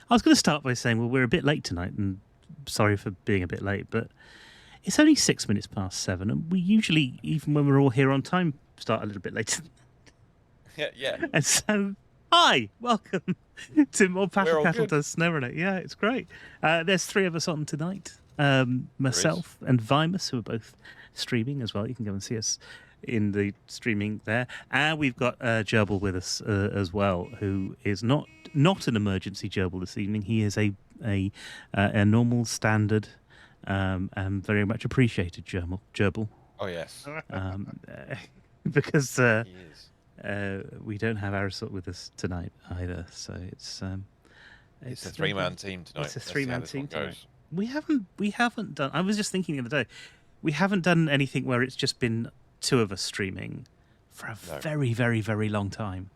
I was going to start by saying, well, we're a bit late tonight, and sorry for being a bit late, but it's only 6 minutes past 7, and we usually, even when we're all here on time, start a little bit later. Yeah. And so, hi, welcome to more We're all BattleCattle good. does Snowrunner. Yeah, it's great. There's 3 of us on tonight. Myself and Vimus, who are both streaming as well. You can go and see us in the streaming there. And we've got Gerbil with us as well, who is not an emergency Gerbil this evening. He is a normal, standard, and very much appreciated Gerbil. Oh, yes. Because He is. we don't have Arisot with us tonight either, so it's a 3-man team tonight. It's a 3-man team tonight. Goes. We haven't done. I was just thinking the other day, we haven't done anything where it's just been 2 of us streaming for a very, very, very long time.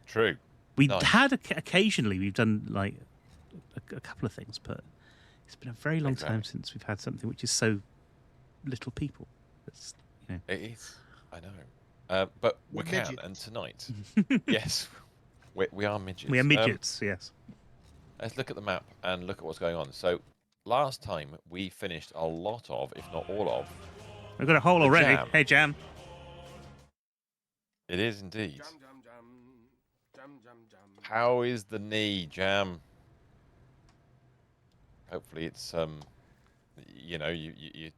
True. We had occasionally we've done like a couple of things, but it's been a very long time since we've had something which is so little people. It's, It is. I know. But we can, midgets. And tonight, yes, we are midgets. We are midgets, yes. Let's look at the map and look at what's going on. So, last time we finished a lot of, if not all of, I've got a hole already. Jam. Hey, Jam. It is indeed. Jam, jam, jam. Jam, jam, jam. How is the knee, Jam? Hopefully it's, you know,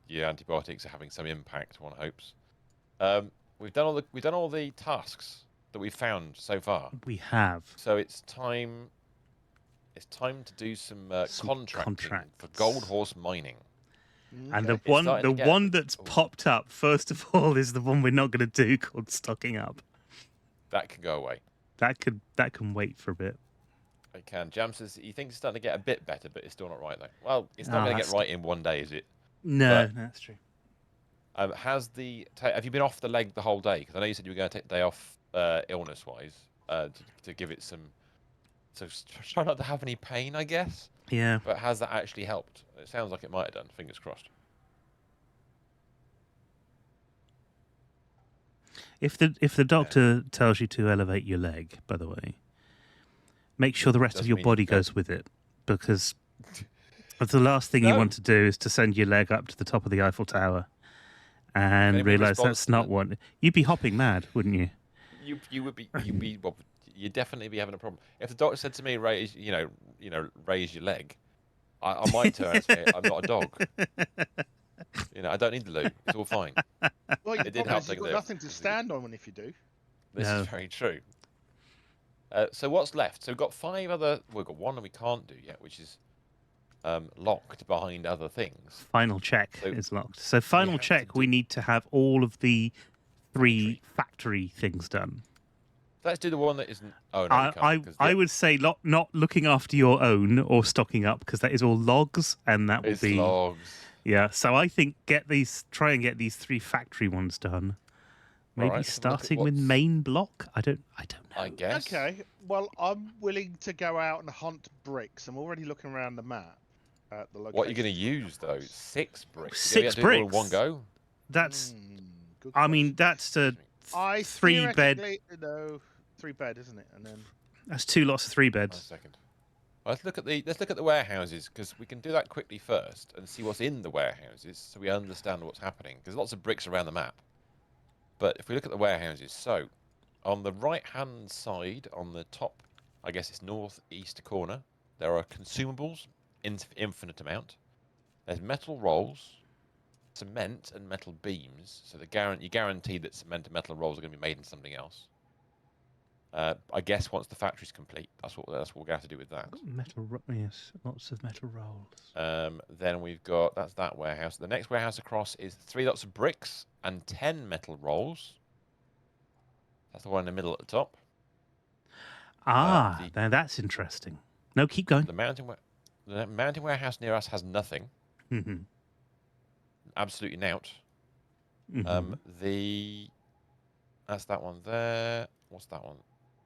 your antibiotics are having some impact, one hopes. We've done all the tasks that we've found so far. We have. So it's time to do some contracting for Gold Horse mining. And the one that's popped up first of all is the one we're not going to do, called stocking up. That can go away. That can wait for a bit. It can. Jam says he thinks it's starting to get a bit better, but it's still not right though. Well, it's not going to get right in one day, is it? No, that's true. Have you been off the leg the whole day? Because I know you said you were going to take the day off illness-wise to give it some. So try not to have any pain, I guess. Yeah. But has that actually helped? It sounds like it might have done. Fingers crossed. If the doctor tells you to elevate your leg, by the way, make sure the rest of your body goes with it, because the last thing you want to do is to send your leg up to the top of the Eiffel Tower and realise that's not what you'd be hopping mad, wouldn't you? You'd definitely be having a problem. If the doctor said to me, raise your leg, I might turn and say, I'm not a dog. I don't need the loo. It's all fine. Well, it did help. You've got nothing to stand on if you do. This is very true. So what's left? So we've got 5 other. We've got one that we can't do yet, which is locked behind other things. Final check is locked. So final check, we need to have all of the 3 factory things done. Let's do the one that isn't. Oh no, I would say not looking after your own or stocking up, because that is all logs, and that will be logs. Yeah, so I think try and get these 3 factory ones done. Maybe starting with main block. I don't know. I guess. Okay. Well, I'm willing to go out and hunt bricks. I'm already looking around the map at the location. What are you going to use though? 6 bricks. 6 bricks. Do it all in one go. That's. I mean, that's a 3-bed. No, 3-bed, isn't it? And then that's 2 lots of 3 beds. 1 second. Let's look at the warehouses, because we can do that quickly first and see what's in the warehouses, so we understand what's happening. There's lots of bricks around the map, but if we look at the warehouses, so on the right-hand side, on the top, I guess it's northeast corner, there are consumables, infinite amount. There's metal rolls, cement, and metal beams. So you guarantee that cement and metal rolls are going to be made in something else. I guess once the factory's complete, that's what we're going to have to do with that. Yes, lots of metal rolls. Then we've got that warehouse. The next warehouse across is 3 lots of bricks and 10 metal rolls. That's the one in the middle at the top. Now that's interesting. No, keep going. The mountain warehouse near us has nothing. Mm-hmm. Absolutely nout. Mm-hmm. That's that one there. What's that one?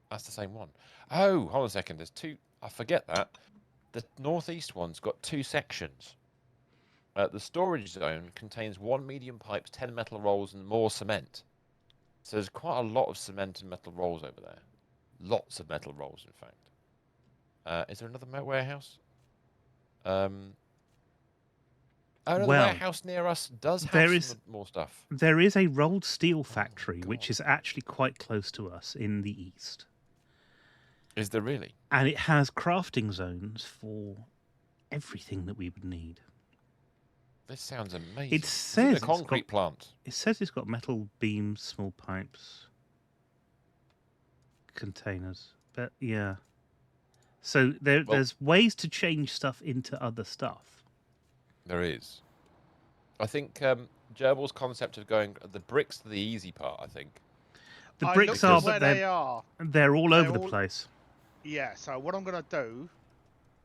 That's the same one. Oh, hold on a second. There's 2. I forget that. The northeast one's got 2 sections. The storage zone contains 1 medium pipes, 10 metal rolls, and more cement. So there's quite a lot of cement and metal rolls over there. Lots of metal rolls, in fact. Is there another warehouse? Oh no, the Well, warehouse near us does have there is some more stuff. there is a rolled steel my factory which God. is actually quite close to us in the east, Is there really? and it has crafting zones for everything that we would need. This sounds amazing. It Is it a says concrete plant? It says it's got metal beams, small pipes, containers. But yeah. So there's ways to change stuff into other stuff. There is. I think Gerbil's concept of going the bricks to the easy part. I think. The I bricks looked are, at where but they are. they're all They're over the all- place. Yeah. So what I'm gonna do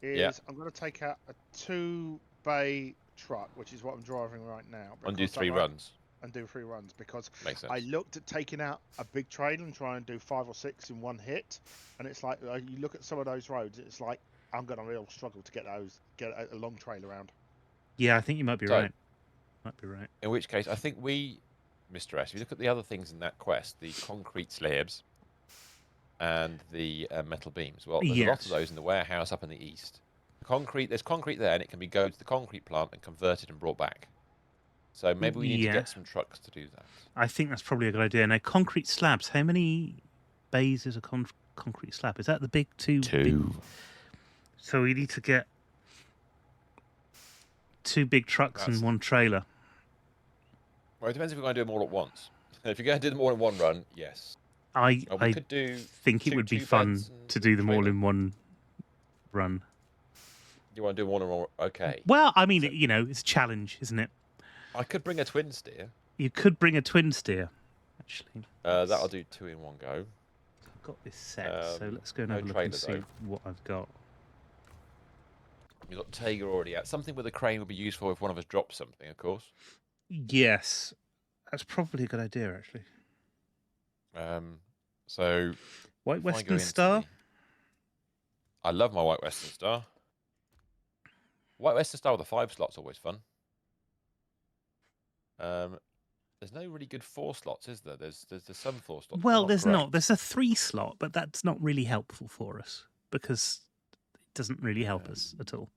Yeah. is I'm gonna take out a 2-bay truck, which is what I'm driving right now. And do because 3 that- runs. And do 3 runs because Makes sense. I looked at taking out a big trailer and try and do 5 or 6 in one hit, and it's like you look at some of those roads, it's like I'm gonna real struggle to get a long trailer around. Yeah, I think you might be So- right. Might be right. In which case, I think we, Mr. S, if you look at the other things in that quest, the concrete slabs and the metal beams. Well, there's a lot Yes. of those in the warehouse up in the east. There's concrete there, and it can be go to the concrete plant and converted and brought back. So maybe we need to Yeah. get some trucks to do that. I think that's probably a good idea. Now, concrete slabs. How many bays is a concrete slab? Is that the big two? So we need to get 2 big trucks and 1 trailer. Well, it depends if we're going to do them all at once. If you're going to do them all in one run, yes. I We could do think it would be two fun beds and to do them all trailer. in one run. You want to do one or more? Okay. Well, I mean, So- it's a challenge, isn't it? I could bring a twin steer. You could bring a twin steer, actually. That'll do 2 in one go. I've got this set, so let's go and no have a look trailer, and see though. what I've got. You've got Tiger already out. Something with a crane would be useful if one of us drops something, of course. Yes, that's probably a good idea, actually. So White if I go Western into Star. I love my White Western Star. White Western Star with a 5 slot's always fun. There's no really good 4 slots, is there? There's some 4 slots. Well, but there's great. not. There's a 3 slot, but that's not really helpful for us because it doesn't really help us at all.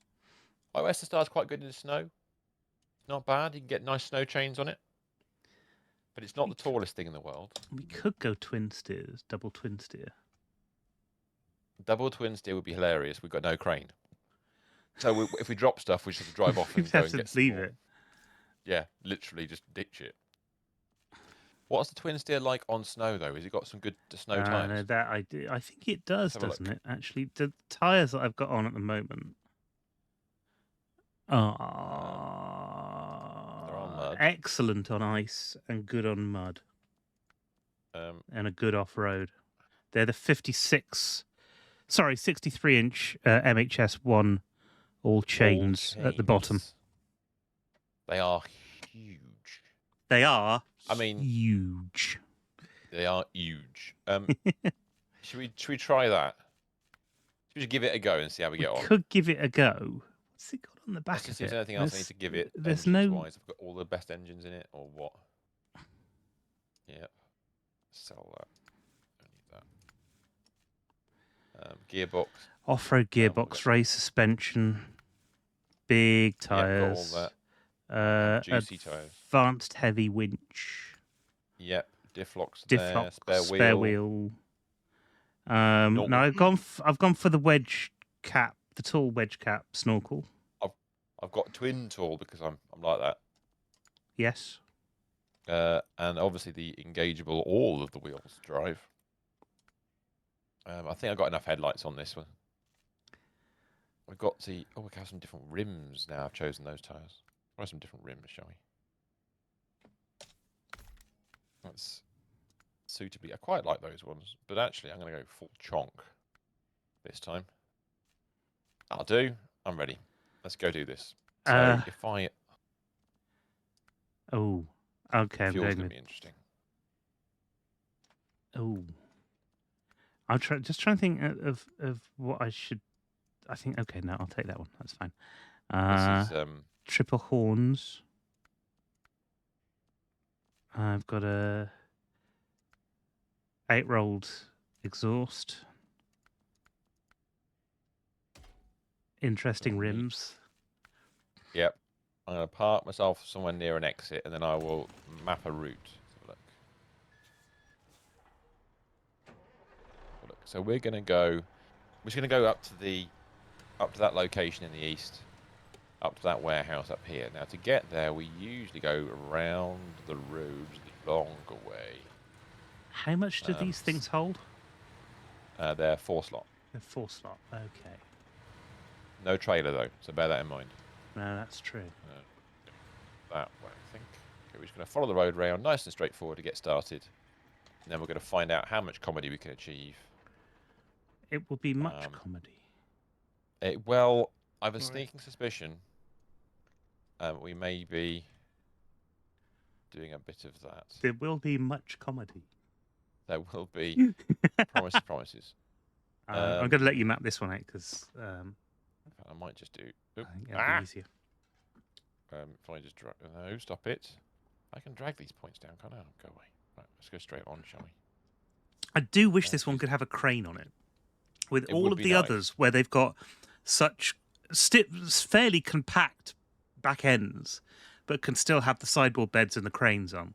White Western Star's quite good in the snow. Not bad. You can get nice snow chains on it. But it's not the tallest thing in the world. We could go twin steers, double twin steer. Double twin steer would be hilarious. We've got no crane. So if we drop stuff, we just have to drive off and We'd go have and to get some leave more. it. Yeah, literally just ditch it. What's the twin steer like on snow, though? Has it got some good snow No, tyres? that I do. I think it does, Let's have a doesn't it? Actually, the tires that I've got on at the moment are mud. excellent on ice and good on mud and a good off road. They're the 63-inch MHS1 all chains at the bottom. They are huge. They are. I mean, huge. They are huge. Should we try that? Should we just give it a go and see how we get on? Could give it a go. What's it got on the back Let's just of see if it? there's anything else I need to give it. There's no. Wise. I've got all the best engines in it, or what? Yeah. Sell that. Don't need that. Gearbox. Off-road gearbox, race suspension, big tires. Yeah, got all that. Juicy tires. Advanced heavy winch. Yep. Diff locks Diff there. lock, Spare wheel. No, I've gone for the wedge cap, the tall wedge cap snorkel. I've got twin tall because I'm like that. Yes. And obviously the engageable all of the wheels drive. I think I've got enough headlights on this one. We've got we can have some different rims now. I've chosen those tyres. Try some different rims, shall we? That's suitably. I quite like those ones, but actually I'm going to go full chonk this time. I'll do. I'm ready. Let's go do this. So if I... Oh, okay. I'm fuel's going going to with... be interesting. Oh. I'm trying to think of what I should... I think, okay, no, I'll take that one. That's fine. This is... triple horns. I've got a 8-rolled exhaust. interesting Oh, neat. rims. Yep. I'm going to park myself somewhere near an exit, and then I will map a route. Let's have a look. So we're going to go. We're just going to go up to that location in the east, up to that warehouse up here. Now to get there, we usually go around the roads the longer way. How much do these things hold? They're 4-slot. They're 4-slot. Okay. No trailer though, so bear that in mind. No, that's true. That way, I think. Okay, we're just going to follow the road round, nice and straightforward to get started. And then we're going to find out how much comedy we can achieve. It will be much comedy. Well, I have a sneaking suspicion we may be doing a bit of that. There will be much comedy. There will be promises. I'm going to let you map this one out because I might just do. I think it'll be easier. If I just drag, no, stop it. I can drag these points down, can't I? Go away. Right, let's go straight on, shall we? I do wish this one could have a crane on it. With It all would of be the nice. others where they've got such fairly compact back ends, but can still have the sideboard beds and the cranes on.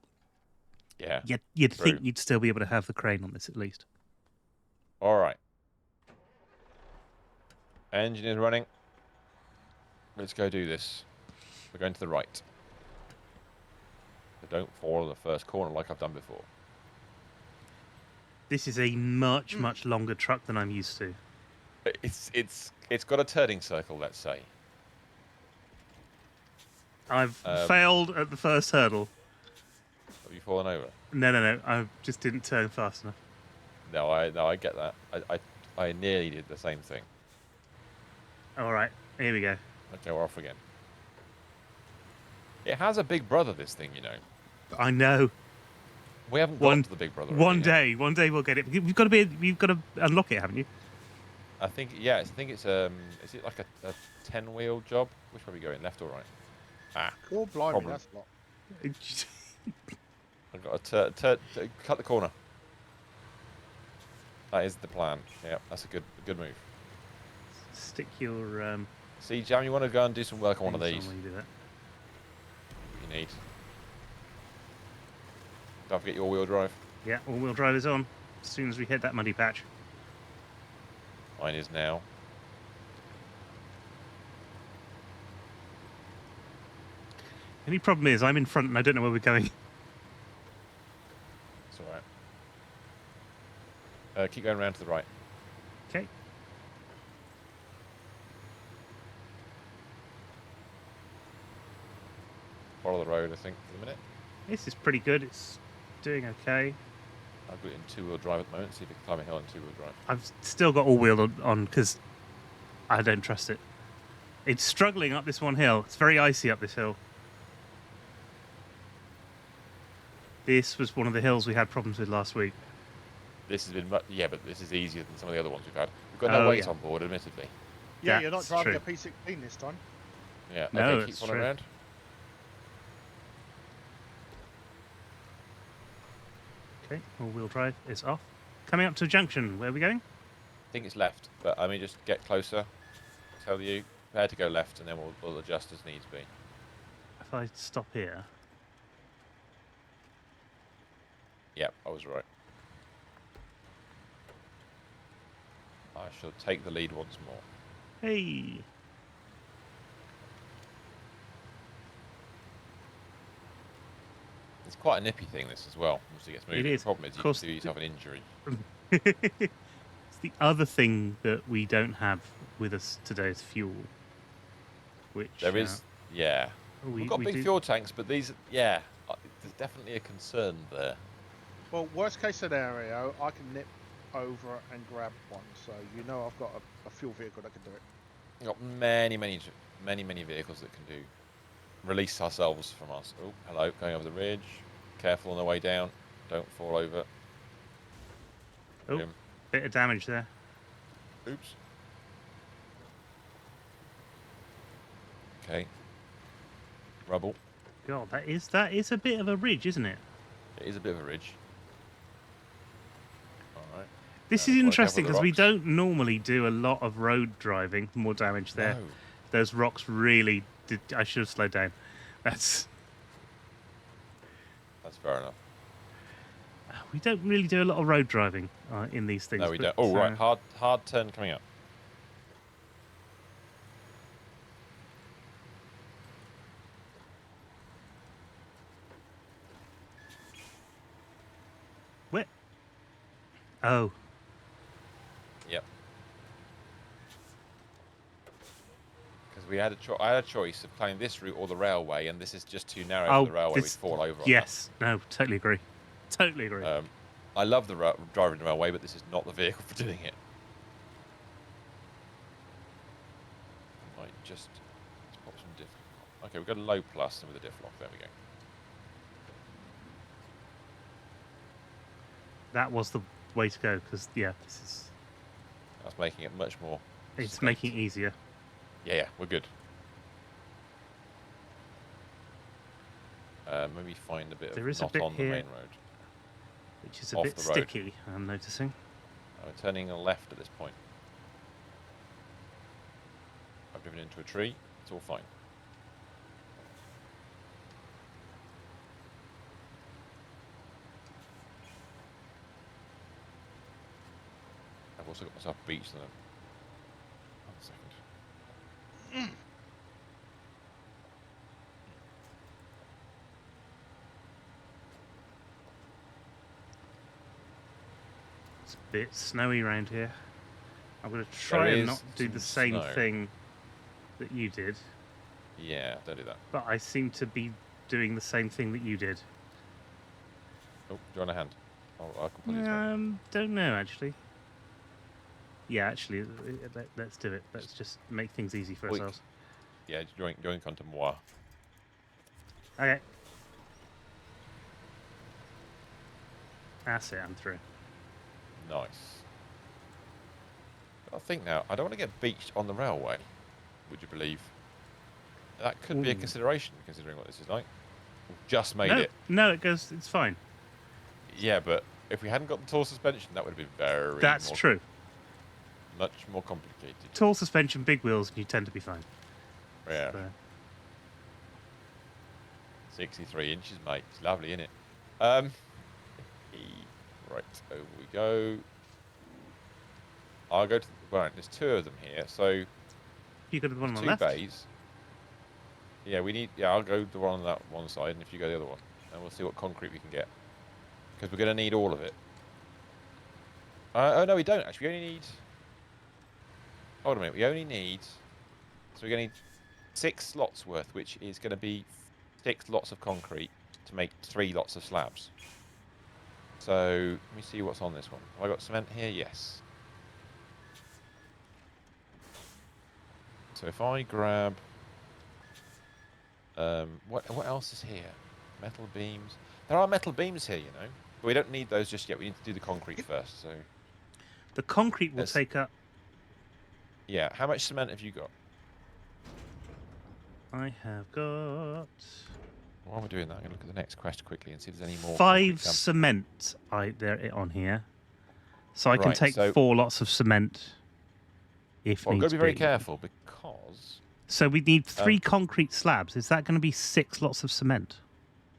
Yeah. You'd true. think you'd still be able to have the crane on this at least. All right. Engine is running. Let's go do this. We're going to the right. So don't follow the first corner like I've done before. This is a much longer truck than I'm used to. It's got a turning circle, let's say. I've failed at the first hurdle. Have you fallen over? No. I just didn't turn fast enough. No, I get that. I nearly did the same thing. All right, here we go. Okay, we're off again. It has a big brother, this thing, you know. I know. We haven't got to the big brother. One day we'll get it. You've got to unlock it, haven't you? I think it's is it like a 10-wheel job? Which way are we going, left or right? Oh, blimey, that's a lot. I've got to cut the corner. That is the plan. Yeah, that's a good move. Stick your See, Jam, you want to go and do some work on one of things these? on when you do that. You need. Don't forget your all-wheel drive. Yeah, all-wheel drive is on as soon as we hit that muddy patch. Mine is now. Only problem is I'm in front and I don't know where we're going. It's all right. Keep going around to the right. Okay. Follow the road, I think, for the minute. This is pretty good. It's doing okay. I've got it in two-wheel drive at the moment. See if we can climb a hill in two-wheel drive. I've still got all-wheel on because I don't trust it. It's struggling up this one hill. It's very icy up this hill. This was one of the hills we had problems with last week. This has been, but this is easier than some of the other ones we've had. We've got no weight on board, admittedly. Yeah, you're not That's driving true. a P16 this time. Yeah. No, okay, keep it's following true. around. Okay, all-wheel drive is off. Coming up to a junction. Where are we going? I think it's left, but I mean, just get closer. Tell you, prepare to go left, and then we'll adjust as needs be. If I stop here. Yep, I was right. I shall take the lead once more. Hey. It's quite a nippy thing, this as well. Once it gets moving, It is. The problem is Of you course, can do yourself an injury. It's the other thing that we don't have with us today is fuel. Which There is, yeah. We've got big do. fuel tanks, but these, there's definitely a concern there. Well, worst case scenario, I can nip over and grab one, so you know I've got a fuel vehicle that can do it. We've got many vehicles that can do. Release ourselves from us. Oh, hello, going over the ridge. Careful on the way down. Don't fall over. Oh, bit of damage there. Oops. Okay. Rubble. God, that is a bit of a ridge, isn't it? It is a bit of a ridge. Alright. This And is we wanna go interesting for the because we rocks. don't normally do a lot of road driving. More damage there. No. Those rocks really did. I should have slowed down. That's. That's fair enough. We don't really do a lot of road driving in these things. No, we but, don't. Oh, right. Hard turn coming up. Where? Oh, Yep. Because we had I had a choice of playing this route or the railway, and this is just too narrow for the railway. We'd fall over. Yes. No. Totally agree. Totally agree. On that. I love the driving the railway, but this is not the vehicle for doing it. I might just let's pop some diff. Okay, we've got a low plus and with a diff lock. There we go. That was the way to go because this is. That's making it much more. It's straight. making it easier. Yeah, we're good. Maybe find a bit There of is a not bit on the here. main road. Which is a Off bit the road. sticky, I'm noticing. I'm turning left at this point. I've driven into a tree. It's all fine. I've also got myself beached on them. 1 second. It's a bit snowy around here. I'm going to try and is not do the some same snow. thing that you did, Yeah, don't do that. but I seem to be doing the same thing that you did. Oh, do you want a hand? I can pull these back. Don't know actually. Yeah, actually, let's do it. Let's just make things easy for Oink. ourselves. Yeah, join onto moi. Okay. That's it, I'm through. Nice. I think now, I don't want to get beached on the railway, would you believe? That could be a Ooh. consideration, considering what this is like. We've just made No, it. no, it's fine. Yeah, but if we hadn't got the tall suspension, that would have been very That's true. much more complicated. Tall suspension, big wheels, and you tend to be fine. Yeah. So, 63 inches, mate. It's lovely, isn't it? Right, over we go. I'll go to right. There's 2 of them here, so you got the one on the 2 left. bays. Yeah, we need. Yeah, I'll go the one on that one side, and if you go the other one, and we'll see what concrete we can get, because we're going to need all of it. Oh no, we don't actually. We only need. Hold on a minute. We only need. So we're going to need 6 lots worth, which is going to be 6 lots of concrete to make 3 lots of slabs. So let me see what's on this one. Have I got cement here? Yes. So if I grab, what else is here? Metal beams. There are metal beams here, you know, but we don't need those just yet. We need to do the concrete first. So The concrete will Yes. take up. yeah, how much cement have you got? I have got While we're doing that, I'm going to look at the next quest quickly and see if there's any more. 5 concrete dumps. cement. There on here, so I can Right, take so- 4 lots of cement. If Well, we've got needs to be very be. careful because So we need 3 concrete slabs. Is that going to be 6 lots of cement?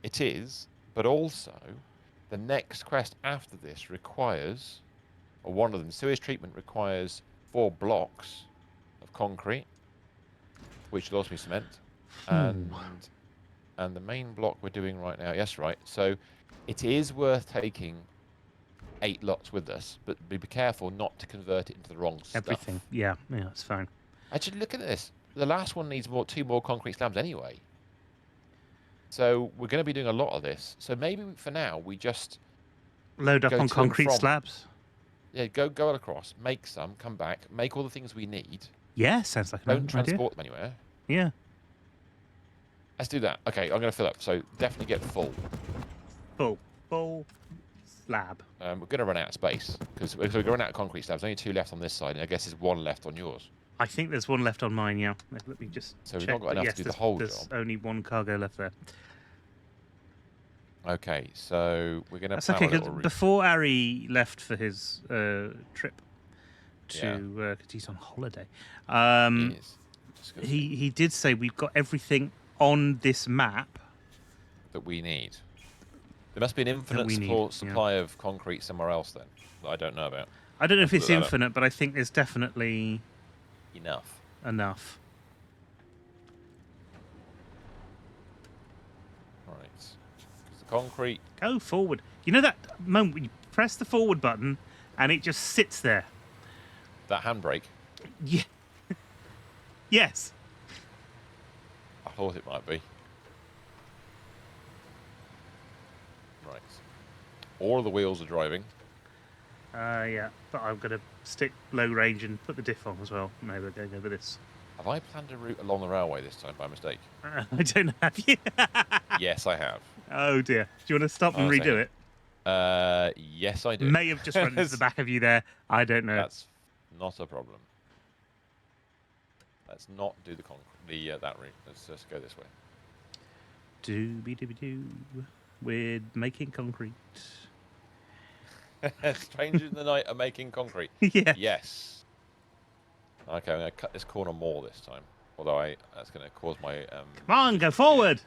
it is, but also the next quest after this requires, or one of them, sewage treatment requires 4 blocks of concrete, which will also be cement, and the main block we're doing right now. Yes, right. So it is worth taking 8 lots with us, but be careful not to convert it into the wrong stuff. Everything. Yeah, it's fine. Actually, look at this. The last one needs 2 more concrete slabs anyway. So we're going to be doing a lot of this. So maybe for now we just Load up Go on to and concrete from. slabs. go across, make some, come back, make all the things we need. Yeah, sounds like an Don't idea. transport them anywhere. Yeah. Let's do that. Okay, I'm going to fill up. So definitely get full. Full slab. We're going to run out of space because we're going to run out of concrete slabs. Only 2 left on this side, and I guess there's 1 left on yours. I think there's 1 left on mine. Yeah. Let me just. So we've check, not got but enough yes, to do the there's- whole There's job. only 1 cargo left there. Okay, so we're going to That's plan okay, a little because route. before Ari left for his trip Yeah. to, because he's on holiday, Is disgusting. he did say we've got everything on this map. That we need. There must be an infinite we need, yeah. supply of concrete somewhere else then that I don't know about. I don't know Let's if it's look that up. infinite, but I think there's definitely Enough. enough. Right. The concrete. Go forward. You know that moment when you press the forward button and it just sits there? That handbrake. Yeah. Yes. I thought it might be. Right. All of the wheels are driving. Yeah, but I'm going to stick low range and put the diff on as well. No, we're going over this. Have I planned a route along the railway this time by mistake? I don't have you. Yes, I have. Oh dear. Do you want to stop and Oh, redo second. it? Yes, I do. May have just run into the back of you there. I don't know. That's not a problem. Let's not do that route. Let's just go this way. Dooby-dooby-doo. We're making concrete. Strangers in the night are making concrete. Yeah. Yes. Okay, I'm going to cut this corner more this time. Although that's going to cause my... Come on, go forward.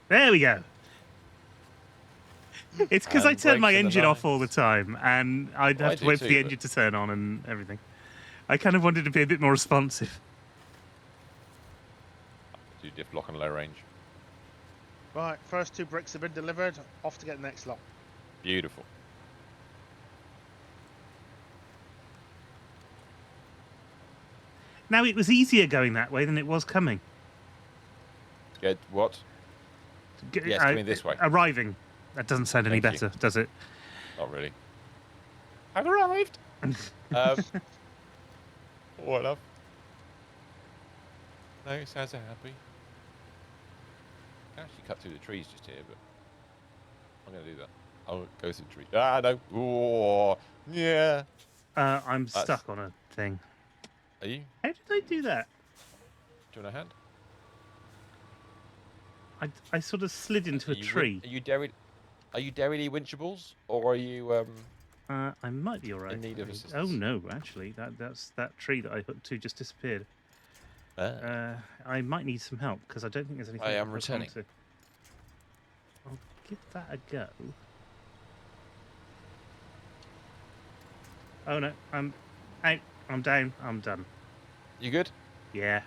There we go. It's because I And turn my brakes in the engine off all the night. time, and I'd Well, I have to do wait for the too, engine to turn on and everything. I kind of wanted to be a bit more responsive. Do diff lock and low range. Right, first 2 bricks have been delivered. Off to get the next lot. Beautiful. Now, it was easier going that way than it was coming. Get what? Yes, coming this way. Arriving. That doesn't sound any Thank you. better, does it? Not really. I've arrived. What up? No, it sounds happy. I can actually cut through the trees just here, but I'm going to do that. I'll go through the trees. Ah, no. Ooh, yeah. I'm stuck on a thing. Are you? How did I do that? Do you want a hand? I sort of slid into a tree. Are you Dairy Winchables, or are you I might be all right. in need of assistance? Oh no, actually, that tree that I hooked to just disappeared. I might need some help because I don't think there's anything. I am hook returning. onto. I'll give that a go. Oh no, I'm out. I'm down. I'm done. You good? Yeah.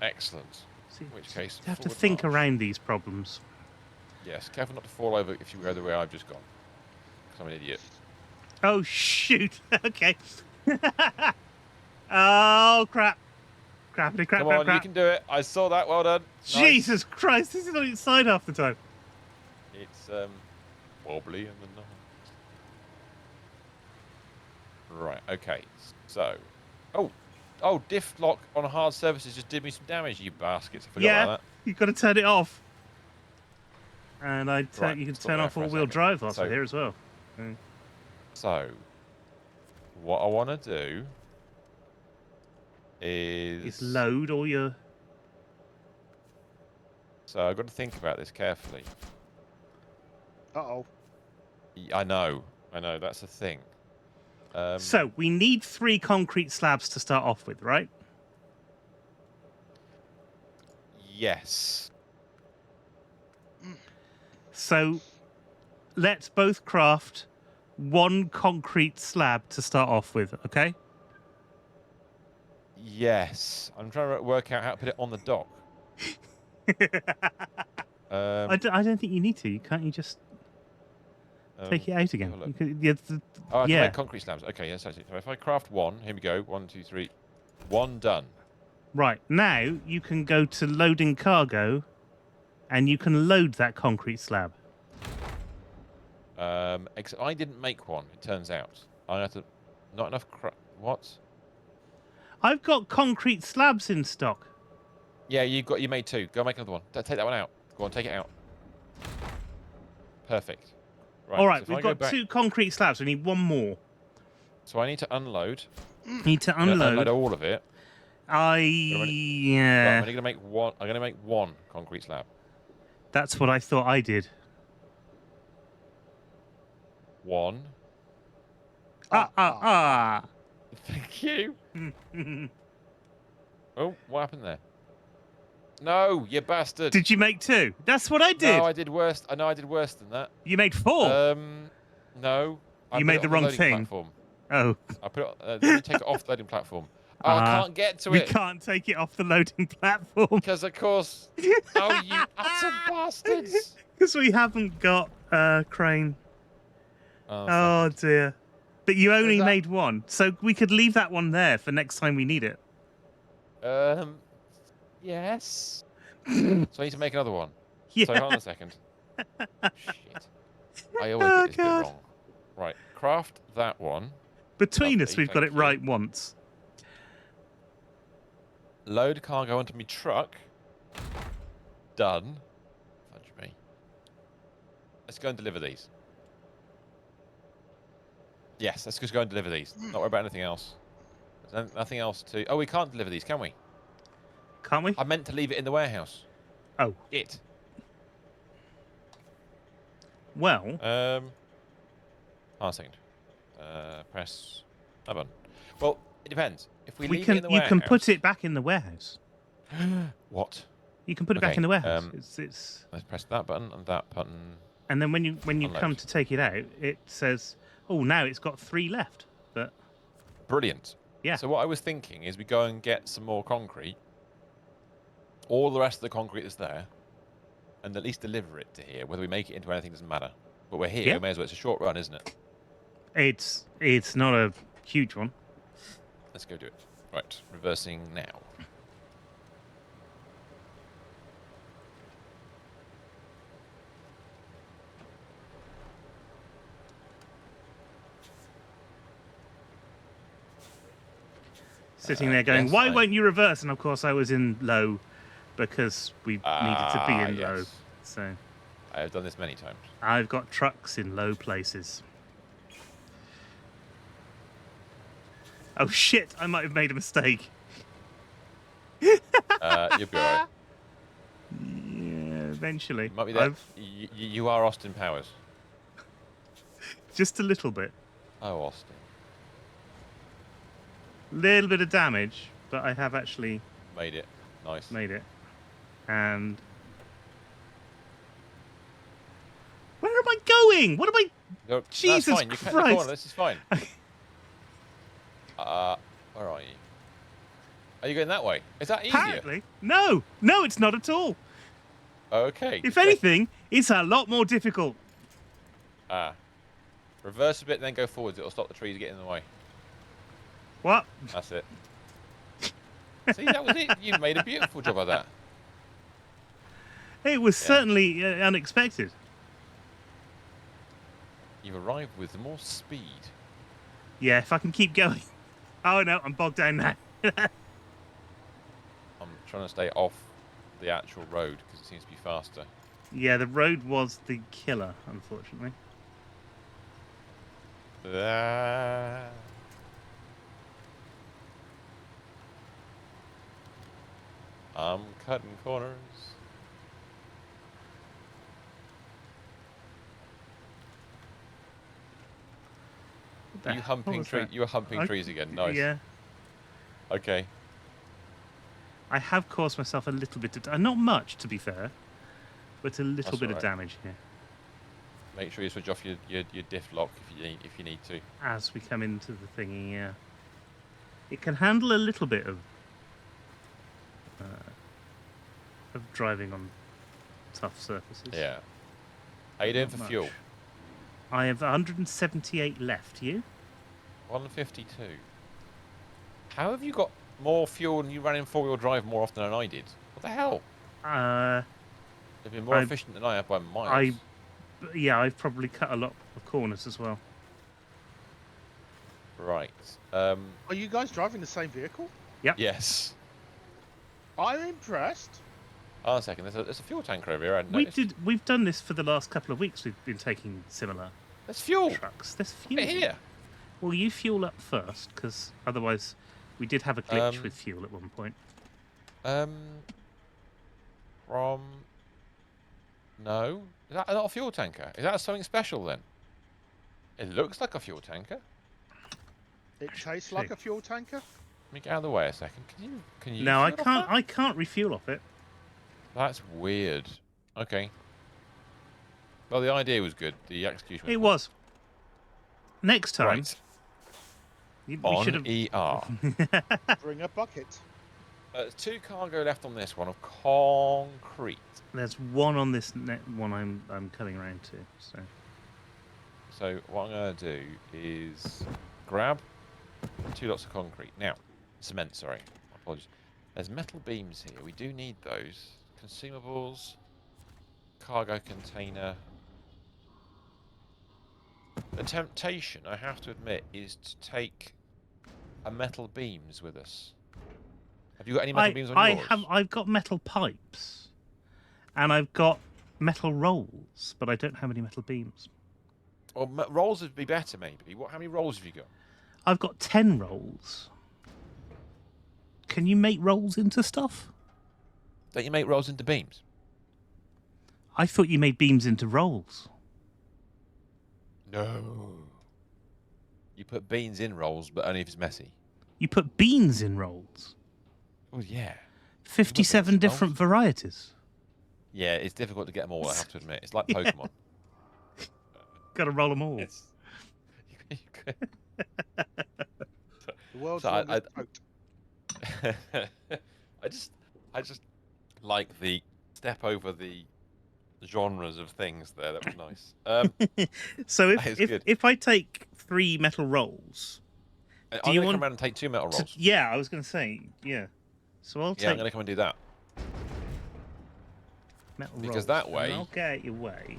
Excellent. See, In which case, you have to forward think march. around these problems. Yes, careful not to fall over if you go the way I've just gone. Because I'm an idiot. Oh shoot! Okay. Oh crap! Crappity crap! Come crap, on, crap. you can do it. I saw that. Well done. Nice. Jesus Christ! This is on its side half the time. It's wobbly in the night. Right. Okay. So, oh, diff lock on hard surfaces just did me some damage. You baskets! I forgot Yeah, about you've got to turn it off. And Right, you can stop turn there off for a all-wheel second. drive whilst So- we're here as well. that. So, what I want to do is It's load all your. So I've got to think about this carefully. Uh-oh. I know. That's the thing. So we need 3 concrete slabs to start off with, right? Yes. So let's both craft 1 concrete slab to start off with, okay? Yes. I'm trying to work out how to put it on the dock. I don't think you need to. Can't you just take it out again? have a look. You could, yeah, Oh, I can yeah. make concrete slabs. Okay, yes, I see. So if I craft 1, here we go. 1, 2, 3. 1 done. Right, now you can go to loading cargo and you can load that concrete slab. Except I didn't make 1, it turns out. I have to... Not enough What? I've got concrete slabs in stock. Yeah, you made 2. Go make another one. Take that one out. Go on, take it out. Perfect. Right, All right, so if we've I go got back- 2 concrete slabs. We need 1 more. So I need to unload. Need to I'm gonna unload. all of it. I Right, yeah. I'm going to make 1. I'm going to make 1 concrete slab. That's what I thought I did. 1. Ah. Thank you. Ah. Oh, what happened there? No, you bastard. Did you make 2? That's what I did. No, I did worse. I know I did worse than that. You made 4. No. I You put made it the on wrong loading thing. platform. Oh. I put it. Let me take it off the loading platform. Oh, I can't get to We it can't take it off the loading platform. because, of course. Oh, you utter bastards! Because we haven't got crane. Oh, Oh second. dear. But you only that- made 1, so we could leave that one there for next time we need it. Yes. So I need to make another one. Yeah. So hold on a second. Shit. I always get this bit God. wrong. Right. Craft that one. Between us, Lovely, we've got thank it you. right once. Load cargo onto me truck. Done. Fudge me. Let's go and deliver these. Yes, let's just go and deliver these. Not worry about anything else. There's nothing else to... Oh, we can't deliver these, can we? Can't we? I meant to leave it in the warehouse. Oh. It. Well. Hold on a second. Press that button. Well, it depends. If we leave it in the You warehouse... can put it back in the warehouse. What? You can put it back Okay, in the warehouse. It's Let's press that button and that button. And then when you Unload. come to take it out, it says, "Oh, now it's got 3 left." But Brilliant. yeah. So what I was thinking is we go and get some more concrete. All the rest of the concrete that's there. And at least deliver it to here. Whether we make it into anything doesn't matter. But we're here, Yeah. we may as well. It's a short run, isn't it? It's not a huge one. Let's go do it. Right, reversing now. Sitting there going, yes, "Why I- won't you reverse?" And of course, I was in low because we needed to be in low. Yes. So I have done this many times. I've got trucks in low places. Oh shit! I might have made a mistake. You'll be alright. Yeah, eventually. Might be there. I've You are Austin Powers. just a little bit, Oh, Austin. little bit of damage, but I have actually Made it. Nice. made it. And where am I going? What am I? No, Jesus that's fine. You cut the Christ. corner. This is fine. Where are you? Are you going that way? Is that easier? Apparently, no, it's not at all. Okay. If anything, it's a lot more difficult. Reverse a bit, then go forwards. It'll stop the trees getting in the way. What? That's it. See, that was it. You made a beautiful job of that. It was certainly unexpected. You've arrived with more speed. Yeah, if I can keep going. Oh no, I'm bogged down now. I'm trying to stay off the actual road because it seems to be faster. Yeah, the road was the killer, unfortunately. I'm cutting corners. What You the- humping what was tree? that? You were humping trees again. Nice. Yeah, Okay. I have caused myself a little bit of not much, to be fair, but a little That's bit all of right. damage here Make sure you switch off your diff lock if you need to. as we come into the thingy. Yeah, it can handle a little bit of driving on tough surfaces. Yeah. How you doing Not for much. fuel? I have 178 left. You? 152. How have you got more fuel and you ran in four-wheel drive more often than I did? What the hell? You've been more I- efficient than I have by miles. Yeah, I've probably cut a lot of corners as well. Right. Are you guys driving the same vehicle? Yes. I'm impressed. Hold on a second. There's a fuel tanker over here. I hadn't noticed. We've done this for the last couple of weeks. We've been taking similar There's fuel. trucks. There's fuel Right here. Well, you fuel up first, because otherwise we did have a glitch Um, with fuel at one point. From... No. Is that not a fuel tanker? Is that something special then? It looks like a fuel tanker. It tastes like a fuel tanker. Let me get out of the way a second. Can you? No, I fuel off can't. that? I can't refuel off it. That's weird. Okay. Well, the idea was good. The execution was It poor. was. Next time, Right. we On should have. ER. Bring a bucket. There's 2 cargo left on this one of concrete. There's one on this one I'm coming around to. So what I'm going to do is grab 2 lots of concrete. Now, cement, sorry. Apologies. There's metal beams here. We do need those. Consumables. Cargo container. The temptation, I have to admit, is to take a metal beams with us. Have you got any metal beams on yours? I've got metal pipes, and I've got metal rolls, but I don't have any metal beams. Well, rolls would be better, maybe. How many rolls have you got? I've got 10 rolls. Can you make rolls into stuff? Don't you make rolls into beams? I thought you made beams into rolls. No. You put beans in rolls, but only if it's messy. You put beans in rolls. Oh, yeah. 57 different varieties. Yeah, it's difficult to get them all, I have to admit. It's like Pokemon. Got to roll them all. It's... The world's So longest boat. I just like the step over the genres of things there. That was nice. So That is good. if I take 3 metal rolls, I'm you going to want come around and take 2 metal rolls. yeah, I was going to say, yeah. So I'll Yeah, I'm take going to come and do that. metal because rolls, that and way- I'll get out your way.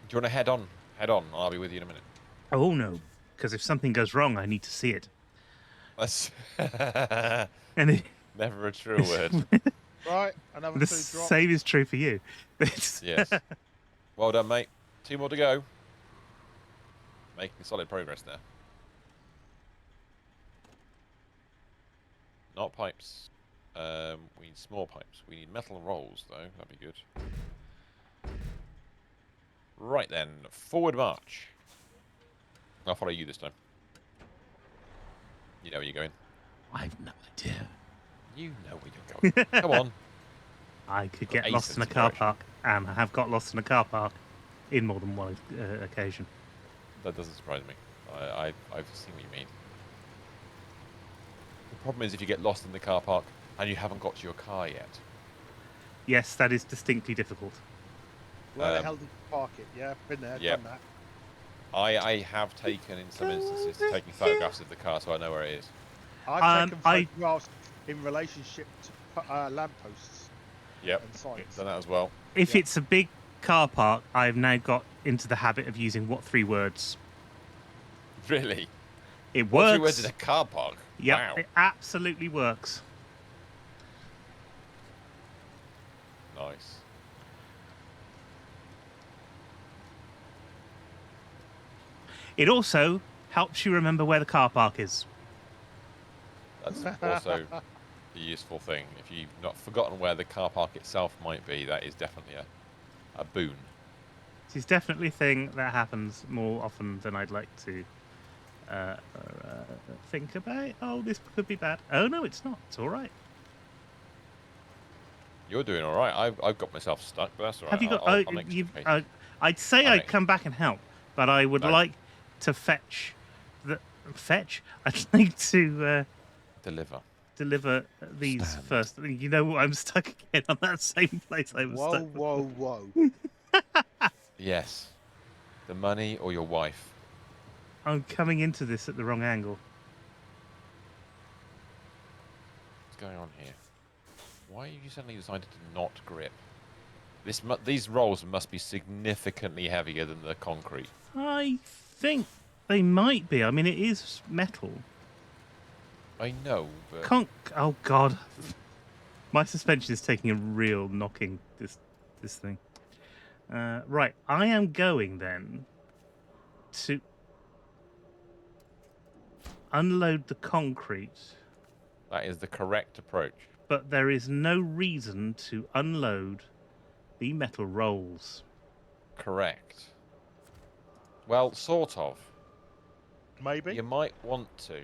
Do you want to head on? Head on. I'll be with you in a minute. Oh no, because if something goes wrong, I need to see it. That's And never a true word. Right, another the 2 drops. same is true for you. Yes. Well done, mate. 2 more to go. Making solid progress there. Not pipes. We need small pipes. We need metal rolls, though. That'd be good. Right then, forward march. I'll follow you this time. You know where you're going. I've no idea. You know where you're going. Come on. I could Got get a lost sense in a of car direction. park, and I have got lost in a car park in more than one occasion. That doesn't surprise me. I've seen what you mean. The problem is if you get lost in the car park and you haven't got to your car yet. Yes, that is distinctly difficult. Where the hell did you park it? Yeah, been there, Yep. done that. I have taken, in some instances, taking photographs of the car so I know where it is. I've taken photographs in relationship to lampposts Yep. and signs. Done that as well. If Yeah. it's a big car park, I've now got into the habit of using what 3 words? Really? It What, works. 3 words in a car park? Yep, Wow. it absolutely works. Nice. It also helps you remember where the car park is. That's also a useful thing. If you've not forgotten where the car park itself might be, that is definitely a boon. It is definitely a thing that happens more often than I'd like to think about. Oh, this could be bad. Oh, no, it's not. It's all right. You're doing all right. I've got myself stuck, but that's all right. Have you got... I'll make you've, some patience. I'd say I'll I'd make- come back and help, but I would No. like to fetch... Fetch? I'd like to Deliver. deliver these Stand. first. You know what? I'm stuck again on that same place I was Whoa, stuck. whoa, whoa. Yes. The money or your wife. I'm coming into this at the wrong angle. What's going on here? Why have you suddenly decided to not grip? These rolls must be significantly heavier than the concrete. I think they might be. I mean, it is metal. I know, but Oh God, my suspension is taking a real knocking. This thing. Right, I am going then to unload the concrete, that is the correct approach. but there is no reason to unload the metal rolls. Correct. Well, sort of. Maybe. You might want to.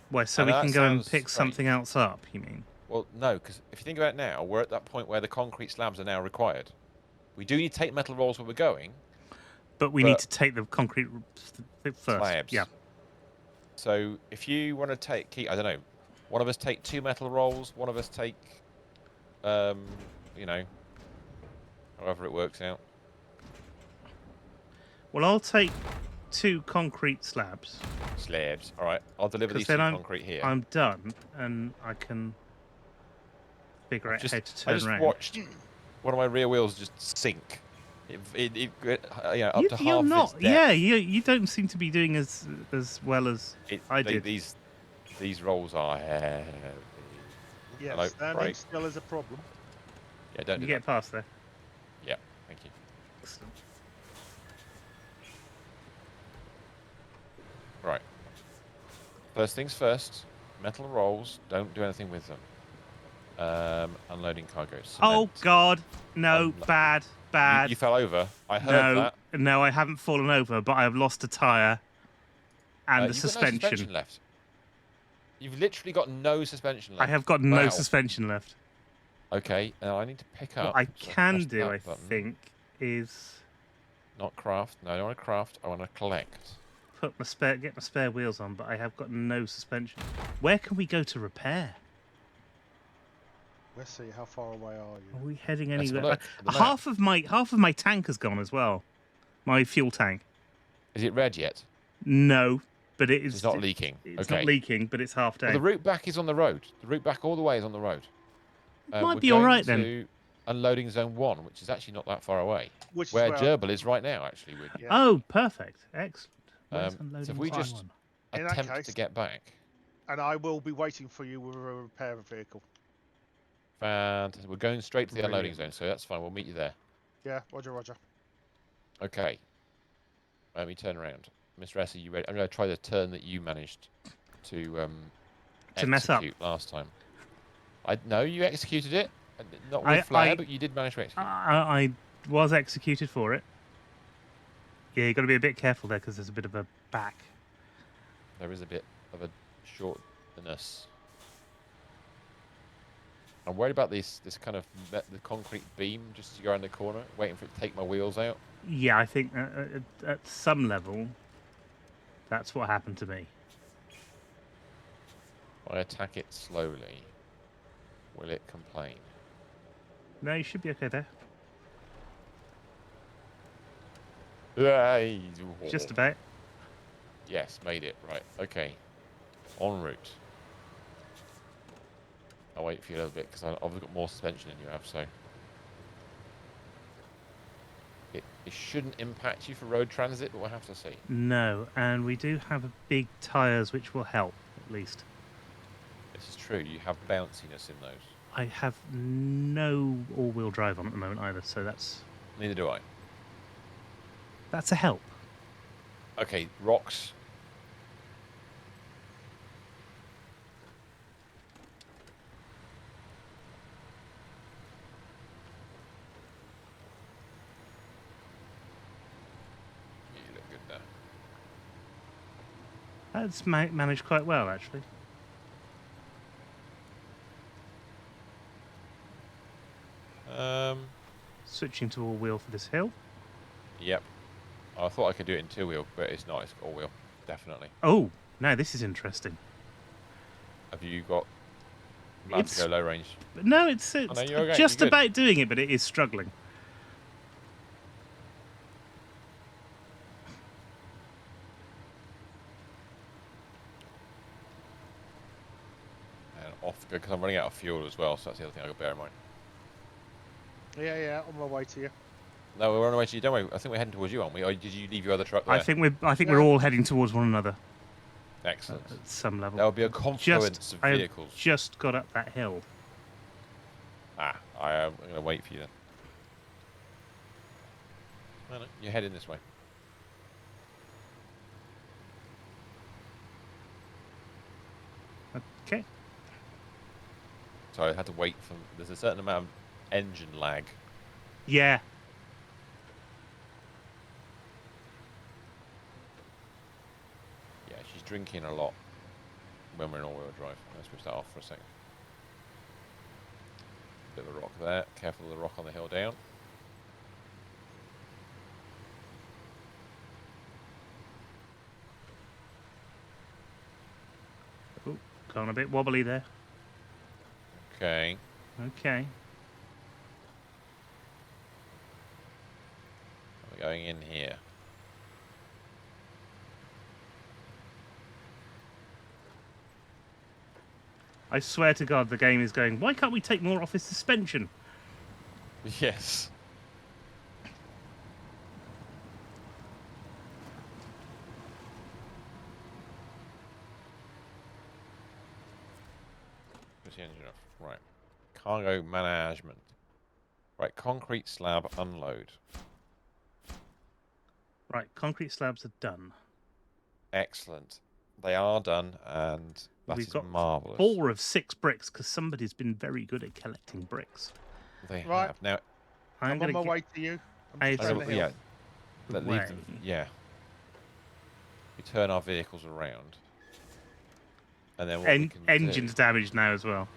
Why, so I we know can that go and sounds pick something strange. else up, you mean? Well, no, because if you think about it now, we're at that point where the concrete slabs are now required. We do need to take metal rolls where we're going. But we need to take the concrete first. Slabs. Yeah. So if you want to take, I don't know, one of us take 2 metal rolls, one of us take, you know, however it works out. Well, I'll take 2 concrete slabs. Slabs. All right, I'll deliver these 2 Then concrete here. I'm done, and I can figure out how to I turn just around. watched one of my rear wheels just sink. It you know, up to You're half not. its depth. Yeah, you don't seem to be doing as well as I did. These rolls are heavy. Yeah, Hello, standing break. still is a problem. Yeah, don't You do get past there. that. Yeah, thank you. Excellent. Right. First things first. Metal rolls. Don't do anything with them. Unloading cargo. Oh Cement. God, no, bad. You fell over. I heard No, that. no, I haven't fallen over, but I've lost a tire and the You've got no suspension. suspension left. You've literally got no suspension I left. have got no Wow. suspension left. Okay, now I need to pick up. What I so can press do, that I button. think, is Not craft. No, I don't want to craft. I want to collect. get my spare wheels on, but I have got no suspension. Where can we go to repair? Let's see, how far away are you? Are we heading Let's have a anywhere? look at the map. Half of my tank has gone as well. My fuel tank. Is it red yet? No, but it is. It's not leaking. It's Okay. not leaking, but it's half Well, day. the route back is on the road. The route back all the way is on the road. Might be all right then. We're going to unloading zone 1, which is actually not that far away. Which Where is Gerbil is right now, actually. With you. Yeah. Oh, perfect, excellent. Where's So unloading if we zone just one? In that attempt case- to get back. And I will be waiting for you with a repair vehicle. Fantastic. We're going straight to the unloading Brilliant. zone, so that's fine. We'll meet you there. Yeah, roger, roger. Okay. Let me turn around. Mr. S, are you ready? I'm going to try the turn that you managed to mess up. execute last time. No, you executed it. Not with flair, but you did manage to execute. I was executed for it. Yeah, you got to be a bit careful there because there's a bit of a back. There is a bit of a shortness. I'm worried about this kind of the concrete beam just to go around the corner, waiting for it to take my wheels out. Yeah, I think at some level, that's what happened to me. When I attack it slowly, will it complain? No, you should be okay there. Just about. Yes, made it. Right, okay. En route. I'll wait for you a little bit because I've got more suspension than you have, so... It shouldn't impact you for road transit, but we'll have to see. No, and we do have big tyres, which will help, at least. This is true, you have bounciness in those. I have no all-wheel drive on at the moment either, so that's Neither do I. a help. Okay, rocks. You look good there. That's managed quite well, actually. Switching to all-wheel for this hill. Yep. I thought I could do it in 2-wheel, but it's not. It's all-wheel, definitely. Oh, now this is interesting. Have you got map to go low range? No, it's no, you're okay, just you're good. about doing it, but it is struggling. And off, because I'm running out of fuel as well, so that's the other thing I've got to bear in mind. Yeah, on my way to you. No, we're on our way to you. Don't worry. I think we're heading towards you, aren't we? Or did you leave your other truck there? I think we're all heading towards one another Excellent. at some level. There will be a confluence of vehicles. I just got up that hill. I'm going to wait for you then. No, you're heading this way. Okay. So I had to wait for. There's a certain amount of engine lag. Yeah. Yeah, she's drinking a lot when we're in all-wheel drive. Let's switch that off for a second. Bit of a rock there. Careful of the rock on the hill down. Oh, gone a bit wobbly there. Okay. Okay. We're going in here. I swear to God, the game is going, why can't we take more off his suspension? Yes. Push the engine off. Right. Cargo management. Right. Concrete slab unload. Right, concrete slabs are done. Excellent. They are done, and that We've is got marvellous. 4 of 6 bricks because somebody's been very good at collecting bricks. They Right. have. Now, I'm on going my to way to you. I I'm just down the hill. yeah, the leave way. them. Yeah. We turn our vehicles around, and then what we can Engine's do... damaged now as well.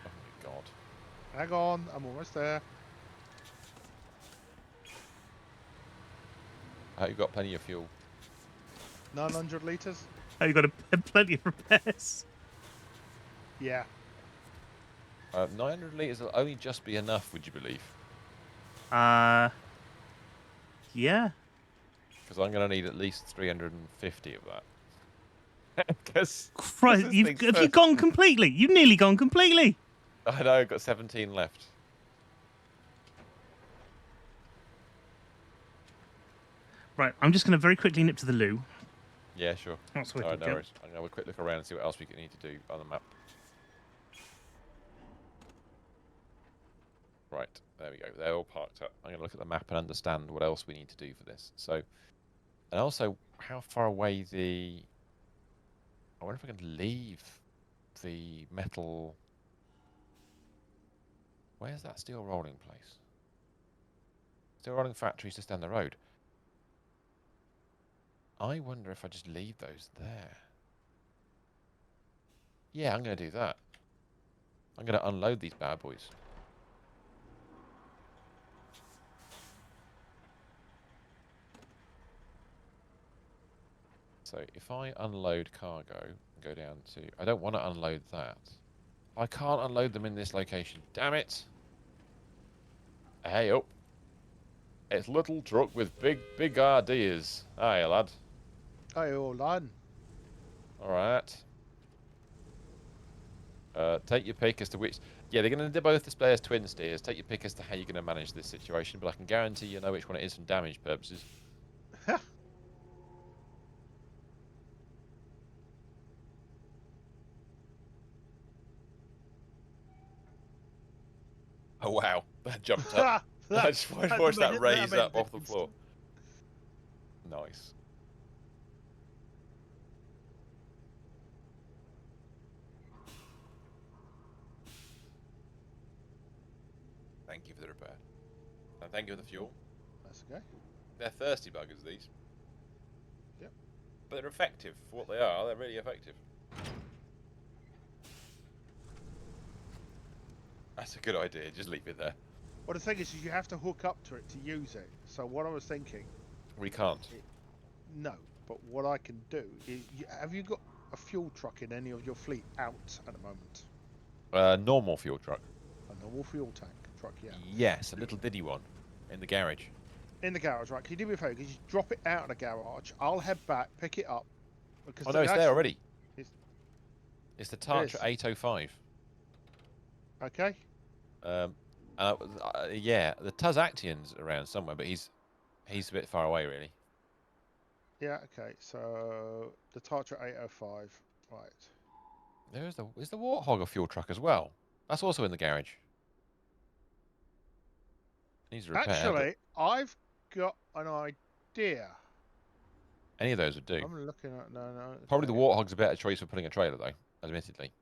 Oh my god. Hang on, I'm almost there. I hope you've got plenty of fuel. 900 litres? Oh, you've got plenty of repairs. Yeah. 900 litres will only just be enough, would you believe? Yeah. Because I'm going to need at least 350 of that. Because Christ, have you gone completely? You've nearly gone completely. I know, I've got 17 left. Right, I'm just going to very quickly nip to the loo. Yeah, sure. That's where Alright, we no go. worries. I'm going to have a quick look around and see what else we need to do on the map. Right, there we go. They're all parked up. I'm going to look at the map and understand what else we need to do for this. So, and also, how far away the... I wonder if I can leave the metal... Where's that steel rolling place? Steel rolling factory's just down the road. I wonder if I just leave those there. Yeah, I'm going to do that. I'm going to unload these bad boys. So if I unload cargo and go down to... I don't want to unload that. I can't unload them in this location. Damn it! Hey up. It's little truck with big ideas. Aye, lad. Hey, all done. Alright. Take your pick as to which... Yeah, they're going to both display as twin steers. Take your pick as to how you're going to manage this situation, but I can guarantee you know which one it is from damage purposes. Oh, wow. That jumped up. I just watched that raise up off the floor. Nice. Thank you for the repair. And thank you for the fuel. That's okay. They're thirsty buggers, these. Yep. But they're effective for what they are. They're really effective. That's a good idea. Just leave it there. Well, the thing is you have to hook up to it to use it. So what I was thinking... We can't. No, but what I can do is... have you got a fuel truck in any of your fleet out at the moment? Normal fuel truck. A normal fuel tank truck, yeah. Yes, a little diddy one. In the garage. In the garage, right? Can you do me a favour? Can you drop it out of the garage? I'll head back, pick it up. Because Oh no, it's there already. It's the Tartra is. 805. Okay. Yeah, the Tuzactian's around somewhere, but he's a bit far away, really. Yeah, okay. So, the Tartra 805. Right. Is the Warthog a fuel truck as well? That's also in the garage. Needs a repair. Actually, I've got an idea. Any of those would do. I'm looking at... No. Probably the Warthog's a better choice for putting a trailer, though, admittedly.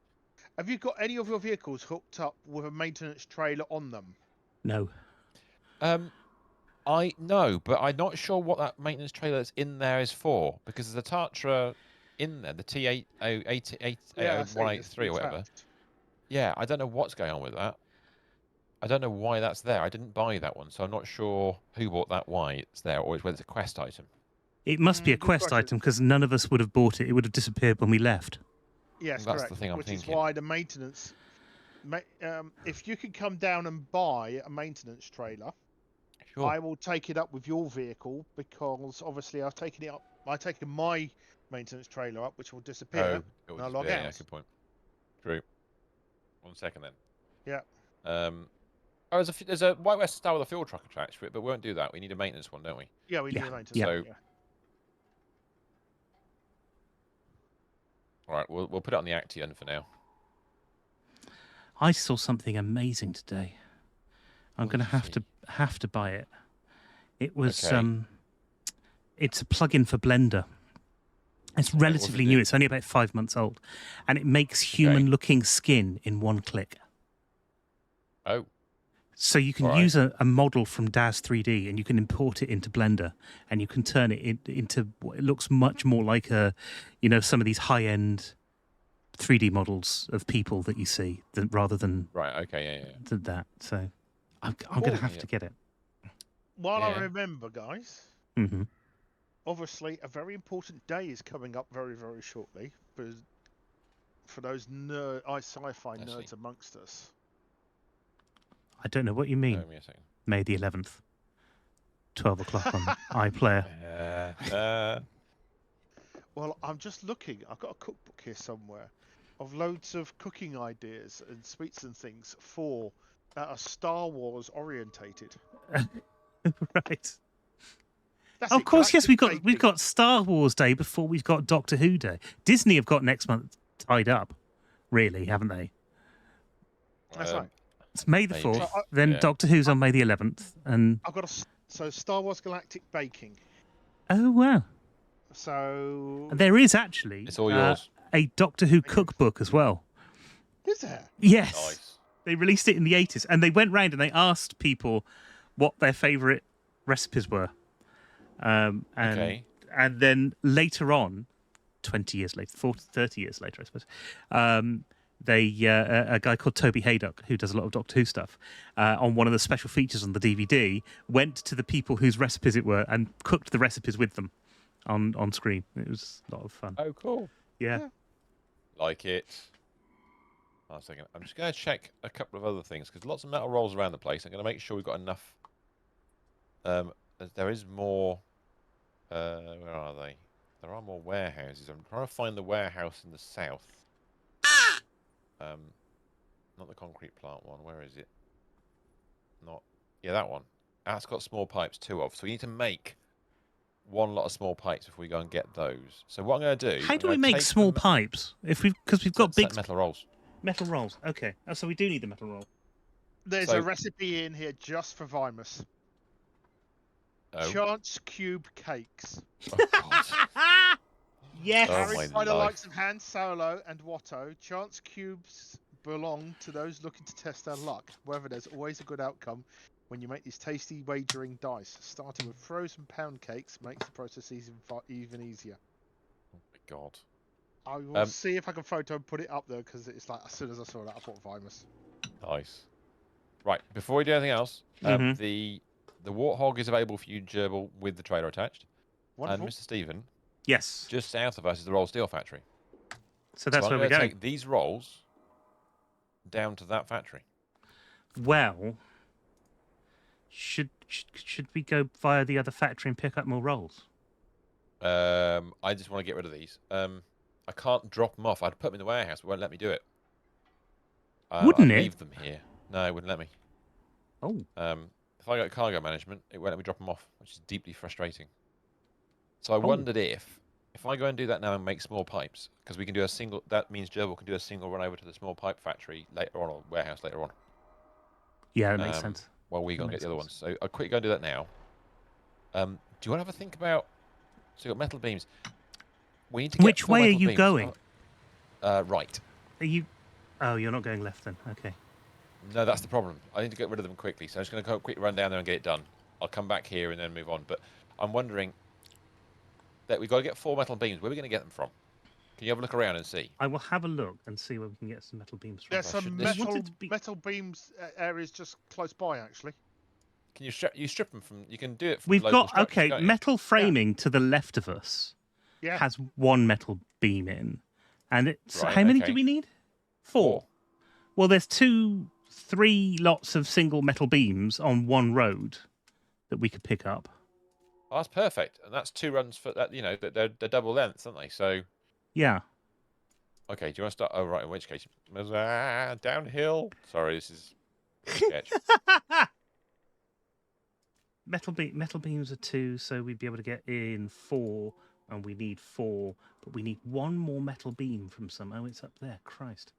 Have you got any of your vehicles hooked up with a maintenance trailer on them? No. I know, but I'm not sure what that maintenance trailer that's in there is for, because there's a Tatra in there, the Yeah, I see. It's T80183 or whatever. attached. Yeah, I don't know what's going on with that. I don't know why that's there. I didn't buy that one, so I'm not sure who bought that, why it's there, or whether it's a quest item. It must be a Good quest question. item because none of us would have bought it. It would have disappeared when we left. Yes, That's correct. the thing I'm Which thinking. is why the maintenance. If you can come down and buy a maintenance trailer, Sure. I will take it up with your vehicle because obviously I've taken it up. I've taken my maintenance trailer up, which will disappear. Oh, it when will I log disappear, yeah, out. good point. True. 1 second then. Yeah. Oh, there's a White West style with a fuel truck attached to it, but we won't do that. We need a maintenance one, don't we? Yeah, we need Yeah, a maintenance. yeah. one, So- All right, we'll put it on the Actian for now. I saw something amazing today. I'm What going to did you have to buy it. It was Okay. it's a plug-in for Blender. It's Okay, what does it relatively do? new. It's only about 5 months old, and it makes human-looking skin in one click. Oh, So you can All right. use a model from DAZ 3D and you can import it into Blender and you can turn it into what it looks much more like some of these high-end 3D models of people that you see rather than right. Okay, yeah. that. So I'm going to have Yeah. to get it. While I Yeah. remember, guys, Hmm. obviously a very important day is coming up very, very shortly for those sci-fi I see. nerds amongst us. I don't know what you mean. Give me a second. May the 11th, 12 o'clock on iPlayer. Well, I'm just looking. I've got a cookbook here somewhere of loads of cooking ideas and sweets and things that are Star Wars orientated. Right. That's Of it, course, yes, galactic we've baking. got Star Wars Day before we've got Doctor Who Day. Disney have got next month tied up, really, haven't they? That's right. It's May the Maybe. 4th, So then Yeah. Doctor Who's on May the 11th, and I've got so Star Wars Galactic Baking. oh wow, So there is actually It's all yours. a Doctor Who you. cookbook as well. is there? Yes, Nice. they released it in the 80s, and they went round and they asked people what their favourite recipes were, and Okay. and then later on, 20 years later, 30 years later, I suppose, a guy called Toby Haydock, who does a lot of Doctor Who stuff, on one of the special features on the DVD, went to the people whose recipes it were and cooked the recipes with them on screen. It was a lot of fun. Oh, cool. Yeah. Like it. One second. I'm just going to check a couple of other things because lots of metal rolls around the place. I'm going to make sure we've got enough. There is more. Where are they? There are more warehouses. I'm trying to find the warehouse in the south. Not the concrete plant one. Where is it? Not. Yeah, that one. That's got small pipes too of. So we need to make one lot of small pipes if we go and get those. So what I'm going to do? How I'm do we gonna make take small the pipes? Because we've got big metal rolls. metal rolls. Okay, so we do need the metal roll. There's So- a recipe in here just for Vimus. Oh. Chance cube cakes. Oh, God. Yes. Oh, Carried my by the life. likes of Han Solo and Watto, chance cubes belong to those looking to test their luck. However, there's always a good outcome when you make these tasty wagering dice. Starting with frozen pound cakes makes the process even easier. Oh my God. I will see if I can photo and put it up there because it's like as soon as I saw that, I thought Vimus. Nice. Right, before we do anything else, Mhm. the Warthog is available for you, Gerbil, with the trailer attached. Wonderful. And Mr. Stephen, Yes. just south of us is the Roll Steel factory. So that's so where I'm we're going to going. take these rolls down to that factory. Well, should we go via the other factory and pick up more rolls? I just want to get rid of these. I can't drop them off. I'd put them in the warehouse, but it won't let me do it. Wouldn't I'd it? leave them here. No, it wouldn't let me. Oh. If I go to cargo management, it won't let me drop them off, which is deeply frustrating. So I Oh. wondered if I go and do that now and make small pipes, because we can do a single. That means Gerbil can do a single run over to the small pipe factory later on, or warehouse later on. Yeah, that makes sense. While we go That and get makes the other sense. ones. So I'll quickly go and do that now. Do you want to have a think about? So you've got metal beams. We need to get Which four way are metal you beams. going? Right. Are you? Oh, you're not going left then. Okay. No, that's the problem. I need to get rid of them quickly, so I'm just going to go quickly run down there and get it done. I'll come back here and then move on. But I'm wondering that we've got to get 4 metal beams. Where are we going to get them from? Can you have a look around and see? I will have a look and see where we can get some metal beams from. There's I should- some this- metal beams areas just close by, actually. Can you strip them from? You can do it from We've local got structures, okay can't you? metal framing to the left of us. Yeah. Has 1 metal beam in, and it's Right, how many okay. do we need? 4. Well, there's 3 lots of single metal beams on 1 road that we could pick up. Oh, that's perfect, and that's 2 runs for that. You know, they're double lengths, aren't they? So, Yeah. okay. Do you want to start? Oh, right. In which case, downhill. Sorry, this is sketch. Metal beams are 2, so we'd be able to get in 4, and we need 4, but we need 1 more metal beam from some. Oh, it's up there. Christ,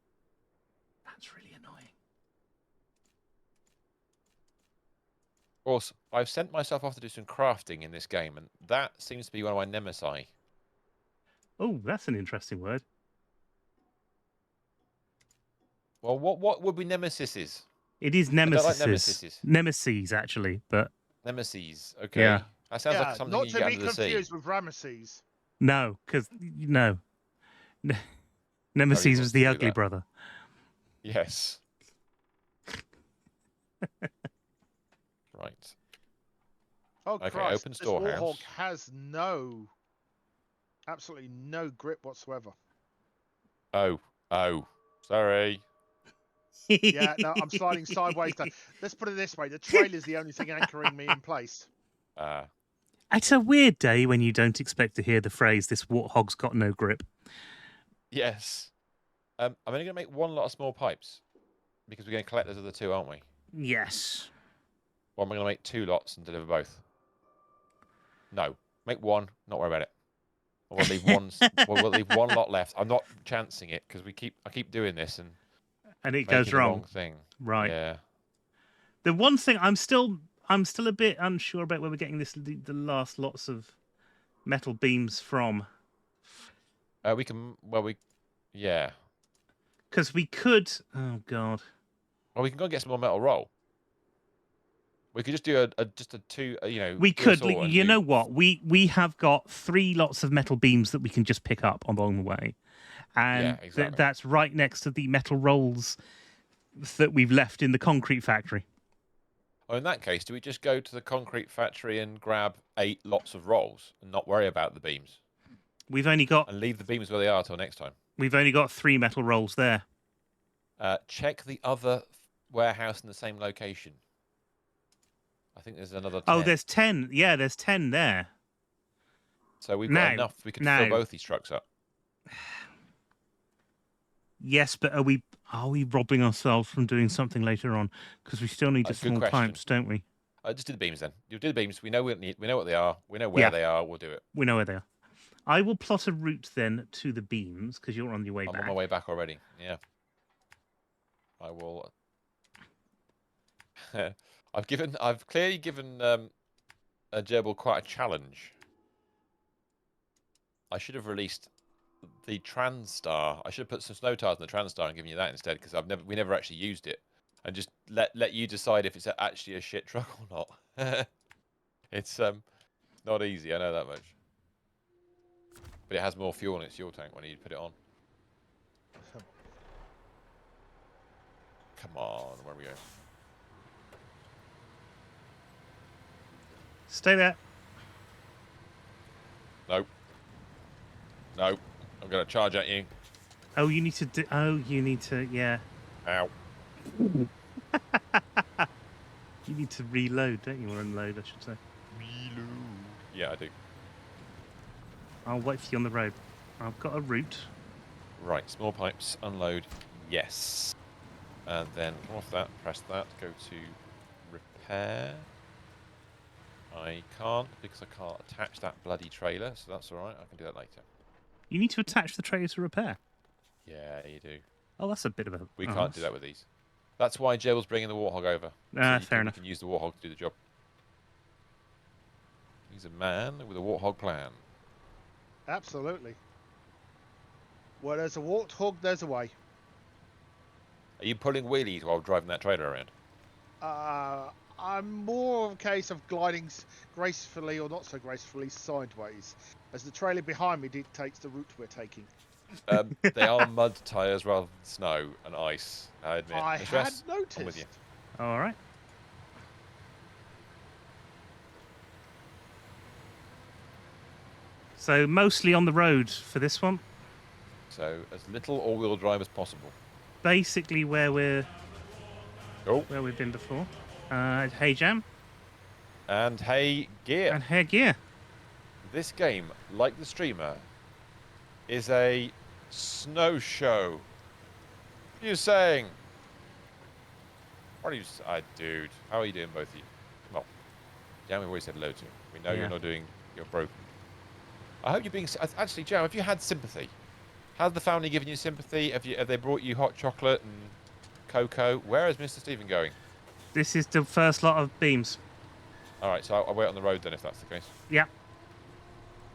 that's really annoying. Of course, I've sent myself off to do some crafting in this game, and that seems to be one of my nemesis. Oh, that's an interesting word. Well, what would be nemesis? It is I don't like nemesis. nemesises. Nemesis, actually, but Nemesis. Okay. Yeah. That sounds Yeah, like something not you to get be under the sea. confused with Ramesses. no, because no, Nemesis wants was to the do ugly that. brother. Yes. Right. Oh, Okay, Christ. open This storehouse. Warthog has absolutely no grip whatsoever. Oh. Sorry. Yeah, no, I'm sliding sideways. Let's put it this way. The trailer's the only thing anchoring me in place. It's a weird day when you don't expect to hear the phrase, this warthog's got no grip. Yes. I'm only going to make 1 lot of small pipes because we're going to collect those other 2, aren't we? Yes. Or am I going to make 2 lots and deliver both? No. Make 1, not worry about it. And we'll leave one. We'll leave 1 lot left. I'm not chancing it because I keep doing this and And it making goes the wrong. wrong thing. Right. Yeah. The one thing I'm still a bit unsure about where we're getting the last lots of metal beams from. We can. Yeah. Because we could. Oh God. Well, we can go and get some more metal roll. We could just do a 2. We do a could. saw and You do- know what? We have got 3 lots of metal beams that we can just pick up along the way, and Yeah, exactly. that's right next to the metal rolls that we've left in the concrete factory. Oh, in that case, do we just go to the concrete factory and grab 8 lots of rolls and not worry about the beams We've only got and leave the beams where they are till next time? 3 metal rolls there. Check the other warehouse in the same location. I think there's another 10. Oh, there's 10. Yeah, there's 10 there. So we've Now- got enough. We could now- fill both these trucks up. Yes, but are we robbing ourselves from doing something later on? Because we still need the Good small question. pipes, don't we? Just do the beams then. You do the beams. We know what they are. We know where Yeah. they are. We'll do it. We know where they are. I will plot a route then to the beams because you're on your way I'm back. on my way back already. Yeah. I will. I've clearly given a gerbil quite a challenge. I should have released the TranStar. I should have put some snow tires in the TranStar and given you that instead because we never actually used it, and just let you decide if it's actually a shit truck or not. It's not easy. I know that much. But it has more fuel in its fuel tank when you put it on. Come on, where are we going? Stay there. Nope. Nope. I'm going to charge at you. Oh, you need to do. Oh, you need to. Yeah. Ow. You need to reload, don't you? Or unload, I should say. Reload. Yeah, I do. I'll wait for you on the road. I've got a route. Right, small pipes, unload, yes. And then come off that, press that, go to repair. I can't because I can't attach that bloody trailer, so that's alright, I can do that later. You need to attach the trailer to repair. Yeah, you do. Oh, that's a bit of a. We can't do that with these. That's why Gerbil's bringing the Warthog over. Fair enough. You can use the Warthog to do the job. He's a man with a Warthog plan. Absolutely. Well, there's a Warthog, there's a way. Are you pulling wheelies while driving that trailer around? I'm more of a case of gliding gracefully or not so gracefully sideways, as the trailer behind me dictates the route we're taking. They are mud tyres rather than snow and ice, I admit. I Miss had Ress, I'm with you. noticed. All right. So mostly on the road for this one. So as little all-wheel drive as possible. Basically where we've Oh, been before. Hey Jam and hey, gear. and Hey Gear. This game, like the streamer, is a snow show. What are you saying? What are you... dude, how are you doing, both of you? Come on. Jam, we've always said hello to. We know Yeah. you're not doing... You're broken. I hope you're being... Actually, Jam, have you had sympathy? Has the family given you sympathy? Have they brought you hot chocolate and cocoa? Where is Mr. Stephen going? This is the first lot of beams. All right, so I'll wait on the road then if that's the case. Yeah.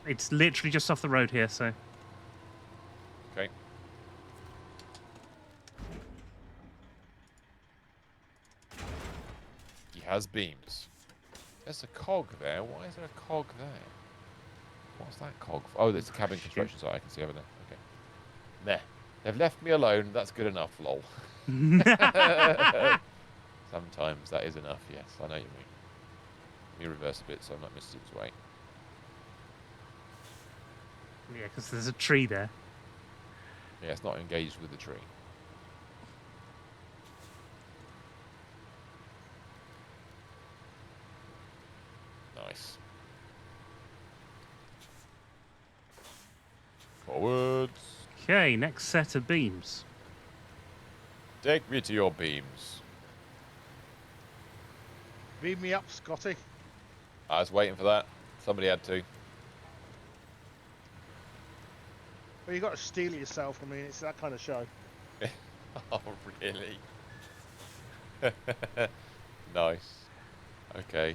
It's literally just off the road here, so. Okay. He has beams. There's a cog there. Why is there a cog there? What's that cog for? Oh, there's a cabin construction site I can see over there. Okay. Meh. They've left me alone. That's good enough, lol. Sometimes that is enough, yes. I know what you mean. Let me reverse a bit so I'm not missing his way. Yeah, because there's a tree there. Yeah, it's not engaged with the tree. Nice. Forwards. Okay, next set of beams. Take me to your beams. Beam me up, Scotty. I was waiting for that. Somebody had to. Well, you got to steal it yourself. I mean, it's that kind of show. Oh, really? Nice. Okay.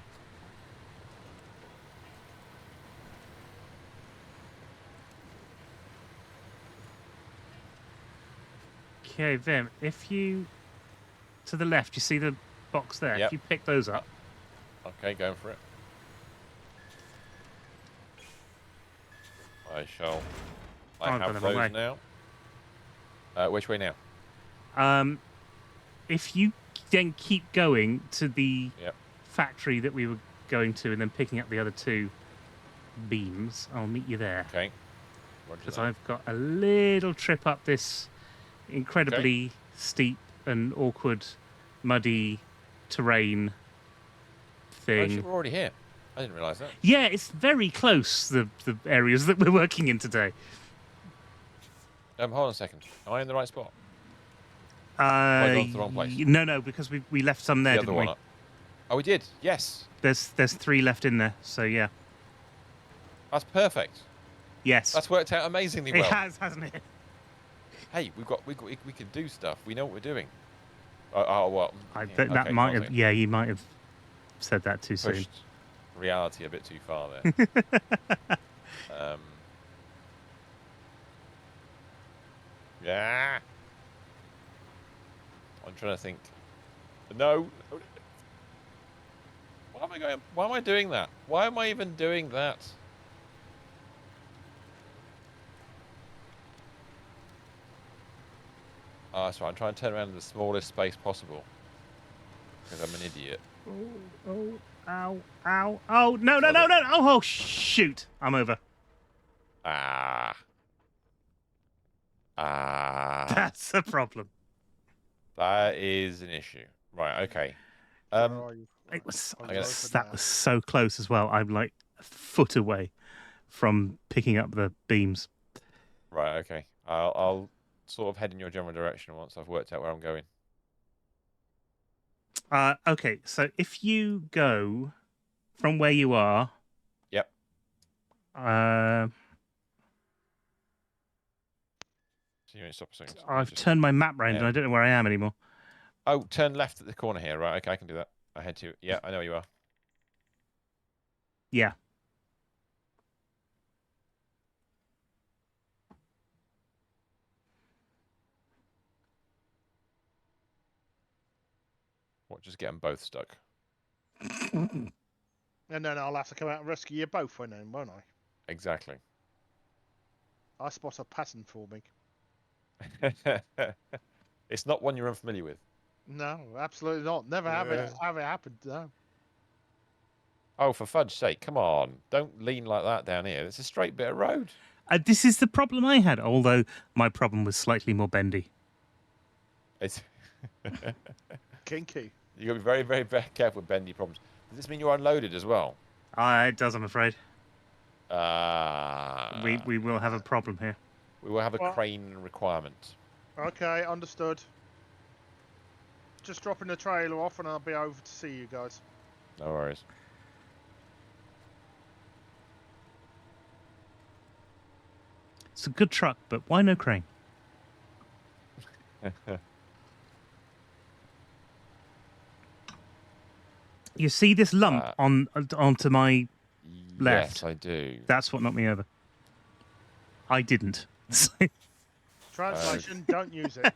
Okay, Vim, if you... To the left, you see the box there? Yep. If you pick those up. Okay, going for it. I shall. I I've gone have the wrong those way. now. Which way now? If you then keep going to the Yep. factory that we were going to and then picking up the other two beams, I'll meet you there. Okay. Roger Because that. I've got a little trip up this incredibly steep and awkward, muddy terrain Oh, thing. shit, we're already here. I didn't realise that. Yeah, it's very close, the areas that we're working in today. Hold on a second. Am I in the right spot? I gone to the wrong place? No, because we left some there, The other didn't one we? up. Oh, we did. Yes. There's 3 left in there, so yeah. That's perfect. Yes. That's worked out amazingly well. It has, hasn't it? Hey, we can do stuff. We know what we're doing. Oh, well. That okay, might hold have. on. Yeah, you might have said that too soon. Pushed reality a bit too far there. Yeah. I'm trying to think. No. Why am I going? Why am I doing that? Why am I even doing that? Oh, that's right. I'm trying to turn around in the smallest space possible. Because I'm an idiot. Oh, ow. Oh, no. Oh, shoot. I'm over. Ah. That's a problem. That is an issue. Right, okay. Where are you? It was, Oh, I you're guess over that there. was so close as well. I'm like a foot away from picking up the beams. Right, okay. I'll sort of head in your general direction once I've worked out where I'm going. Okay, so if you go from where you are... Yep. So you stop a second. I've turned my map round and I don't know where I am anymore. Oh, turn left at the corner here. Right, okay, I can do that. I head to... Yeah, I know where you are. Yeah. just get them both stuck. And then I'll have to come out and rescue you both when then, won't I? Exactly. I spot a pattern for me. It's not one you're unfamiliar with. No, absolutely not. Never have it happened. No. Oh, for fudge's sake, come on. Don't lean like that down here. It's a straight bit of road. This is the problem I had, although my problem was slightly more bendy. It's Kinky. You've got to be very, very, very careful with bendy problems. Does this mean you're unloaded as well? It does, I'm afraid. We will have a problem here. We will have a crane requirement. Okay, understood. Just dropping the trailer off and I'll be over to see you guys. No worries. It's a good truck, but why no crane? You see this lump onto my left? Yes, I do. That's what knocked me over. I didn't. Translation: don't use it.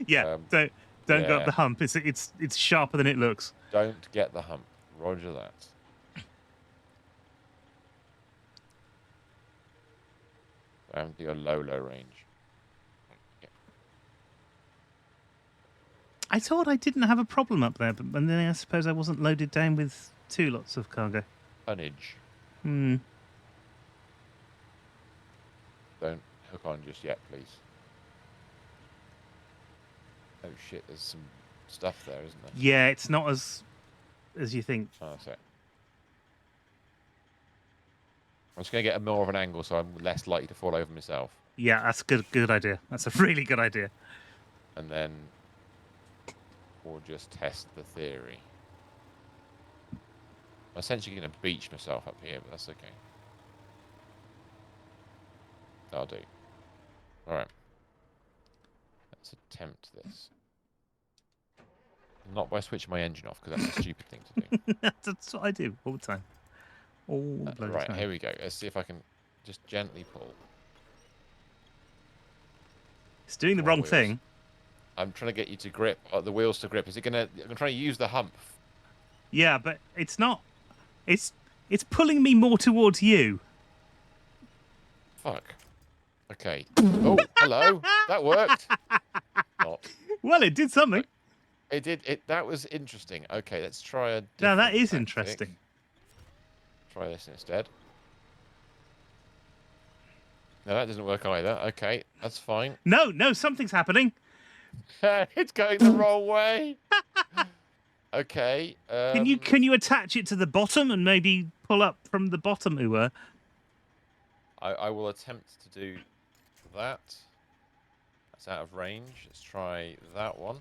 Yeah, don't go up the hump. It's sharper than it looks. Don't get the hump. Roger that. I have to go low range. I thought I didn't have a problem up there, but then I suppose I wasn't loaded down with 2 lots of cargo. Tonnage. Hmm. Don't hook on just yet, please. Oh shit, there's some stuff there, isn't there? Yeah, it's not as you think. Oh, that's it. I'm just going to get more of an angle so I'm less likely to fall over myself. Yeah, that's a good idea. That's a really good idea. And then we'll just test the theory. I'm essentially going to beach myself up here, but that's okay. That'll do. Alright. Let's attempt this. Not by switching my engine off, because that's a stupid thing to do. That's what I do all the time. All the bloody right, time. here we go. Let's see if I can just gently pull. It's doing the wrong thing. I'm trying to get you to grip, the wheels to grip. Is it going to... I'm trying to use the hump. Yeah, but it's not... It's pulling me more towards you. Fuck. Okay. Oh, hello. That worked. Not. Well, it did something. It did. That was interesting. Okay, let's try a Now, that different is tactic. interesting. Try this instead. No, that doesn't work either. Okay, that's fine. No, something's happening. It's going the wrong way. Okay. Can you attach it to the bottom and maybe pull up from the bottom, Uwe? I will attempt to do that. That's out of range. Let's try that one.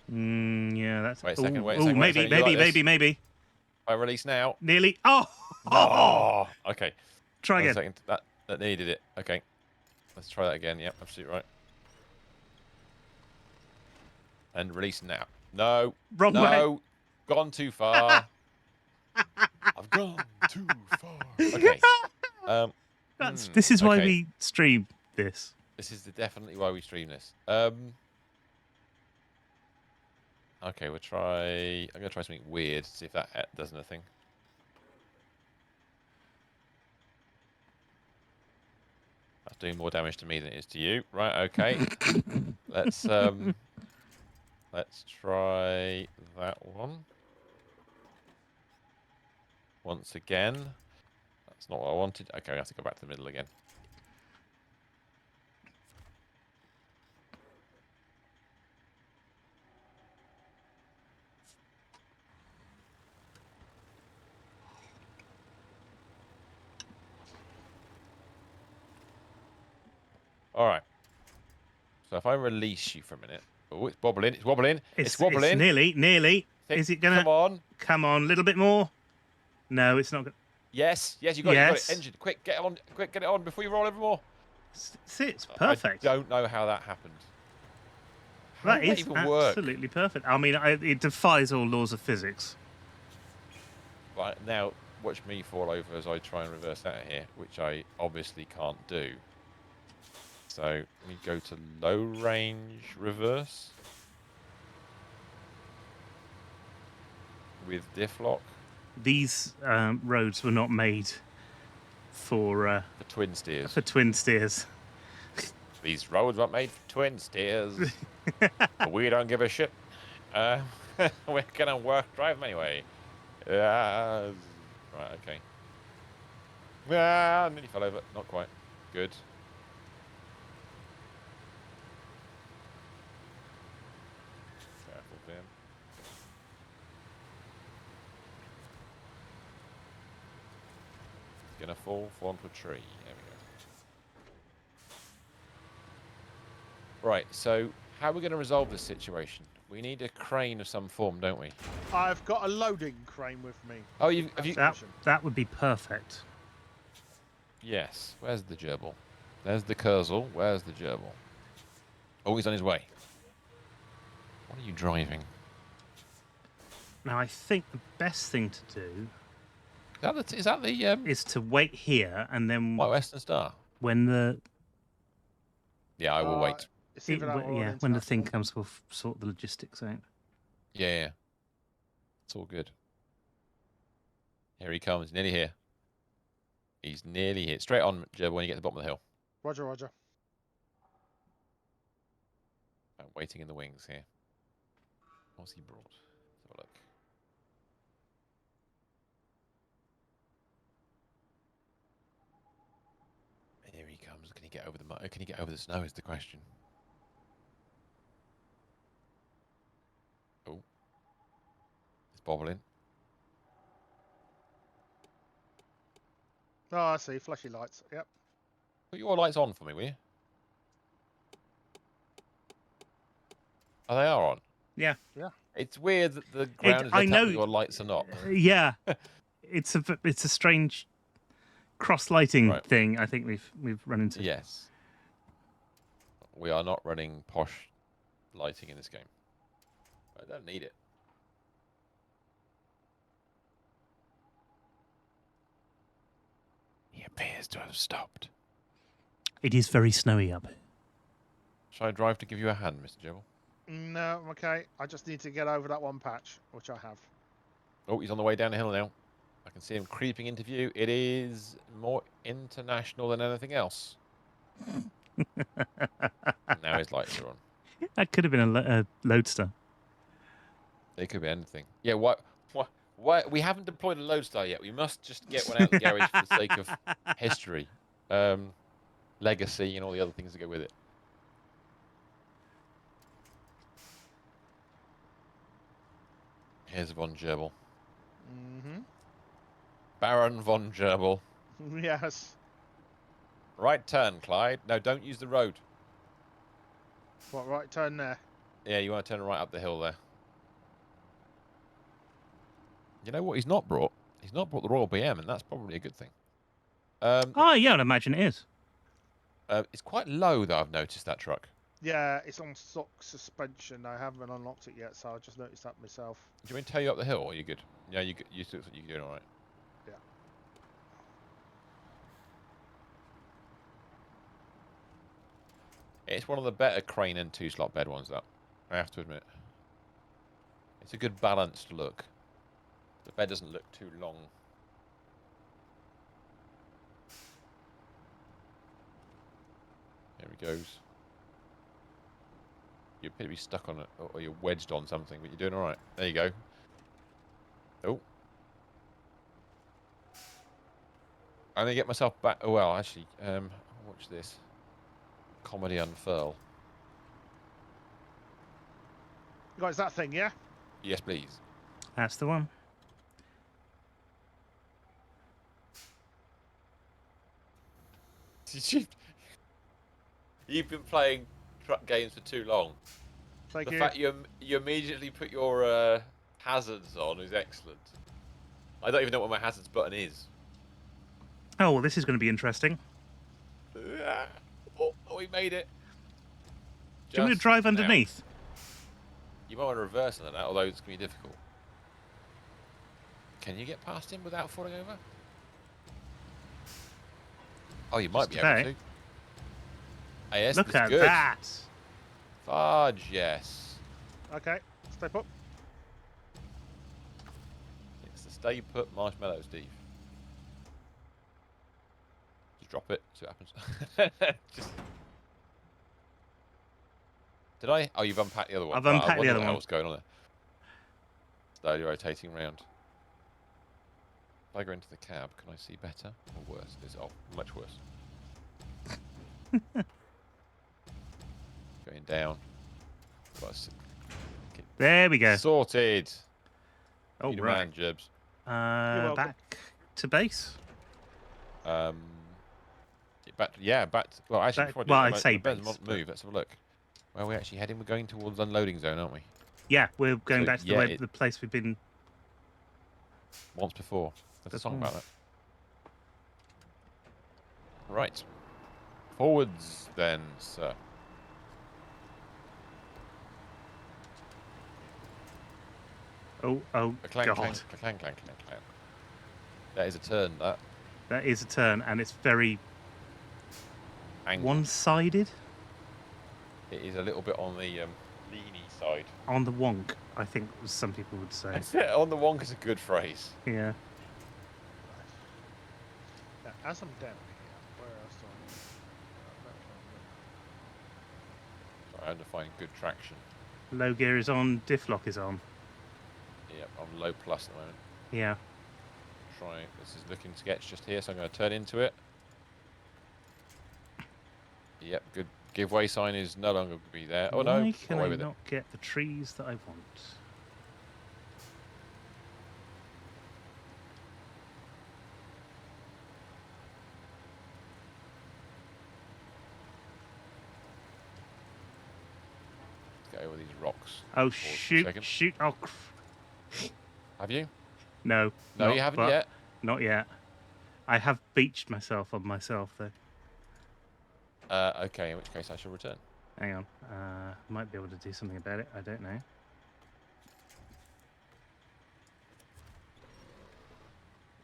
Yeah, that's... Wait a second, wait a Ooh, second. Wait a second. maybe. I release now. Nearly. Oh! Oh! Okay. Try One again. second. That needed it. Okay. Let's try that again. Yep, absolutely right. And release now. No. Wrong way. Gone too far. I've gone too far. Okay. This is why okay. we stream this. This is definitely why we stream this. Okay, we'll try... I'm going to try something weird, see if that does anything. That's doing more damage to me than it is to you. Right, okay. Let's try that one. Once again. That's not what I wanted. Okay, I have to go back to the middle again. All right. So if I release you for a minute, oh, it's wobbling. It's wobbling. It's wobbling. It's nearly. Is it gonna? Come on. Come on, a little bit more. No, it's not. Yes, you got it. You got it. Engine, quick, get it on. Quick, get it on before you roll over more. It's perfect. I don't know how that happened. That is even work? absolutely perfect. I mean, it defies all laws of physics. Right now, watch me fall over as I try and reverse out of here, which I obviously can't do. So we go to low range reverse with diff lock These roads were not made for twin steers. twin steers. These roads weren't made for twin steers. But we don't give a shit. We're gonna drive them anyway. Right, okay. Ah, nearly fell over. Not quite. Good. Careful, Vim. Gonna fall onto a tree. There we go. Right, so how are we going to resolve this situation? We need a crane of some form, don't we? I've got a loading crane with me. Oh, have you? That would be perfect. Yes. Where's the gerbil? There's the Kurzel. Where's the gerbil? Oh, he's on his way. What are you driving? Now, I think the best thing to do Is that the is to wait here, and then White Western Star? when the Yeah, I will wait. It's either that or an when the thing international. comes, we'll sort the logistics out. Yeah. It's all good. Here he comes. Nearly here. He's nearly here. Straight on, gerbil, when you get to the bottom of the hill. Roger, roger. I'm waiting in the wings here. What's he brought? Let's have a look. Here he comes. Can he get over the Can he get over the snow? Is the question. Oh, it's bobbling. Oh, I see. Flashy lights. Yep. Put your lights on for me, will you? Oh, they are on. Yeah. Yeah. It's weird that the ground is lit up, but your lights are not. Yeah, it's a strange cross lighting Right. thing. I think we've run into. Yes. We are not running posh lighting in this game. I don't need it. He appears to have stopped. It is very snowy up here. Shall I drive to give you a hand, Mr. Jibble? No, I'm okay. I just need to get over that one patch, which I have. Oh, he's on the way down the hill now. I can see him creeping into view. It is more international than anything else. Now his lights are on. That could have been a Lodestar. It could be anything. Yeah, why? We haven't deployed a Lodestar yet. We must just get one out of the garage for the sake of history, legacy, and all the other things that go with it. Here's von Gerbil. Mm-hmm. Baron von Gerbil. Yes. Right turn, Clyde. No, don't use the road. What, right turn there? Yeah, you want to turn right up the hill there. You know what he's not brought? He's not brought the Royal BM, and that's probably a good thing. Oh, yeah, I'd imagine it is. It's quite low, though, I've noticed, that truck. Yeah, it's on stock suspension. I haven't unlocked it yet, so I just noticed that myself. Do you want me to tow you up the hill, or are you good? Yeah, you look like you're doing all right. Yeah. It's one of the better crane and two-slot bed ones, that. I have to admit. It's a good balanced look. The bed doesn't look too long. There he goes. You appear to be stuck on it, or you're wedged on something, but you're doing all right. There you go. Oh. I'm gonna get myself back. Oh well, actually, watch this. Comedy unfurl. You guys, that thing, yeah? Yes, please. That's the one. You've been playing truck games for too long. Thank The you. fact you immediately put your hazards on is excellent. I don't even know what my hazards button is. Oh, well, this is going to be interesting. Oh, we made it. Do you want me to Just drive now. underneath? You might want to reverse on that, although it's going to be difficult. Can you get past him without falling over? Oh, you might Just be able about. to. Yes, Look that's at good. that. Fudge, yes. Okay, stay put. It's the stay put marshmallow, Steve. Just drop it, see what happens. Just... Did I? Oh, you've unpacked the other one. I've Right, I unpacked the wonder other what the one. hell's going on there. Slowly rotating round. If I go into the cab, can I see better or worse? Oh, much worse. Going down. There we go. Sorted. Oh, You the right. man, Jibs. welcome. Back to base. Back. Well, actually, Back- before I do well, that, I say the better base, move. Let's have a look. Where are we actually heading? We're going towards unloading zone, aren't we? Yeah, we're going So, back to yeah, the place we've been. Once before. There's a song Before. about that. Right. Forwards, then, sir. Oh, Clang, God. clang, clang, clang, clang, clang. That is a turn, that. That is a turn, and it's very Angled. one-sided. It is a little bit on the leany side. On the wonk, I think some people would say. On the wonk is a good phrase. Yeah. Now, as I'm down here, where else do I Sorry, I'm to find good traction. Low gear is on, diff lock is on. Yep, I'm low plus at the moment. Yeah. This is looking sketch just here, so I'm going to turn into it. Yep, good. Giveaway sign is no longer going to be there. Oh no, Why got can away I with not get the trees that I want? Let's get over these rocks. Oh, Pause for a shoot, second. shoot. Oh, Have you? no. No, not- you haven't but- yet. Not yet. I have beached myself on myself, though. Okay, in which case I shall return. Hang on. Might be able to do something about it. I don't know.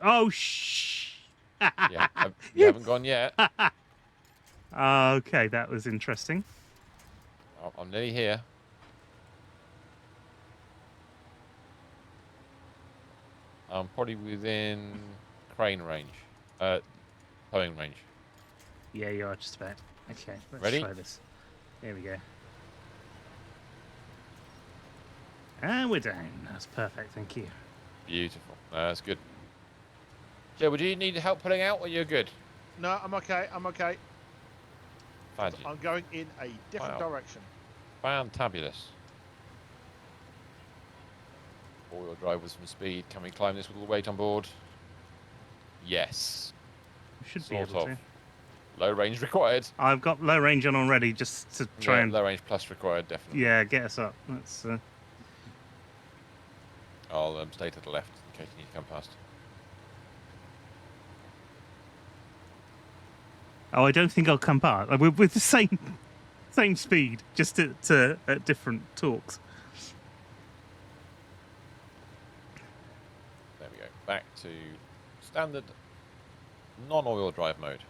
Oh, shh. Yeah, you haven't gone yet. Okay, that was interesting. I'm nearly here. I'm probably within crane range. Towing range. Yeah, you are just about. Okay, let's Ready? try this. There we go. And we're down. That's perfect, thank you. Beautiful. That's good. Joe, would you need help pulling out, or you're good? No, I'm okay. I'm okay. Fabulous. I'm going in a different Wow. direction. Fantabulous. All-wheel drive with some speed. Can we climb this with all the weight on board? Yes. We should Sort be able of. to. Low range required. I've got low range on already just to try and low range plus required, definitely. yeah, get us up. That's I'll stay to the left in case you need to come past. Oh, I don't think I'll come back. We're with the same speed, just at different torques. There we go. Back to standard non-oil drive mode.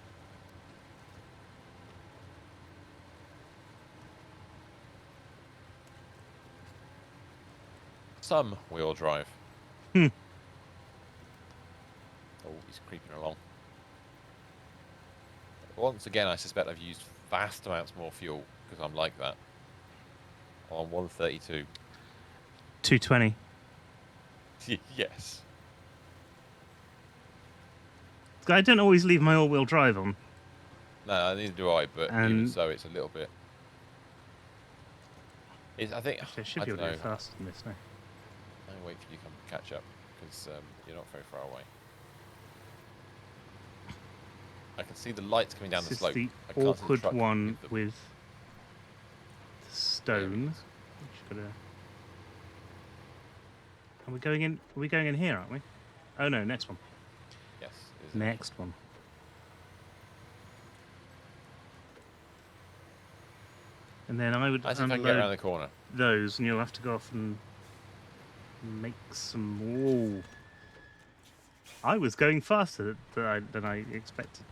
Some wheel drive. Hmm. Oh, he's creeping along. Once again, I suspect I've used vast amounts more fuel because I'm like that. On 132. 220. Yes. I don't always leave my all-wheel drive on. No, neither do I, but even And- so, it's a little bit. I think. Actually, I should I be able to don't go know. faster than this now. I'll wait for you to come catch up because you're not very far away. I can see the lights coming down This the is slope. the I can't see the awkward truck one them. with the stone. Which gotta... Are we going in? Are we going in here? Aren't we? Oh no, next one. Yes. it is. Next one. And then I would I see if I can get around unload the corner. those, and you'll have to go off and make some. Whoa! I was going faster than I expected.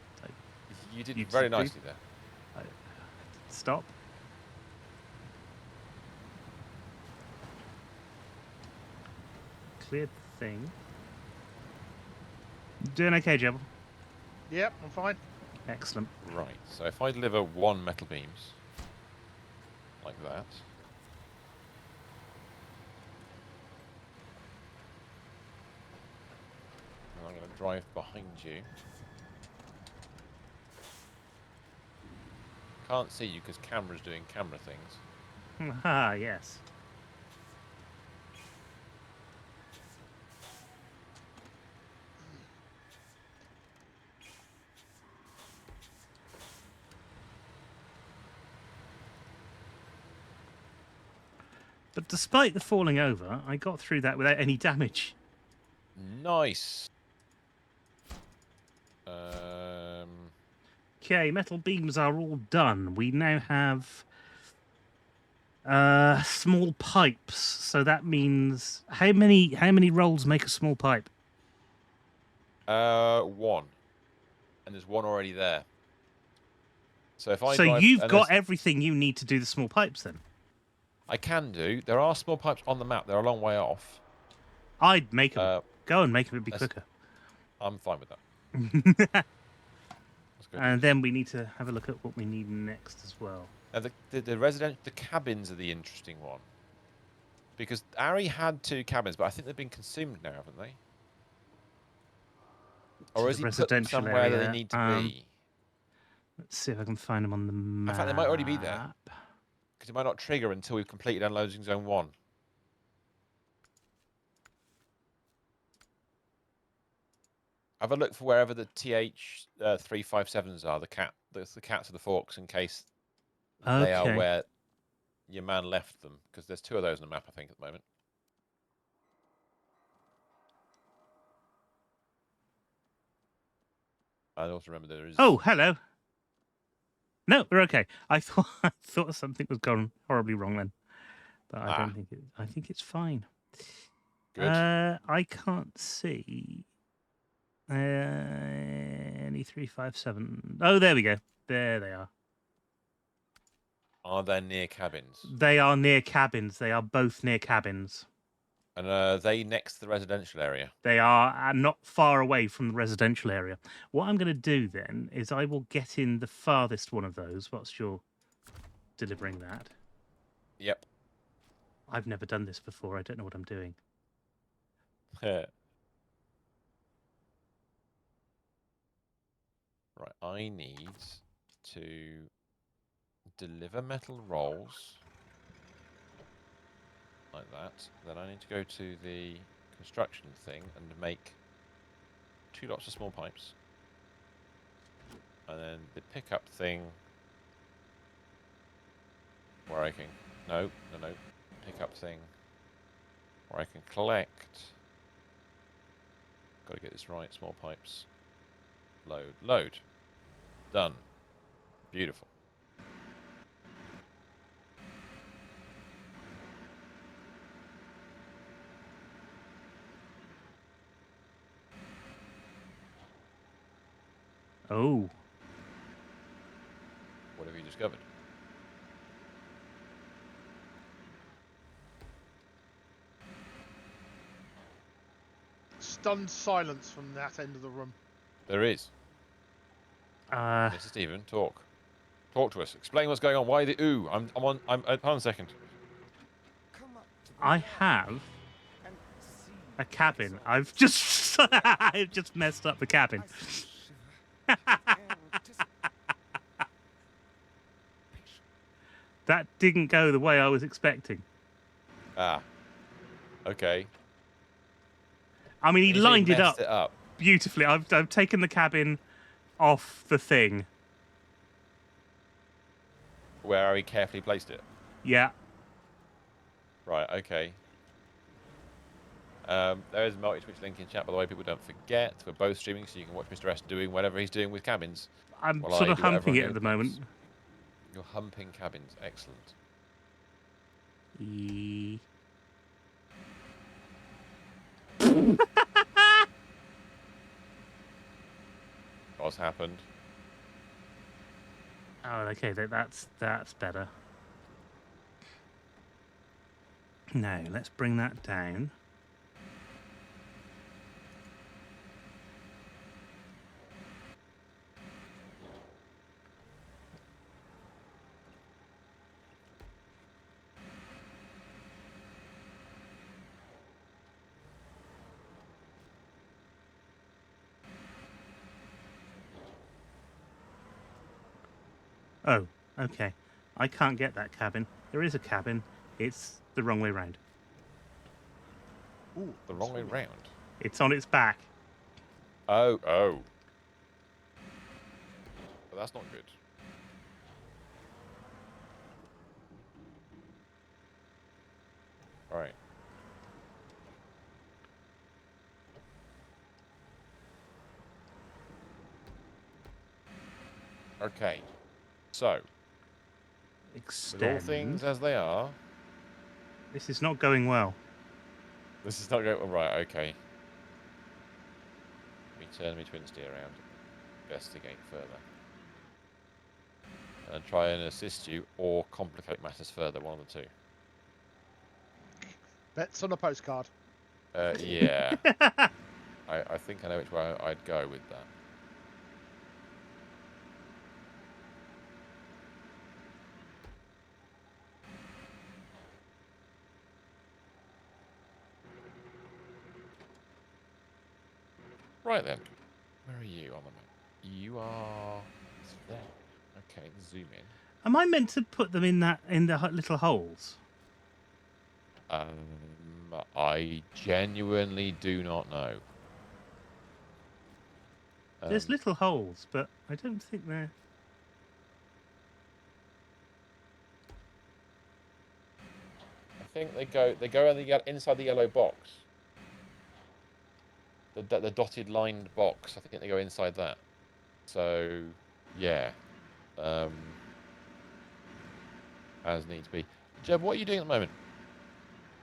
You did You'd very succeed. nicely there. Stop. Cleared the thing. Doing okay, Jebble. Yep, I'm fine. Excellent. Right. So if I deliver 1 metal beams, like that. And I'm going to drive behind you. Can't see you because camera's doing camera things. Ah, yes. But despite the falling over, I got through that without any damage. Nice. Okay, metal beams are all done. We now have small pipes. So that means how many rolls make a small pipe? 1. And there's 1 already there. So if I So drive, you've and got there's- everything you need to do the small pipes then. I can do. There are small pipes on the map. They're a long way off. I'd make them. Go and make them be that's- quicker. I'm fine with that. Let's go do And this. then we need to have a look at what we need next as well. Now the cabins are the interesting one. Because Ari had 2 cabins, but I think they've been consumed now, haven't they? Or To has the he put them residential somewhere that they area, need to be? Let's see if I can find them on the map. In fact, they might already be there. Because it might not trigger until we've completed unloading zone 1. Have a look for wherever the TH 357s are, the cats of the forks, in case they are Okay. where your man left them. Because there's 2 of those on the map, I think, at the moment. I also remember there is. Oh, hello. No, we're okay. I thought something was gone horribly wrong then, but I don't think it. I think it's fine. Good. I can't see any 357. Oh, there we go. There they are. Are there near cabins? They are near cabins. They are both near cabins. And are they next to the residential area? They are not far away from the residential area. What I'm going to do then is I will get in the farthest one of those. Whilst you're delivering that. Yep. I've never done this before. I don't know what I'm doing. Right, I need to deliver metal rolls like that. Then I need to go to the construction thing and make 2 lots of small pipes. And then the pickup thing where I can... No. Pickup thing where I can collect... Got to get this right. Small pipes. Load. Done. Beautiful. Oh. What have you discovered? Stunned silence from that end of the room. There is. Mr. Stephen, talk. Talk to us. Explain what's going on. Why the ooh? I'm on. Hold on a second. I have a cabin. I've just I've just messed up the cabin. That didn't go the way I was expecting. Ah. Okay. I mean, he You say lined it messed up beautifully. I've taken the cabin off the thing. Where he carefully placed it. Yeah. Right. Okay. There is a multi-switch link in chat, by the way. People don't forget. We're both streaming, so you can watch Mr. S doing whatever he's doing with cabins. I'm while sort I of do whatever humping I'm it doing at the with moment. cabins. You're humping cabins. Excellent. What's happened? Oh, okay. That's better. Now let's bring that down. Oh, okay. I can't get that cabin. There is a cabin. It's the wrong way round. Ooh, the wrong way round. It's on its back. Oh. But that's not good. All right. Okay. So, with Extend. all things as they are, This is not going well. this is not going right. Okay. Let me turn my twin steer around. Investigate further. And try and assist you or complicate matters further. One of the two. Bets on a postcard. Yeah. I think I know which way I'd go with that. Right then. Where are you on the map? You are there. Okay, zoom in. Am I meant to put them in the little holes? I genuinely do not know. There's little holes, but I don't think they're. I think they go inside the yellow box. The dotted lined box. I think they go inside that. So yeah. As needs be. Jeb, what are you doing at the moment?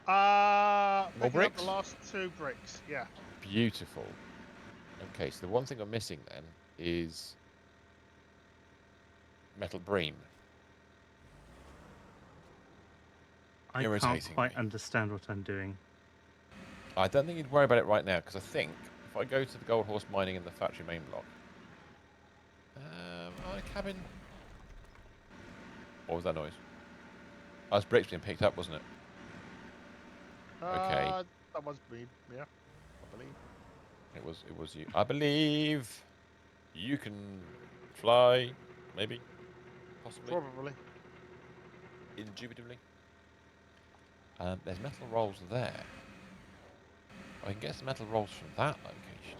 More Picking up bricks? the last 2 bricks. Yeah. Beautiful. Okay, so the one thing I'm missing then is metal bream. I Irritating can't quite me. understand what I'm doing. I don't think you'd worry about it right now, because I think if I go to the gold horse mining in the factory main block, cabin. What was that noise? Oh, it's bricks being picked up, wasn't it? Okay. That was me. Yeah, I believe. It was you. I believe you can fly, maybe, possibly, Probably. indubitably. There's metal rolls there. I can get some metal rolls from that location.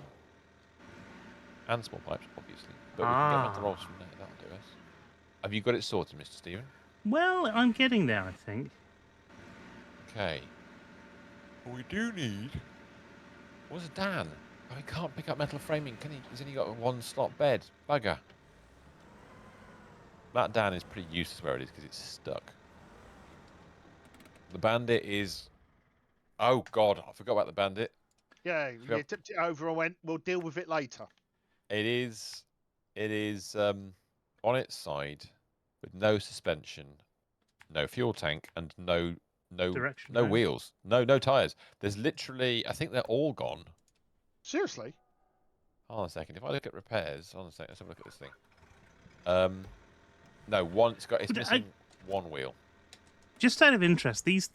And small pipes, obviously. But we can get metal rolls from there. That'll do us. Have you got it sorted, Mr. Stephen? Well, I'm getting there, I think. Okay. We do need... What's Dan? Oh, he can't pick up metal framing, can he? He's only got a 1-slot bed. Bugger. That Dan is pretty useless where it is because it's stuck. The bandit is... Oh, God. I forgot about the bandit. Yeah, you tipped it over and went, we'll deal with it later. It is on its side with no suspension, no fuel tank, and no Direction, no right? wheels, no tires. There's literally, I think they're all gone. Seriously? Hold on a second. If I look at repairs, hold on a second. Let's have a look at this thing. No, it's missing one wheel. Just out of interest, these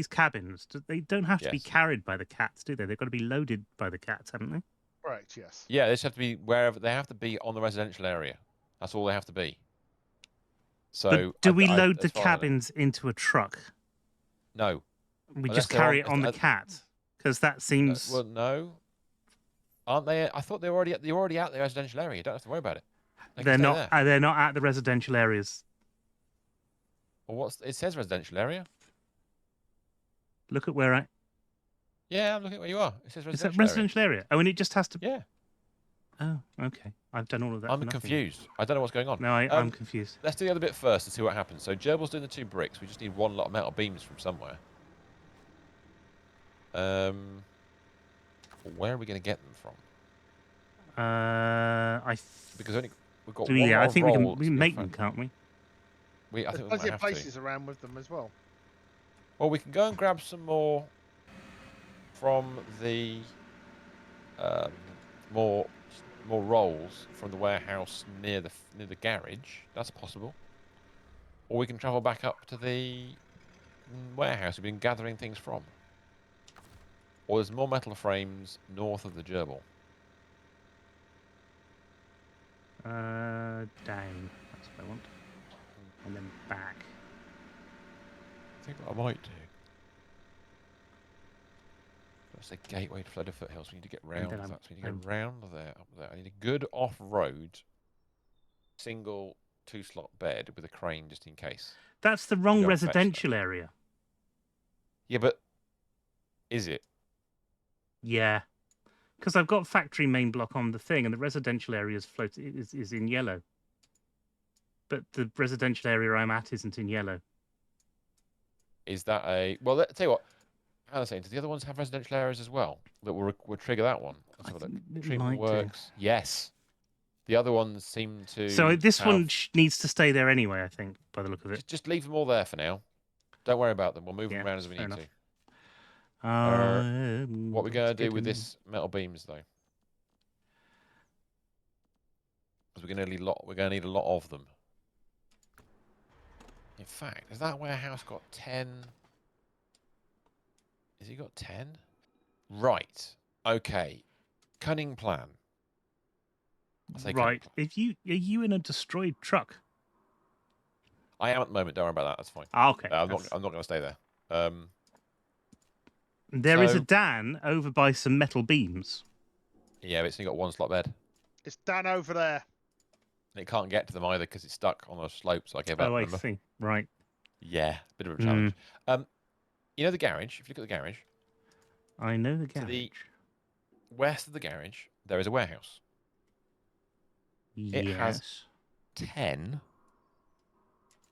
cabins, they don't have to be Yes. carried by the cats, do they? They've got to be loaded by the cats, haven't they? Correct, yes. Yeah, they just have to be wherever they have to be on the residential area. That's all they have to be. So, But do we load the as far as I know- cabins into a truck? No. We Unless just they're carry on- it on the cat? Because that seems... Well, no. Aren't they? I thought they're already out the residential area. You don't have to worry about it. they're not. They're not at the residential areas. Well, it says residential area. Look at where I... Yeah, I'm looking at where you are. It says Is that residential residential area? Oh, and it just has to... area. Yeah. Oh, okay. I've done all of that. I'm for nothing. confused. I don't know what's going on. No, I'm confused. Let's do the other bit first and see what happens. So Gerbil's doing the 2 bricks. We just need 1 lot of metal beams from somewhere. Where are we going to get them from? I Because only we've got one Yeah, lot I of think we can rolls in make them, front. can't we? I There's think we plenty might of have places to. around with them as well. Well, we can go and grab some more from the um, more more rolls from the warehouse near the garage. That's possible. Or we can travel back up to the warehouse we've been gathering things from. Or there's more metal frames north of the gerbil. Down. That's what I want. And then back. I think what I might do. That's a gateway to flooded foothills. We need to get round then that. I'm- So we need to go round there, up there. I need a good off-road, single 2-slot bed with a crane just in case. That's the to wrong go and fetch residential area. Yeah, but is it? Yeah. Because I've got factory main block on the thing, and the residential area is in yellow. But the residential area I'm at isn't in yellow. Is that a... Well, tell you what. How saying, do the other ones have residential areas as well? That will trigger that one? Let's I have a look. think it Treatment might do. works. Yes. The other ones seem to So this have... one needs to stay there anyway, I think, by the look of it. Just leave them all there for now. Don't worry about them. We'll move Yeah, them around as we fair need enough. to. What are we going to do with this metal beams, though? Because we're going to need a lot of them. In fact, has that warehouse got 10? Has he got 10? Right. Okay. Cunning plan. I say cunning Right. plan. Are you in a destroyed truck? I am at the moment. Don't worry about that. That's fine. Okay. I'm not going to stay there. There is a so- Dan over by some metal beams. Yeah, but it's only got one slot bed. It's Dan over there. And it can't get to them either because it's stuck on a slope. So I gave up. Oh, I Remember? see. Right. Yeah, bit of a challenge. You know the garage. If you look at the garage, I know the to garage. the west of the garage, there is a warehouse. It has Yes. 10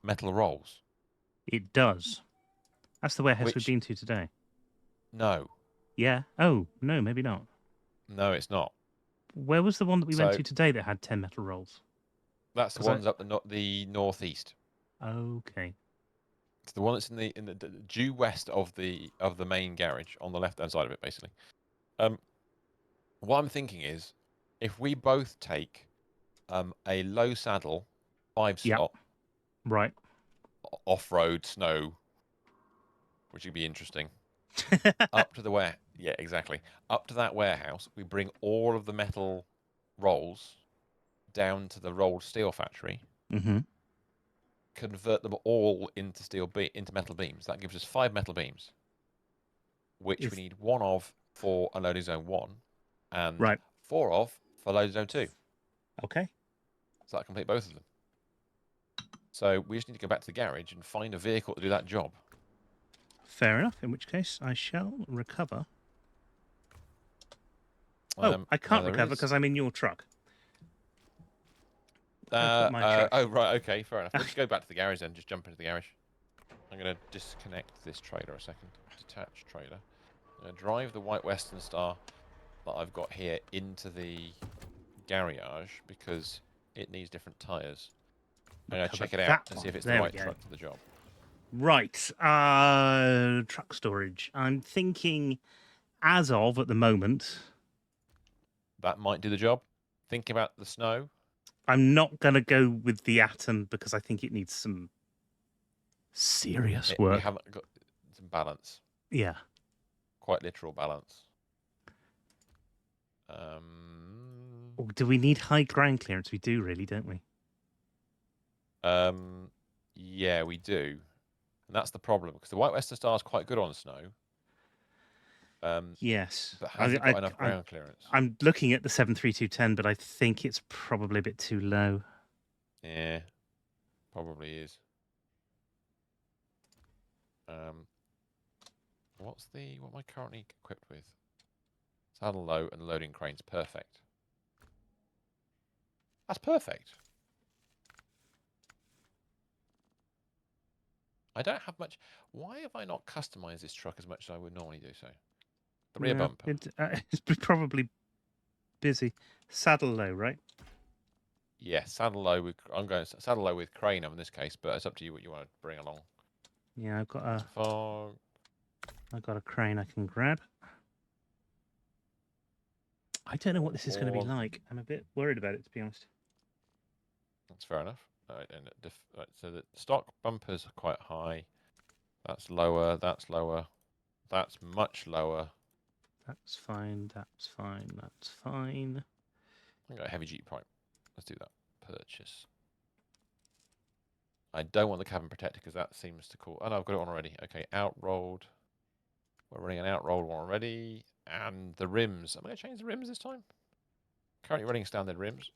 metal rolls. It does. That's the warehouse we've Which- been to today. No, Yeah. Oh, no, maybe not. no, it's not. Where was the one that we went So- to today that had 10 metal rolls? That's the Was I- ones up the northeast. Okay. It's the one that's in the due west of the main garage on the left hand side of it, basically. What I'm thinking is, if we both take a low saddle, 5-slot Right. off-road snow, which would be interesting, up to the yeah, exactly, up to that warehouse, we bring all of the metal rolls down to the rolled steel factory. Mm-hmm. Convert them all into into metal beams. That gives us 5 metal beams, which we need 1 of for unloading zone 1, and Right. 4 of for loading zone 2. Okay. So that complete both of them. So we just need to go back to the garage and find a vehicle to do that job. Fair enough. In which case, I shall recover. Oh, I can't recover because I'm in your truck. My truck. Oh, right, okay, fair enough. Let's go back to the garage then. Just jump into the garage. I'm going to disconnect this trailer a second. Detach trailer. I'm going to drive the white Western Star that I've got here into the garage because it needs different tyres. I'm going to check it out and see if it's the right truck for the job. Right. Truck storage. I'm thinking, as of at the moment, That might do the job. Think about the snow. I'm not going to go with the Atom because I think it needs some serious We work. haven't got some balance. Yeah. Quite literal balance. Or do we need high ground clearance? We do, really, don't we? Yeah, we do. And that's the problem because the White Western Star is quite good on snow. Yes. But has it got enough ground clearance? I'm looking at the 73210, but I think it's probably a bit too low. Yeah, probably is. What am I currently equipped with? Saddle low and loading cranes. Perfect. That's perfect. I don't have much. Why have I not customized this truck as much as I would normally do so? The rear bumper. It's probably busy. Saddle low, right? Yeah, saddle low with. I'm going saddle low with crane in this case, but it's up to you what you want to bring along. Yeah, I've got Fog. a crane I can grab. I don't know what this is going to be All- like. I'm a bit worried about it, to be honest. That's fair enough. Right, and right, so the stock bumpers are quite high. That's lower. That's lower. That's much lower. That's fine. That's fine. That's fine. I got a heavy duty pipe. Let's do that. Purchase. I don't want the cabin protector because that seems to call. Oh no, I've got it on already. Okay, outrolled. We're running an outrolled one already, and the rims. I'm going to change the rims this time. Currently running standard rims.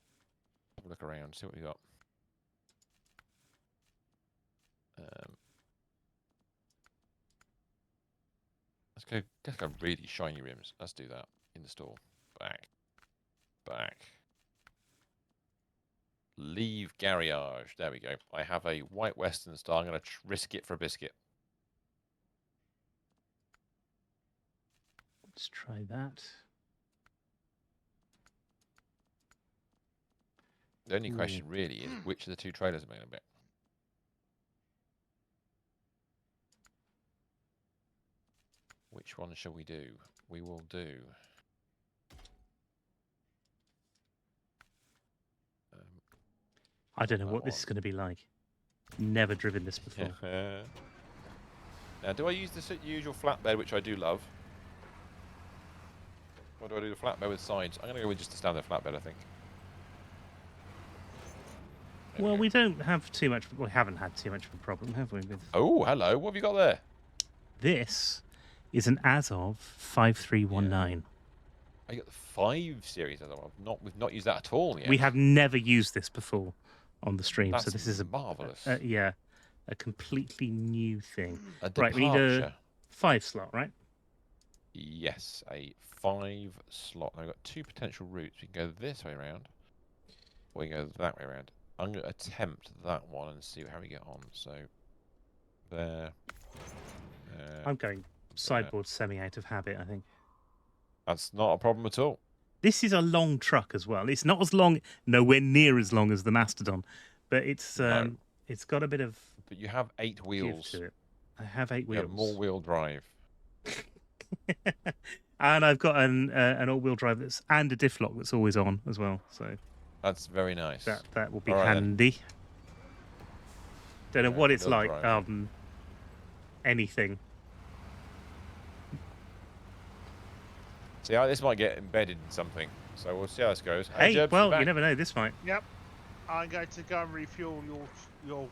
Have a look around, see what we got. Let's go really shiny rims. Let's do that. Install. Back. Leave garage. There we go. I have a white Western Star. I'm going to risk it for a biscuit. Let's try that. The only question really is which of the two trailers am I going to pick? Which one shall we do? We will do. I don't know what this is going to be like. Never driven this before. Now, do I use the usual flatbed, which I do love? Or do I do the flatbed with sides? I'm going to go with just a standard flatbed, I think. Well, we don't have too much. We haven't had too much of a problem, have we? With Oh, hello. What have you got there? this is an Azov 5319. I got the 5 series. We've not used that at all yet. We have never used this before on the stream, That's so this is marvelous. Yeah, a completely new thing. A Right, we need departure. a 5 slot, right? Yes, a 5 slot. I've got 2 potential routes. We can go this way around, or we can go that way around. I'm going to attempt that one and see how we get on. So, there. I'm going sideboard semi out of habit, I think. That's not a problem at all. This is a long truck as well. It's not as long, nowhere near as long as the Mastodon, but it's it's got a bit of. But you have 8 wheels. To it. I have 8 You wheels. have more wheel drive. And I've got an all-wheel drive and a diff lock that's always on as well. So that's very nice. That will be right, handy. Don't know what it's like. Drive. Anything. See, this might get embedded in something. So we'll see how this goes. Hey, Jerbs, well, you you never know. This might. Yep. I'm going to go and refuel your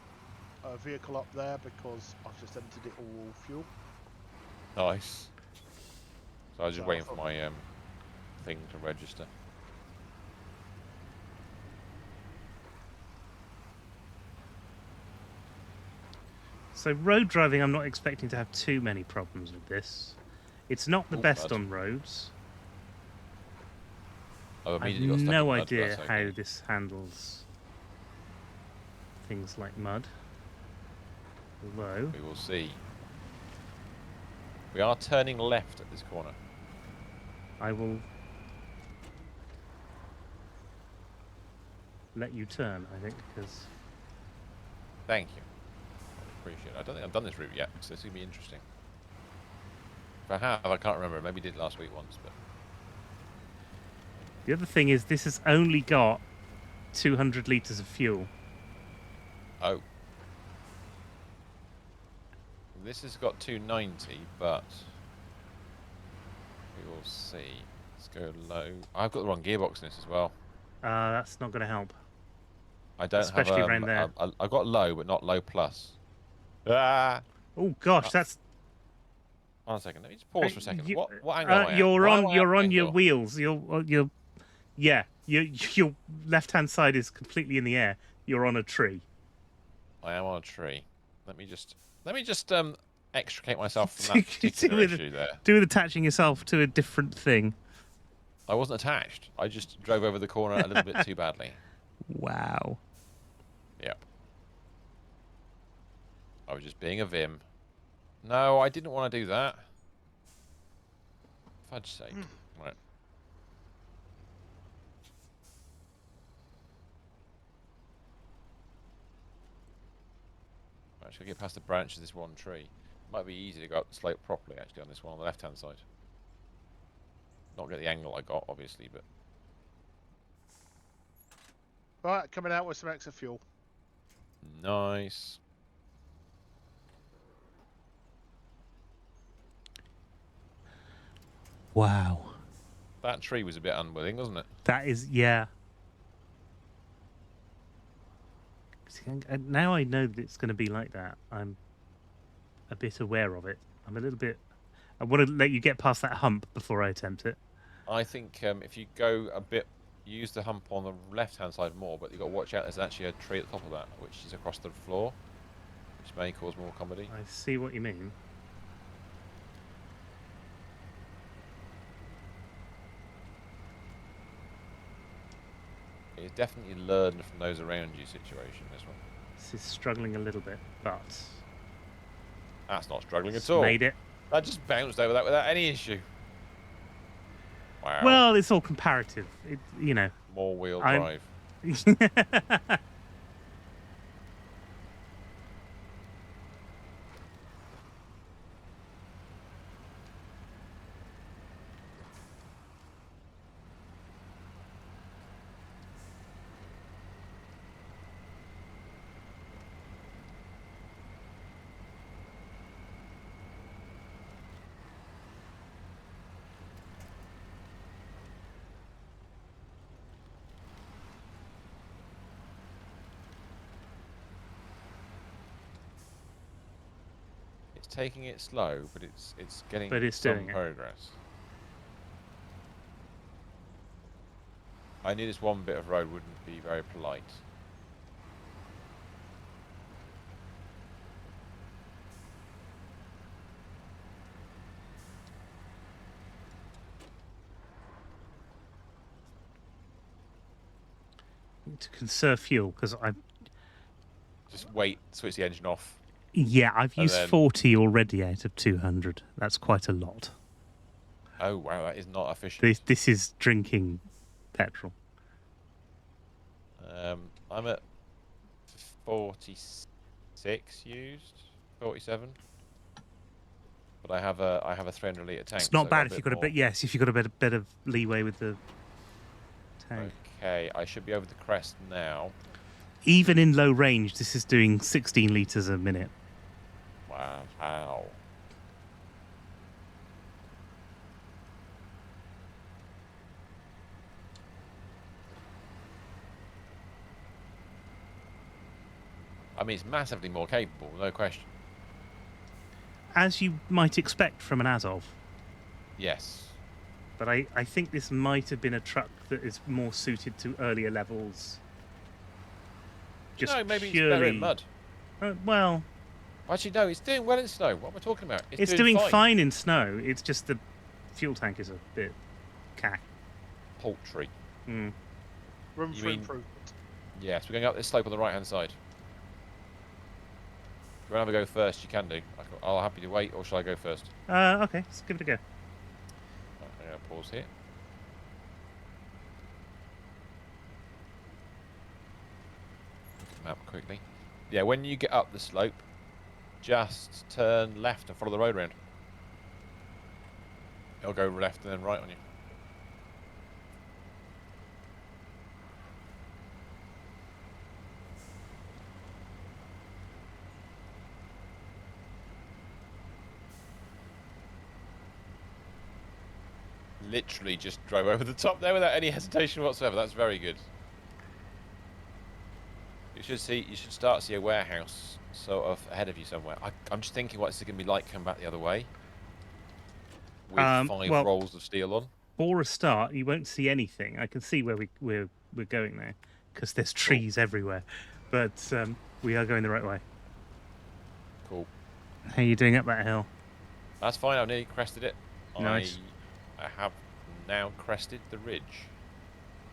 vehicle up there because I've just emptied it all fuel. Nice. So I was just waiting for my thing to register. So road driving, I'm not expecting to have too many problems with this. It's not the best on roads. I have no idea how this handles things like mud. Although we will see. We are turning left at this corner. I will let you turn, I think, because. Thank you. I appreciate it. I don't think I've done this route yet, so this is going to be interesting. If I have, I can't remember. Maybe did last week once, but. The other thing is, this has only got 200 litres of fuel. Oh. This has got 290, but we will see. Let's go low. I've got the wrong gearbox in this as well. That's not going to help. I don't especially have around there. I've got low, but not low plus. Ah! Oh gosh, that's. 1 second. Let me just pause for a second. What angle am I at? You're on your wheels. Yeah. Your left-hand side is completely in the air. You're on a tree. I am on a tree. Let me just extricate myself from that particular issue there. Do with attaching yourself to a different thing. I wasn't attached. I just drove over the corner a little bit too badly. Wow. Yep. I was just being a Vim. No, I didn't want to do that. Fudge sake. Right. Actually, get past the branch of this one tree. Might be easy to go up the slope properly, actually, on this one on the left-hand side. Not get the angle I got, obviously, but... Right, coming out with some extra fuel. Nice. Wow. That tree was a bit unwilling, wasn't it? That is, yeah. See, now I know that it's going to be like that. I'm a bit aware of it. I'm a little bit... I want to let you get past that hump before I attempt it. I think if you go a bit... Use the hump on the left-hand side more, but you've got to watch out. There's actually a tree at the top of that, which is across the floor, which may cause more comedy. I see what you mean. You definitely learn from those around you situation, this one. This is struggling a little bit, but... That's not struggling it's at all. made it. That just bounced over that without any issue. Wow. Well, it's all comparative. It, you know. More wheel drive. It's taking it slow, but it's getting some doing it. progress. I knew this one bit of road wouldn't be very polite. To conserve fuel, because I... Just wait, switch the engine off. Yeah, I've And used then- 40 already out of 200. That's quite a lot. Oh wow, that is not efficient. This is drinking petrol. I'm at 46 used, 47. But I have a 300 litre tank. It's not so bad if you've got a more. bit. Yes, if you've got a bit of leeway with the tank. Okay, I should be over the crest now. Even in low range, this is doing 16 litres a minute. Wow. Ow. I mean, it's massively more capable, no question. As you might expect from an Azov. Yes. But I think this might have been a truck that is more suited to earlier levels. Just No, maybe purely... it's better in mud. Well, Actually, no, it's doing well in snow. What am I talking about? it's doing fine in snow. It's just the fuel tank is a bit cack. Paltry. Mm. Room You for mean- improvement. Yes, we're going up this slope on the right-hand side. If you want to have a go first, you can do. I'll happy to wait, or shall I go first? Okay, let's give it a go. Right, I'm going to pause here. Look at the map quickly. Yeah, when you get up the slope, just turn left and follow the road round. It'll go left and then right on you. Literally just drove over the top there without any hesitation whatsoever. That's very good. You should start to see a warehouse sort of ahead of you somewhere. I'm just thinking what it's going to be like coming back the other way. With 5 well- rolls of steel on. For a start, you won't see anything. I can see where we're going there because there's trees everywhere, but we are going the right way. Cool. How are you doing up that hill? That's fine. I've nearly crested it. Nice. I have now crested the ridge.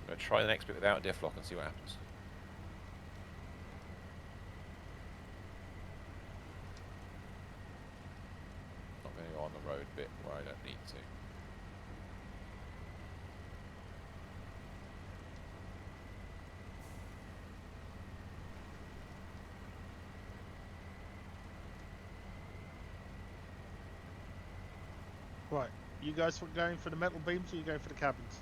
I'm going to try the next bit without diff lock and see what happens. Not going to go on the road bit where I don't need to. Right. You guys going for the metal beams or you going for the cabins?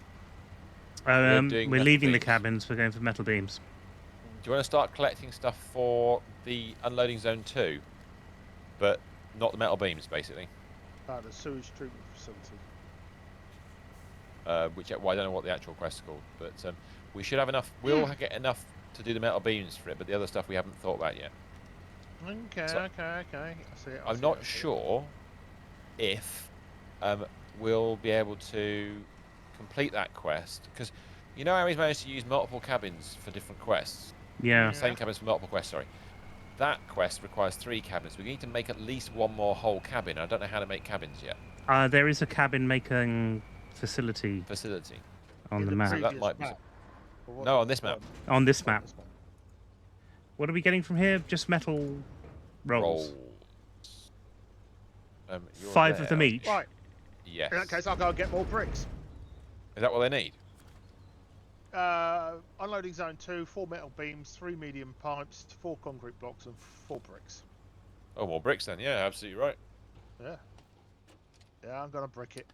doing We're metal leaving the beams. cabins. We're going for metal beams. Do you want to start collecting stuff for the unloading zone 2, but not the metal beams, basically? The sewage treatment facility. Well, I don't know what the actual quest is called, but we should have enough. We'll get enough to do the metal beams for it, but the other stuff we haven't thought about yet. Okay, So, okay. I see it. I'm not sure if we'll be able to complete that quest, because you know how he's managed to use multiple cabins for different quests. Yeah. Same cabins for multiple quests. Sorry, that quest requires 3 cabins. We need to make at least 1 more whole cabin. I don't know how to make cabins yet. There is a cabin making facility on the map. So that might be. No, on this map. On this map. What are we getting from here? Just metal rolls. You're 5 there, of them each. Right. Yes. In that case, I'll go and get more bricks. Is that what they need? Unloading zone 2, 4 metal beams, 3 medium pipes, 4 concrete blocks, and 4 bricks. Oh, more bricks then. Yeah, absolutely right. Yeah. Yeah, I'm gonna brick it.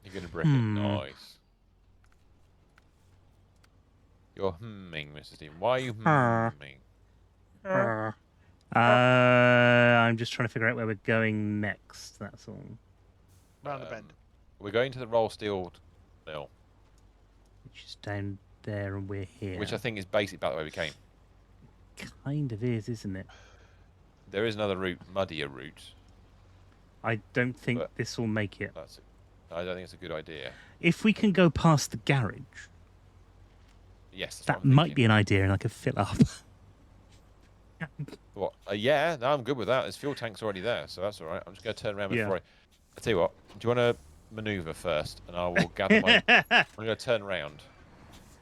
You're gonna brick it. Nice. You're humming, Mr. Stephen. Why are you humming? I'm just trying to figure out where we're going next. That's all. Round the bend. We're going to the roll steel mill, Which is down there, and we're here. which I think is basically about the way we came. Kind of is, isn't it? There is another route, muddier route. I don't think But- this will make it. I don't think it's a good idea. If we can go past the garage, Yes, that's that what I'm might thinking. be an idea, and I could fill up. What? Yeah, no, I'm good with that. There's fuel tanks already there, so that's all right. I'm just going to turn around before I tell you what. Do you want to maneuver first, and I will gather my. I'm going to turn around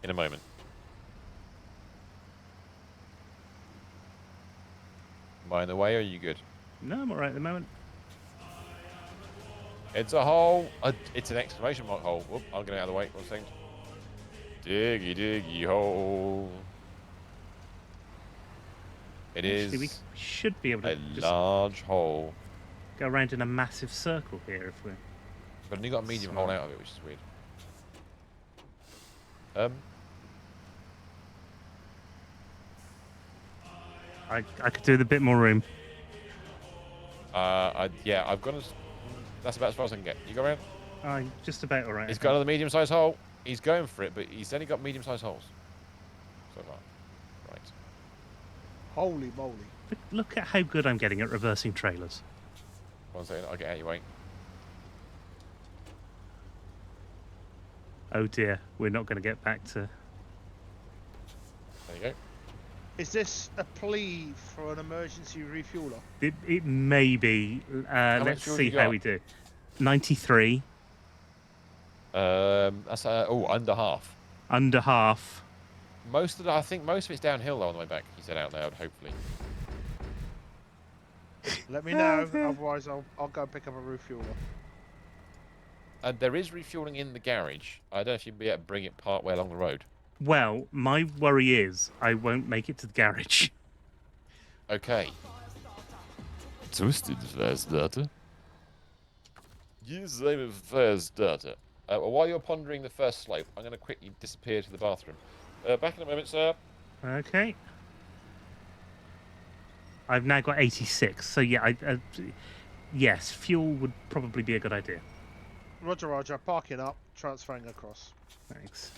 in a moment. Am I in the way, or are you good? No, I'm all right at the moment. It's a hole. It's an exclamation mark hole. Whoop, I'm getting out of the way. 1 second. Diggy, diggy hole. It Actually, we is should be able to a just large hole. go around in a massive circle here if we're. But only got a medium hole out of it, which is weird. I could do with a bit more room. Yeah, I've got. That's about as far as I can get. You go around. I'm just about all right. He's got another medium-sized hole. He's going for it, but he's only got medium-sized holes so far. Right. Holy moly. Look at how good I'm getting at reversing trailers. 1 second. I'll get out of your way. Oh dear, we're not going to get back to. There you go. Is this a plea for an emergency refueler? It may be. Let's much fuel see you how got? we do. 93, That's under half. under half. I think most of it's downhill though on the way back. He said out loud, hopefully. Let me know, otherwise I'll go and pick up a refueler. And there is refueling in the garage. I don't know if you'd be able to bring it part way along the road. Well, my worry is I won't make it to the garage. Okay. Twisted fast data. Yes, I'm a fast data. While you're pondering the first slope, I'm going to quickly disappear to the bathroom. Back in a moment, sir. Okay. I've now got 86, so yeah, yes, fuel would probably be a good idea. Roger, Roger. Parking up, transferring across. Thanks.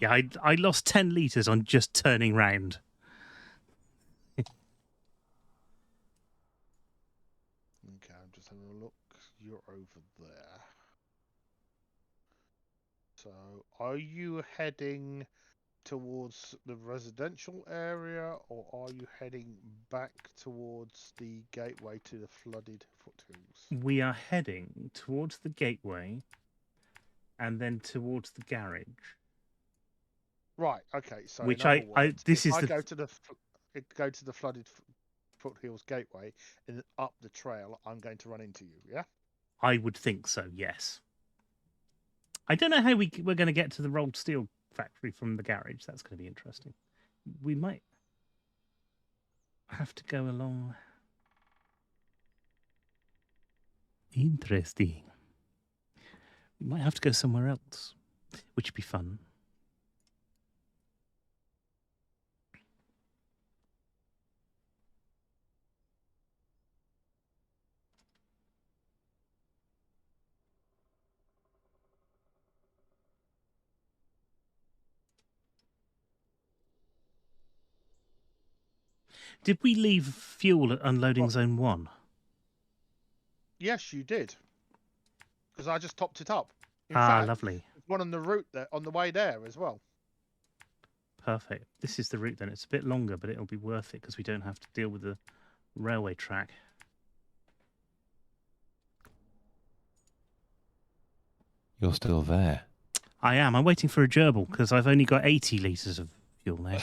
Yeah, I lost 10 litres on just turning round. Okay, I'm just having a look. You're over there. So, are you heading towards the residential area, or are you heading back towards the gateway to the flooded foothills? We are heading towards the gateway and then towards the garage. Right. Okay. So, Which in other words, this if is I the go to the flooded foothills gateway and then up the trail, I'm going to run into you. Yeah. I would think so, yes. I don't know how we're going to get to the rolled steel factory from the garage. That's going to be interesting. We might have to go along. Interesting. We might have to go somewhere else, which would be fun. Did we leave fuel at unloading zone 1? Yes, you did. Because I just topped it up. In Ah, fact, lovely. there's one on the route there, on the way there as well. Perfect. This is the route then. It's a bit longer, but it'll be worth it because we don't have to deal with the railway track. You're still there. I am. I'm waiting for a gerbil because I've only got 80 litres of fuel now.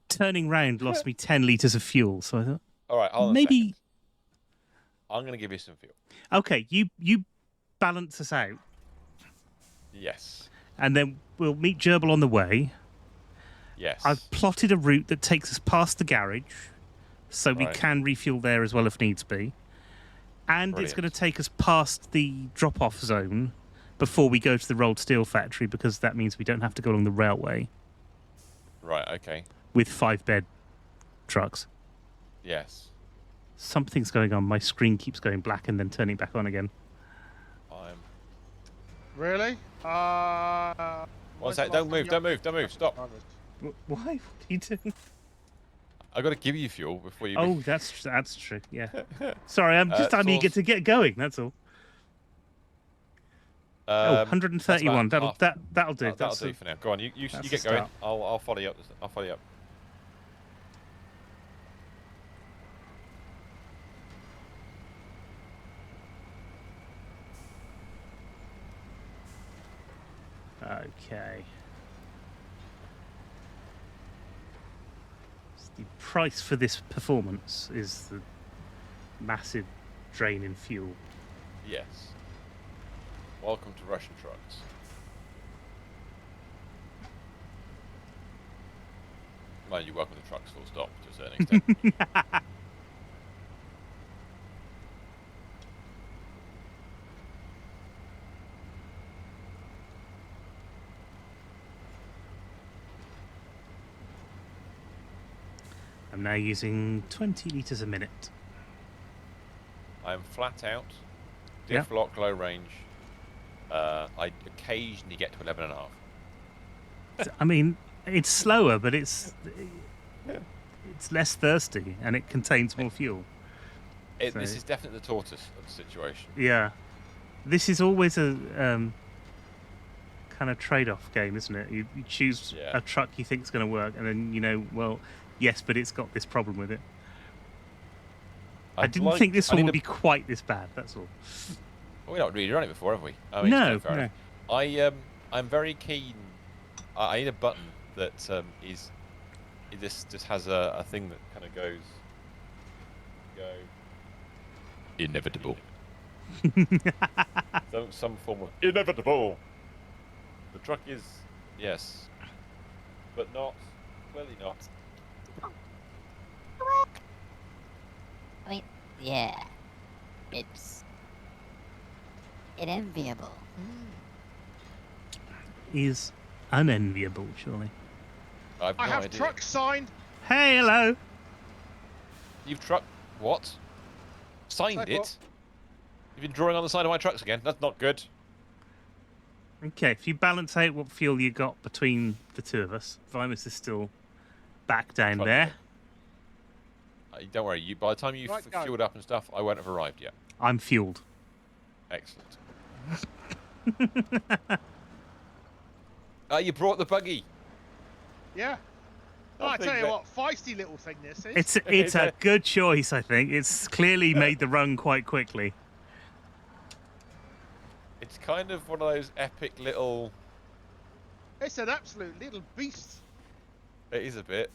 Turning round lost me 10 litres of fuel, so I thought All right, hold on maybe. a second. I'm going to give you some fuel. Okay, you balance us out, Yes. and then we'll meet gerbil on the way. Yes. I've plotted a route that takes us past the garage, so we Right. can refuel there as well if needs be. And it's going to take us past the drop-off zone before we go to the rolled steel factory, because that means we don't have to go along the railway Right, okay. with 5-bed trucks. Yes. Something's going on. My screen keeps going black and then turning back on again. I'm... Really? One sec, don't move, stop. Why? What are you doing? I've got to give you fuel before you... Oh, that's true. Yeah. Sorry, I'm eager to get going. That's all. Oh, 131. That'll do. That'll do for now. Go on, you get going. start. I'll follow you up. I'll follow you up. Okay. The price for this performance is the massive drain in fuel. Yes. Welcome to Russian trucks. Mind you, welcome to trucks full stop to a certain extent. I'm now using 20 litres a minute. I'm flat out. Yeah. Diff lock, low range. I occasionally get to 11 and a half. I mean, it's slower, but it's less thirsty and it contains more fuel. This is definitely the tortoise of the situation. Yeah. This is always a kind of trade-off game, isn't it? You choose a truck you think is going to work, and then well, yes, but it's got this problem with it. I didn't think this one would be quite this bad. That's all. We've not really run it before, have we? I mean, no. I'm very keen. I need a button that this just has a thing that kind of goes inevitable. some form of inevitable. The truck is yes, but not clearly not. I mean, yeah, it's unenviable. Is unenviable, surely. I I have idea. truck signed. Hey, hello. You've what? Signed Like it? what? You've been drawing on the side of my trucks again. That's not good. Okay, if you balance out what fuel you got between the two of us, Vimus is still back down Fuck there. Don't worry. By the time you Right, go. fueled up and stuff, I won't have arrived yet. I'm fueled. Excellent. You brought the buggy. Yeah. I Oh, I think tell you that- what, feisty little thing this is. It's a good choice, I think. It's clearly made the run quite quickly. It's kind of one of those epic little... It's an absolute little beast. It is a bit.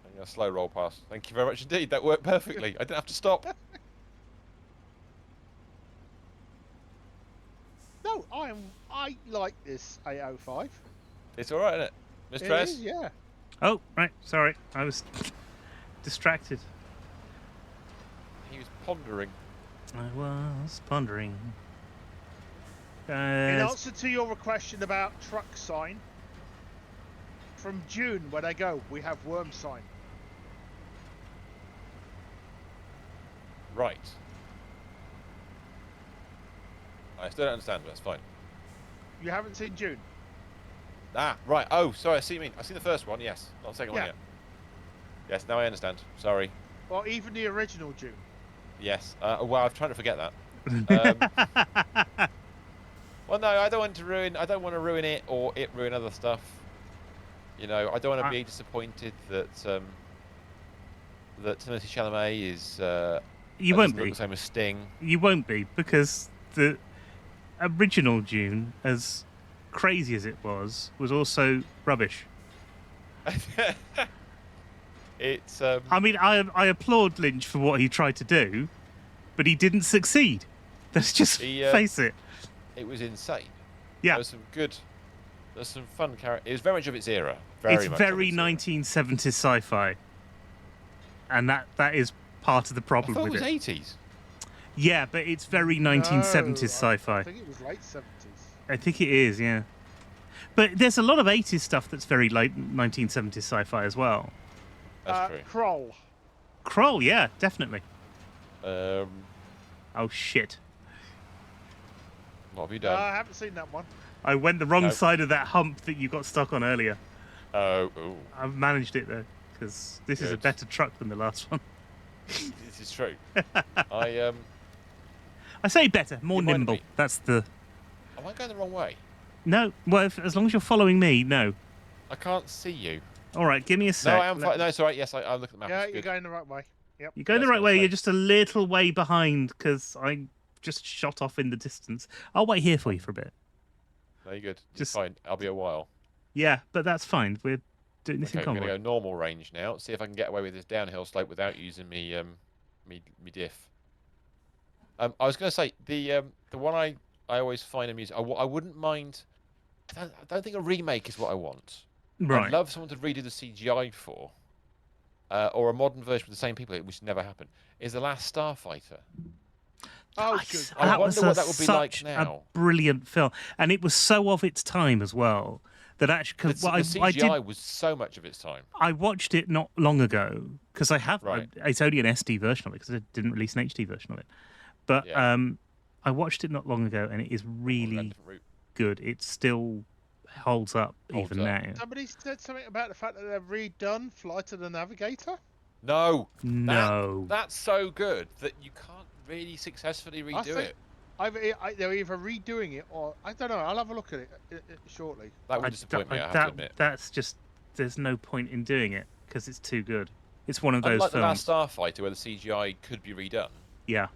And a slow roll past. Thank you very much indeed. That worked perfectly. I didn't have to stop. I like this 805. It's all right, isn't it? Miss It Trez? is, yeah. Oh, right. Sorry, I was distracted. He was pondering. I was pondering. In answer to your question about truck sign, from June when I go, we have worm sign. Right. I still don't understand, but that's fine. You haven't seen June? Ah, right. Oh, sorry. I see what you mean. I've seen the first one, yes. Not the second one Yeah. yet. Yes, now I understand. Sorry. Or even the original June? Yes. Well, I'm trying to forget that. Well, no, I don't want to ruin. I don't want to ruin it or it ruin other stuff. You know, I don't want to be disappointed that that Timothée Chalamet is. You won't doesn't look be. the same as Sting. You won't be, because the original Dune, as crazy as it was also rubbish. It's. I mean, I applaud Lynch for what he tried to do, but he didn't succeed. Let's just face it. It was insane. Yeah. There's some fun characters. It was very much of its era. It's much very of its era. 1970s sci-fi, and that is part of the I problem thought with it was it. 80s. Yeah, but it's very 1970s sci-fi. I think it was late 70s. I think it is, yeah. But there's a lot of 80s stuff that's very late 1970s sci-fi as well. That's true. Kroll. Kroll, yeah, definitely. Um, Oh shit! what have you done? I haven't seen that one. I went the wrong Nope. side of that hump that you got stuck on earlier. Ooh. I've managed it though, because this is a Good. better truck than the last one. This is true. I I say better, more You reminded nimble. me. That's the am I going the wrong way? no. Well, as long as you're following me, no. I can't see you. All right, give me a sec. No, I am. No, it's all right. Yes, I'm looking at the map. Yeah, It's you're good. going the right way. Yep. You're going the That's right what way. I'm You're saying. just a little way behind because I just shot off in the distance. I'll wait here for you for a bit. No, you're good. Just- Just fine. I'll be a while. Yeah, but that's fine. We're doing this Okay, in I'm going convoy. to go normal range now. See if I can get away with this downhill slope without using me diff. I was going to say the one I always find amusing. I wouldn't mind. I don't think a remake is what I want. Right. I'd love someone to redo the CGI for, or a modern version with the same people, which never happened. Is the Last Starfighter? Oh, I- good. I that wonder was what that would be like such now. A brilliant film, and it was so of its time as well that actually, The because CGI was so much of its time. I watched it not long ago because I have. Right. It's only an SD version of it because I didn't release an HD version of it. But Yeah. I watched it not long ago, and it is really Different route. good. It still holds up Holds even up. now. Somebody said something about the fact that they've redone Flight of the Navigator. No. No. That's so good that you can't really successfully I redo think- it. They're either redoing it or I don't know. I'll have a look at it shortly. That would disappoint me, I have to admit. That's just there's no point in doing it because it's too good. It's one of those Unlike the films. Last Starfighter, where the CGI could be redone, Yeah.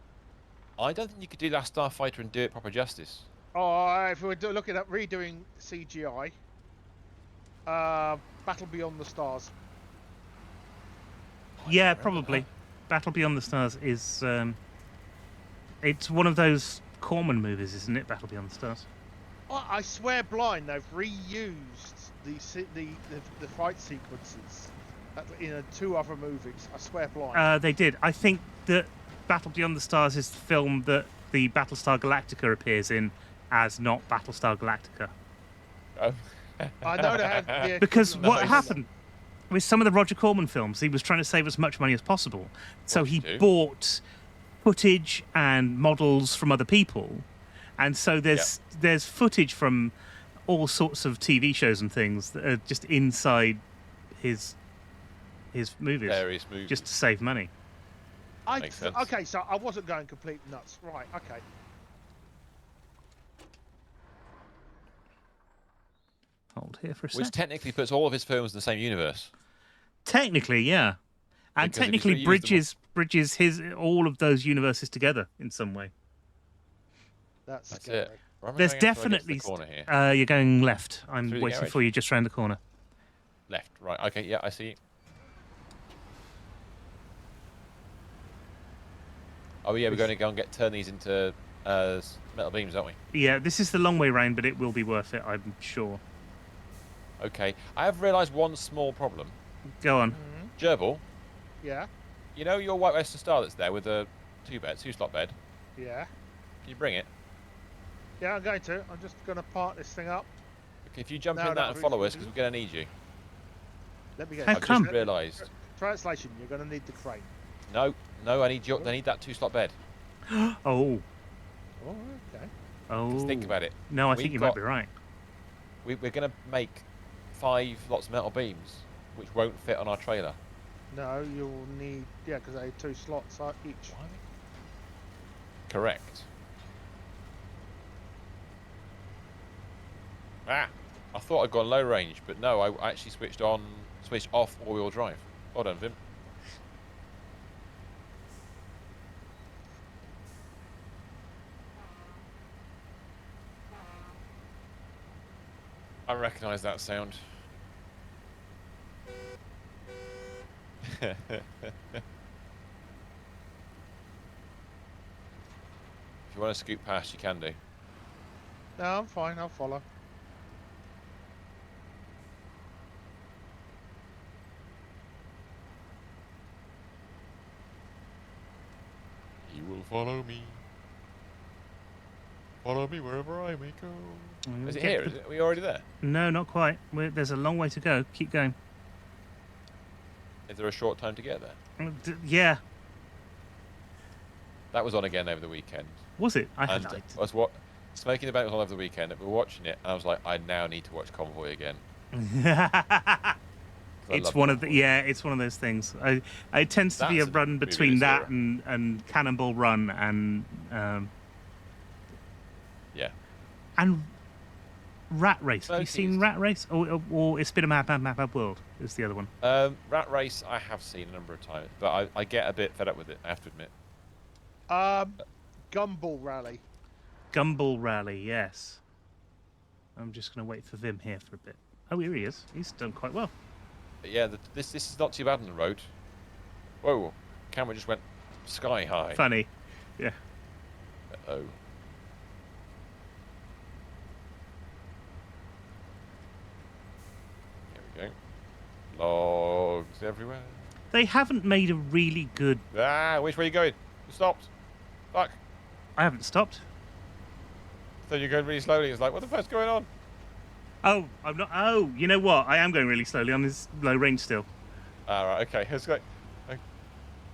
I don't think you could do Last Starfighter and do it proper justice. Oh, if we're looking at redoing CGI, Battle Beyond the Stars. Yeah, probably. Battle Beyond the Stars is it's one of those Corman movies, isn't it? Battle Beyond the Stars. I swear blind, they've reused the fight sequences in 2 other movies. I swear blind. They did. I think that Battle Beyond the Stars is the film that the Battlestar Galactica appears in as not Battlestar Galactica. Oh. I know they had the Because equivalent what of happened with some of the Roger Corman films, he was trying to save as much money as possible. So What did he he do? bought footage and models from other people. And so there's footage from all sorts of TV shows and things that are just inside his movies, Various movies. just to save money. Makes sense. Okay, so I wasn't going complete nuts. Right, okay. Hold here for a Which sec. technically puts all of his films in the same universe. Technically, yeah. And Because if he's technically reused them bridges his all of those universes together in some way. That's That's scary. it. Where am I There's going after I get to definitely the corner here. you're going left. I'm Through the waiting garage? for you just round the corner. Left, right. Okay, yeah, I see. Oh yeah, we're going to go and turn these into metal beams, don't we? Yeah, this is the long way round, but it will be worth it, I'm sure. Okay. I have realised one small problem. Go on. Gerbil, Yeah, you know your White Western Star that's there with the two slot bed? yeah. Can you bring it? Yeah, I'm going to. I'm just going to part this thing up. Okay, if you jump No, in no, that and follow us, because we're going to need you. Let me get How I've come? just realised. Translation, you're going to need the crane. No, I need that two slot bed. Oh. Oh, okay. Oh. Because think about it. No, I We've think you got- might be right. We're going to make 5 lots of metal beams, which won't fit on our trailer. No, you'll need, yeah, because they have 2 slots each. Why? Correct. Ah, I thought I'd gone low range, but no, I actually switched off all-wheel drive. Well done, Vim. I recognise that sound. If you want to scoot past, you can do. No, I'm fine. I'll follow. He will follow me. Follow me wherever I may go. We'll Is it get here? the- Is it? Are we already there? No, not quite. There's a long way to go. Keep going. Is there a short time to get there? Yeah. That was on again over the weekend. Was it? I And had I was Smoking the Boat was on over the weekend, and we were watching it, and I was like, I now need to watch Convoy again. 'Cause I It's love one of the Convoy. it's one of those things. It tends to be a That's a run movie between to that zero. and Cannonball Run Yeah. and Rat Race. Have you Slow seen teased. Rat Race? Or It's Been a Mad World is the other one. Rat Race I have seen a number of times, but I get a bit fed up with it, I have to admit. Gumball Rally. Gumball Rally, yes. I'm just going to wait for Vim here for a bit. Oh, here he is. He's done quite well. But yeah, this is not too bad on the road. Whoa, camera just went sky high. Funny. Yeah. Uh-oh. Here we go. Logs everywhere. They haven't made a really good... Ah, which way are you going? You stopped. Fuck. I haven't stopped. So you're going really slowly. It's like, what the fuck's going on? Oh, I'm not... Oh, you know what? I am going really slowly on this low range still. Ah, right, okay. It's like,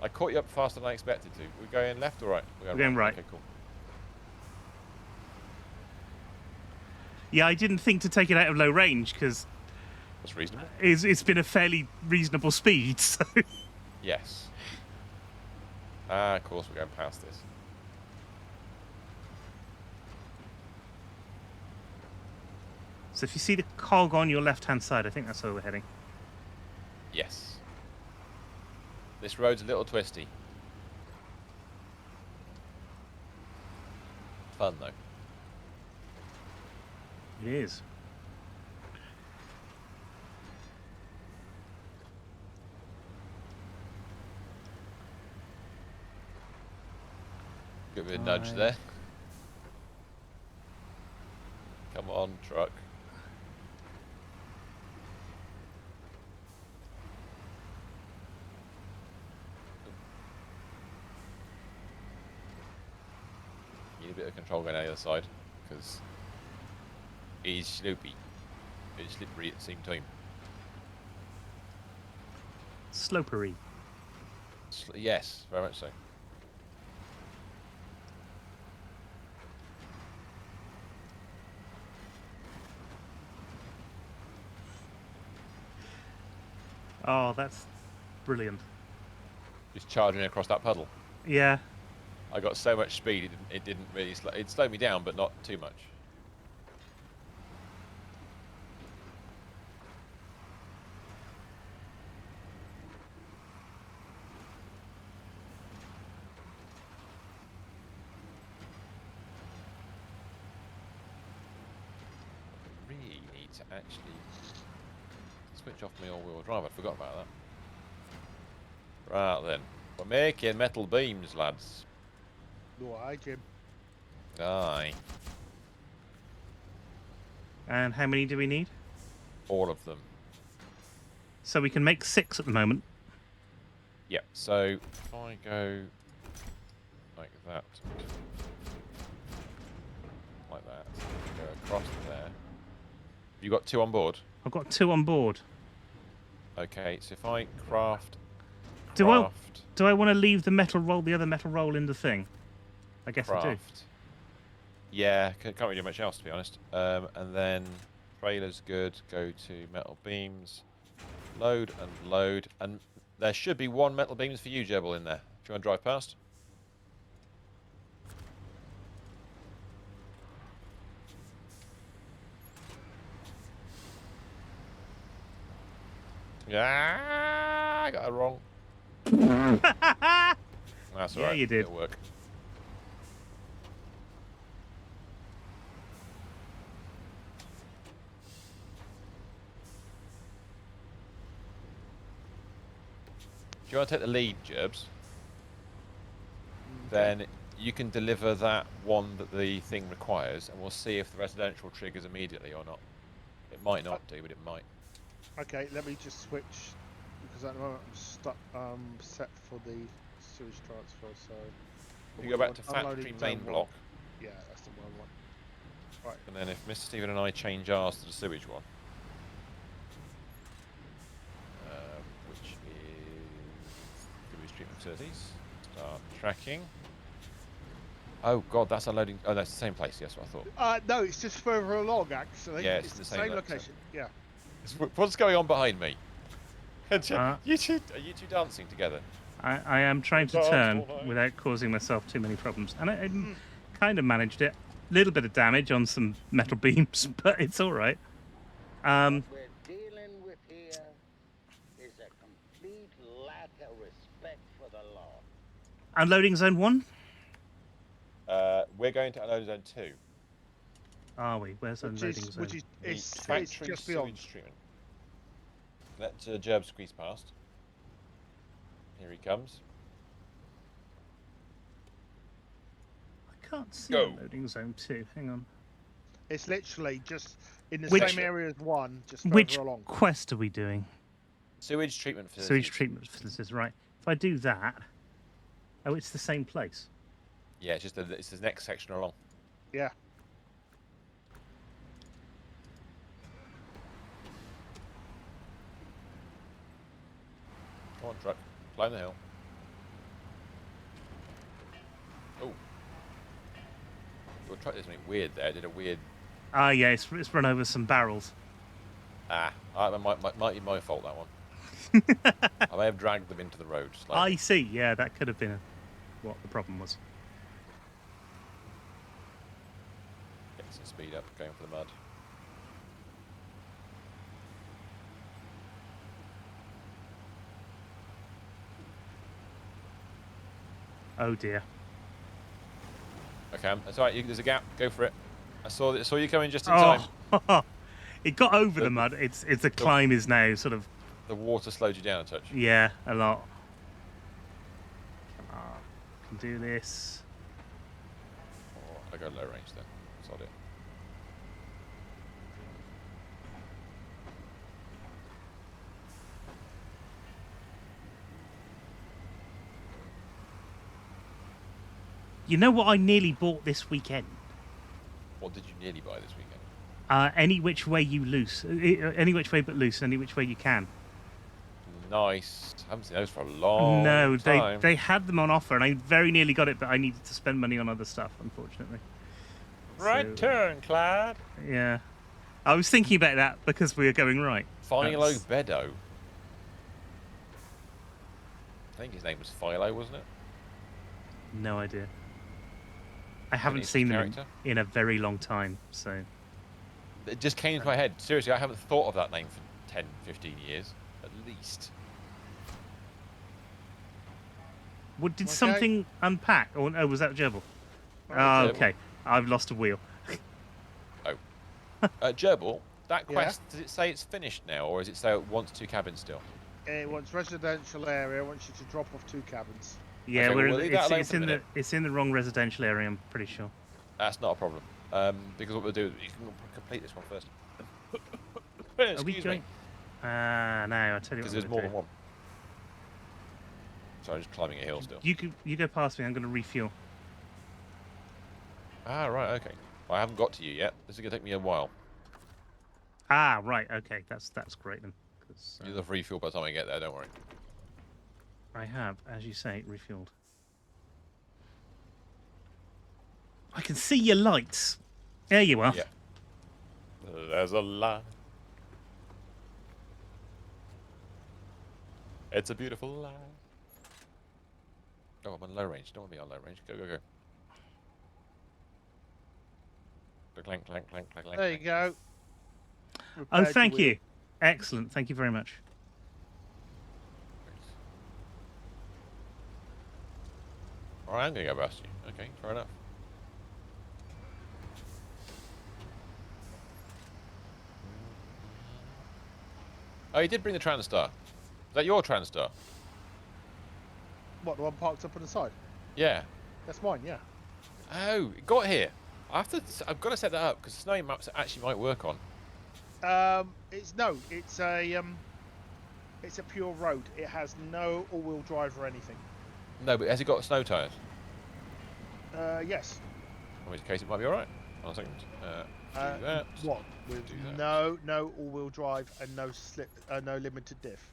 I caught you up faster than I expected to. We're going left or right? We're going right. Okay, cool. Yeah, I didn't think to take it out of low range because That's reasonable. it's been a fairly reasonable speed. So Yes. Ah, of course, we're going past this. So if you see the cog on your left-hand side, I think that's where we're heading. Yes. This road's a little twisty. Fun, though. It is. Give me a nudge Right. there. Come on, truck. Need a bit of control going out the other side, because he's sloopy. It's slippery at the same time. Slopery. Yes, very much so. Oh, that's brilliant. Just charging across that puddle. Yeah. I got so much speed, it didn't really slow. It slowed me down, but not too much. I really need to actually switch off my all-wheel drive. I forgot about that. Right then, we're making metal beams, lads. Why, Jim? Aye. And how many do we need? All of them. So we can make 6 at the moment. Yep. So if I go like that, like that, go across there. You got 2 on board. I've got 2 on board. Okay. So if I craft. Do I want to leave the other metal roll in the thing? I guess I do. Craft. Yeah, can't really do much else to be honest. And then trailer's good. Go to metal beams, load and load, and there should be 1 metal beams for you, Gerbil, in there. If you want to drive past. Yeah, I got it wrong. That's all Yeah, right. you did. It'll work. If you want to take the lead, Gerbs, then you can deliver that one that the thing requires, and we'll see if the residential triggers immediately or not. It might not do, but it might. Okay, let me just switch because at the moment I'm stuck. Set for the sewage transfer. So You go back to factory main block, Yeah, that's the one I want. Right. and then if Mr. Stephen and I change ours to the sewage one, which is sewage treatment facilities, start tracking. Oh god, that's unloading. Oh, that's the same place. Yes, what I thought. No, it's just further along actually. Yeah, it's the the same same location. Yeah. What's going on behind me? You two, Uh, are you two dancing together? I am trying to Dance turn all night. without causing myself too many problems. And I kind of managed it. Little bit of damage on some metal beams, but it's all right. What we're dealing with here is a complete lack of respect for the law. Unloading zone 1? We're going to unload zone 2. Are we? Where's unloading zone? Which is The it's factory just beyond. sewage treatment. Let Gerb squeeze past. Here he comes. I can't see Go. unloading zone 2. Hang on. It's literally just in the Which- same area as 1, just further Which along. quest are we doing? Sewage treatment facilities. Sewage treatment facilities, right. If I do that... Oh, it's the same place. Yeah, it's just it's the next section along. Yeah. Come on, truck. Climb the hill. Oh. Your truck did something weird there. It did a weird... Ah, yeah, it's run over some barrels. That might be my fault, that one. I may have dragged them into the road slightly. I see. Yeah, that could have been what the problem was. Get some speed up, going for the mud. Oh, dear. Okay, that's all right. There's a gap. Go for it. I saw you coming just in time. Oh, it got over the mud. It's the climb is now sort of, The water slowed you down a touch. yeah, a lot. Can do this. Oh, I go low range then. Sod it. You know what I nearly bought this weekend? What did you nearly buy this weekend? Any which way you loose. Any which way but loose. Any which way you can. Nice. Haven't seen those for a long No, time. they had them on offer, and I very nearly got it, but I needed to spend money on other stuff, unfortunately. Right So, turn, Clyde. Yeah. I was thinking about that because we were going right. Philo That's- Bedo. I think his name was Philo, wasn't it? No idea. I haven't his seen them character? in a very long time, so... It just came into my head. Seriously, I haven't thought of that name for 10, 15 years, at least. Did Okay. something unpack? Or was that Gerbil? Oh, Ah, Gerbil. okay. I've lost a wheel. Gerbil, that Yeah? quest, does it say it's finished now, or does it say it wants 2 cabins still? It wants residential area. It wants you to drop off 2 cabins. Yeah, Okay, we're we'll leave that alone it's for a in the minute. it's in the wrong residential area. I'm pretty sure. That's not a problem. Because what we'll do, you can complete this one first. Are we Excuse going? me. No, I tell you Because what there's I'm more going than one. Sorry, just climbing a hill still. You go past me. I'm going to refuel. Ah, right, okay. Well, I haven't got to you yet. This is going to take me a while. Ah, right. Okay, that's great then. 'Cause, You'll have refuel by the time I get there, don't worry. I have, as you say, refueled. I can see your lights. There you are. Yeah. There's a line. It's a beautiful line. Oh, I'm on low range. Don't want to be on low range. Go, go, go. Clank, clank, clank, clank, clank. There you go. Oh, Repaired your thank wheel. you. Excellent. Thank you very much. All right, I'm going to go past you. Okay, fair enough. Oh, you did bring the Transtar. Is that your Transtar? What, the one parked up on the side? Yeah. That's mine, yeah. Oh, it got here. I've got to set that up because snowy maps actually might work on. It's a pure road. It has no all-wheel drive or anything. No, but has it got snow tyres? Yes. In which case it might be all right. 1 second. Do that. What? With Do that. no all-wheel drive and no no limited diff.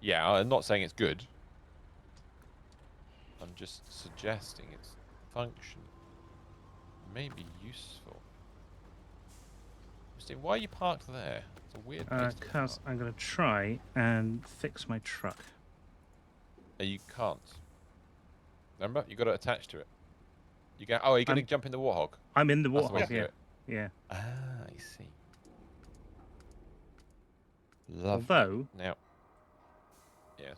Yeah, I'm not saying it's good. I'm just suggesting its function may be useful. Steve, why are you parked there? It's a weird place to Because park. I'm going to try and fix my truck. You can't. Remember, you got to attach to it. You go. Oh, are you going to jump in the warthog? I'm in the That's the way warthog. to do Yeah. it. Yeah. Ah, I see. Lovely. Although Now, yes.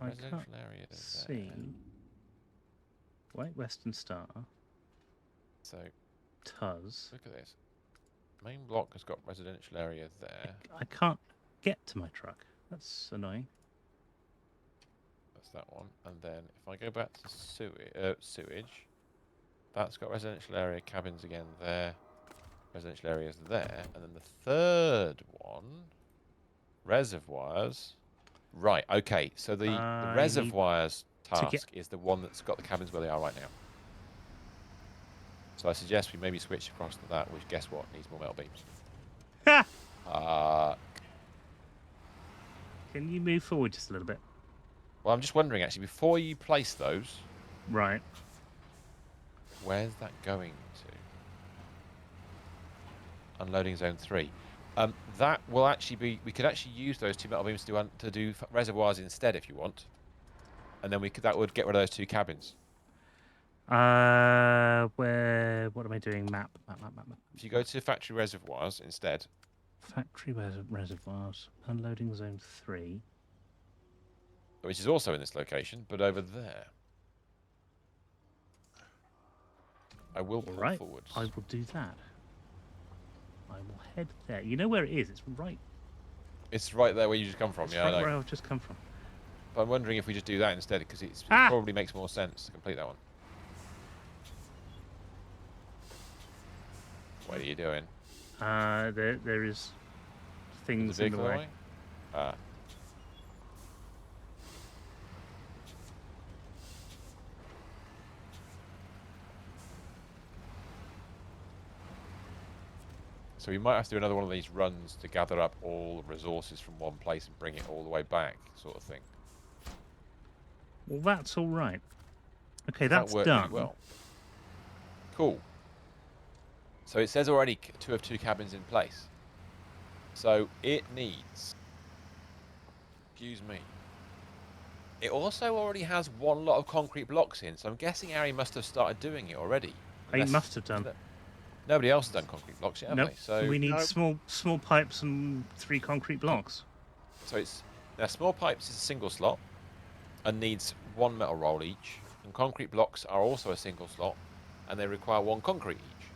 I Residential can't area see. there. White Western Star. So Tuz. look at this. Main block has got residential area there. I can't get to my truck. That's annoying. That's that one. And then if I go back to sewage, that's got residential area, cabins again there. Residential areas there. And then the third one, reservoirs. Right, okay. So the I need reservoirs to get- task is the one that's got the cabins where they are right now. So I suggest we maybe switch across to that, which, guess what, needs more metal beams. Ha! Can you move forward just a little bit? Well, I'm just wondering, actually, before you place those, Right. where's that going to? Unloading zone 3. That will actually be... We could actually use those 2 metal beams to do reservoirs instead, if you want. And then that would get rid of those 2 cabins. Where? What am I doing? Map. If you go to factory reservoirs instead... Factory reservoirs. Unloading zone 3. Which is also in this location, but over there. I will pull Right. forwards. I will do that. I will head there. You know where it is? It's right. It's right there where you just come from, It's yeah, right I where know. I've just come from. But I'm wondering if we just do that instead, because it Ah! probably makes more sense to complete that one. What are you doing? There is Is things the in the vehicle way. Ah. So we might have to do another one of these runs to gather up all the resources from one place and bring it all the way back, sort of thing. Well, that's all right. Okay, That that's worked done. really well. Cool. So it says already 2 of 2 cabins in place. So it needs... Excuse me. It also already has 1 lot of concrete blocks in, so I'm guessing Ari must have started doing it already. He must have done. Nobody else has done concrete blocks yet, have Nope. they? So we need Nope. small pipes and 3 concrete blocks. So it's now small pipes is a single slot and needs 1 metal roll each, and concrete blocks are also a single slot, and they require 1 concrete each.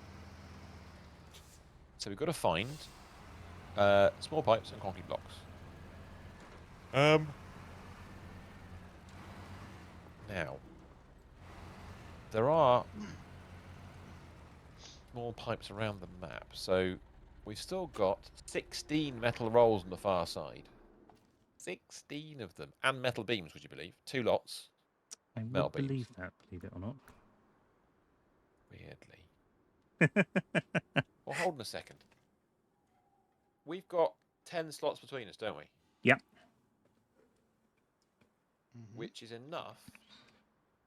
So we've got to find small pipes and concrete blocks. Now, there are small pipes around the map, so we've still got 16 metal rolls on the far side. 16 of them. And metal beams, would you believe? 2 lots. I Metal would beams. believe that, believe it or not. Weirdly. Well, hold on a second. We've got 10 slots between us, don't we? Yep. Mhm. Which is enough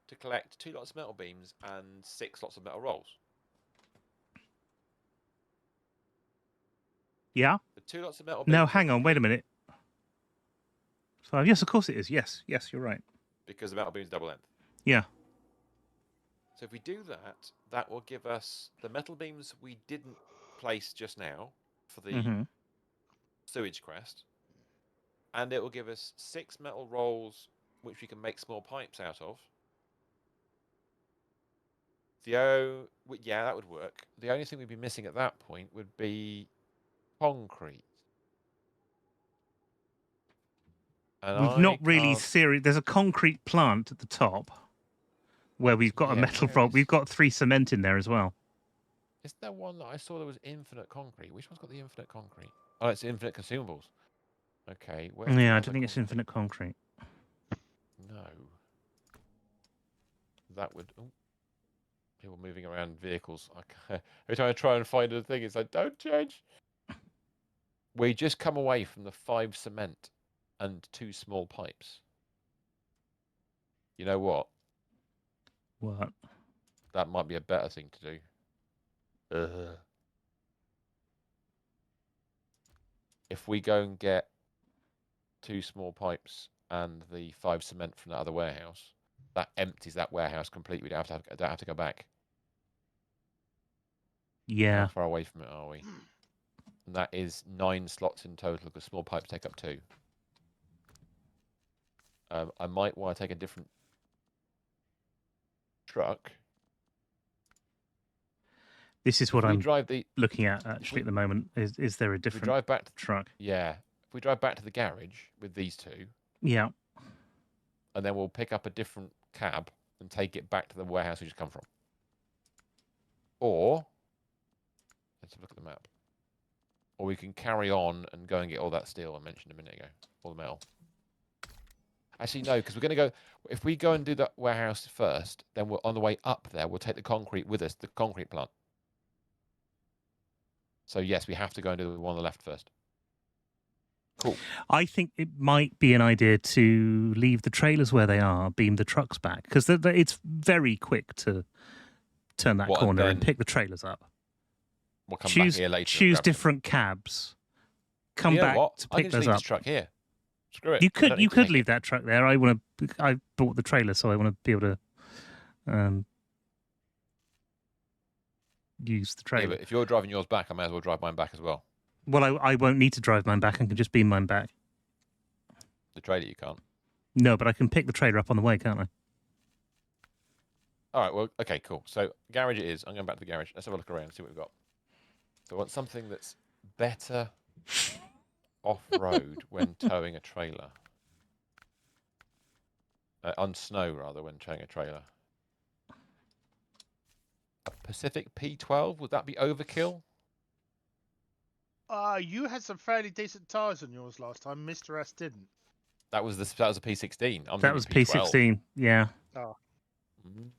to collect 2 lots of metal beams and 6 lots of metal rolls. Yeah? The 2 lots of metal beams. No, hang on, wait a minute. So, yes, of course it is. Yes, you're right. Because the metal beams double length. Yeah. So if we do that, that will give us the metal beams we didn't place just now for the Mm-hmm. sewage quest. And it will give us 6 metal rolls, which we can make small pipes out of. Yeah, that would work. The only thing we'd be missing at that point would be concrete. And We've not I really can't... There's a concrete plant at the top where we've got a Yeah, metal where rod. is- We've got 3 cement in there as well. Is there one that I saw that was infinite concrete? Which one's got the infinite concrete? Oh, it's infinite consumables. Okay, where's the Yeah, I other don't think it's concrete? infinite concrete. No. That would... Oh, people moving around vehicles. Every time I try and find a thing, it's like, don't change. We just come away from the 5 cement and 2 small pipes. You know what? What? That might be a better thing to do. If we go and get 2 small pipes and the 5 cement from that other warehouse, that empties that warehouse completely. Don't have to go back. Yeah. How far away from it are we? And that is 9 slots in total because small pipes take up 2. I might want to take a different truck. This is what If we I'm drive the looking at actually at the moment. Is there a if we different drive back to, truck? yeah, if we drive back to the garage with these 2, Yeah. and then we'll pick up a different cab and take it back to the warehouse we just come from. Or let's have a look at the map. Or we can carry on and go and get all that steel I mentioned a minute ago, all the metal. Actually, no, because we're going to go. If we go and do that warehouse first, then we're on the way up there. We'll take the concrete with us, the concrete plant. So yes, we have to go and do the one on the left first. Cool. I think it might be an idea to leave the trailers where they are, beam the trucks back, because it's very quick to turn that What, and corner and then pick the trailers up. we'll come choose back here later. and choose grab them. different cabs. Come You know back what? to I pick can just those leave up. this truck here. Screw it. You I don't could need to take leave it. that truck there. I bought the trailer, so I want to be able to use the Yeah, trailer. but if you're driving yours back, I may as well drive mine back as well. Well, I won't need to drive mine back. I can just beam mine back. The trailer you can't. No, but I can pick the trailer up on the way, can't I? All right. Well, okay, cool. So garage it is. I'm going back to the garage. Let's have a look around and see what we've got. So I want something that's better off-road when towing a trailer. On snow, rather, when towing a trailer. A Pacific P12, would that be overkill? You had some fairly decent tyres on yours last time. Mr. S didn't. That was a P16. I'm That was thinking P16. Yeah. Oh. Mm.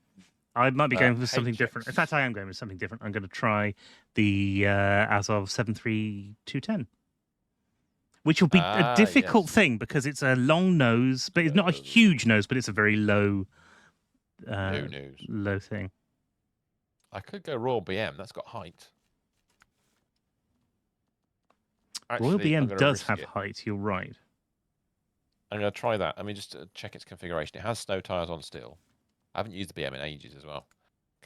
I might be going for something HX. different. In fact, I am going with something different. I'm going to try the Azov 73210, which will be a difficult Yes. thing because it's a long nose, but it's not a huge nose, but it's a very low, No news. low thing. I could go Royal BM. That's got height. Actually, Royal I'm BM gonna does risk have it. height. You're right. I'm going to try that. I mean, just to check its configuration. It has snow tyres on still. I haven't used the BM in ages as well.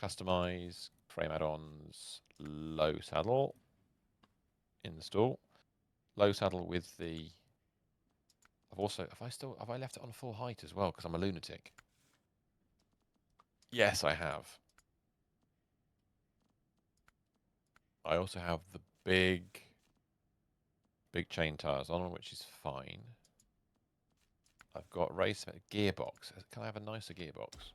Customize, frame add-ons, low saddle. Install. Low saddle with the... Have I left it on full height as well? Because I'm a lunatic. Yes, I have. I also have the big chain tyres on, which is fine. I've got race gearbox. Can I have a nicer gearbox?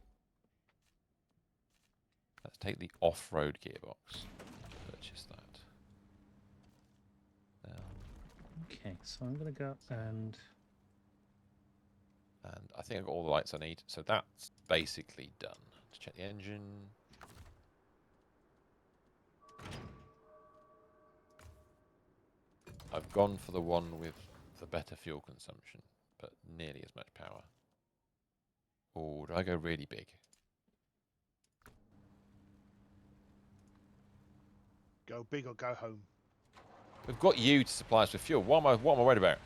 Let's take the off-road gearbox. Purchase that. Now, Okay, so I'm going to go and... and I think I've got all the lights I need. So that's basically done. Let's check the engine. I've gone for the one with the better fuel consumption, but nearly as much power. Or do I go really big? Go big or go home. We've got you to supply us with fuel. What am I worried about?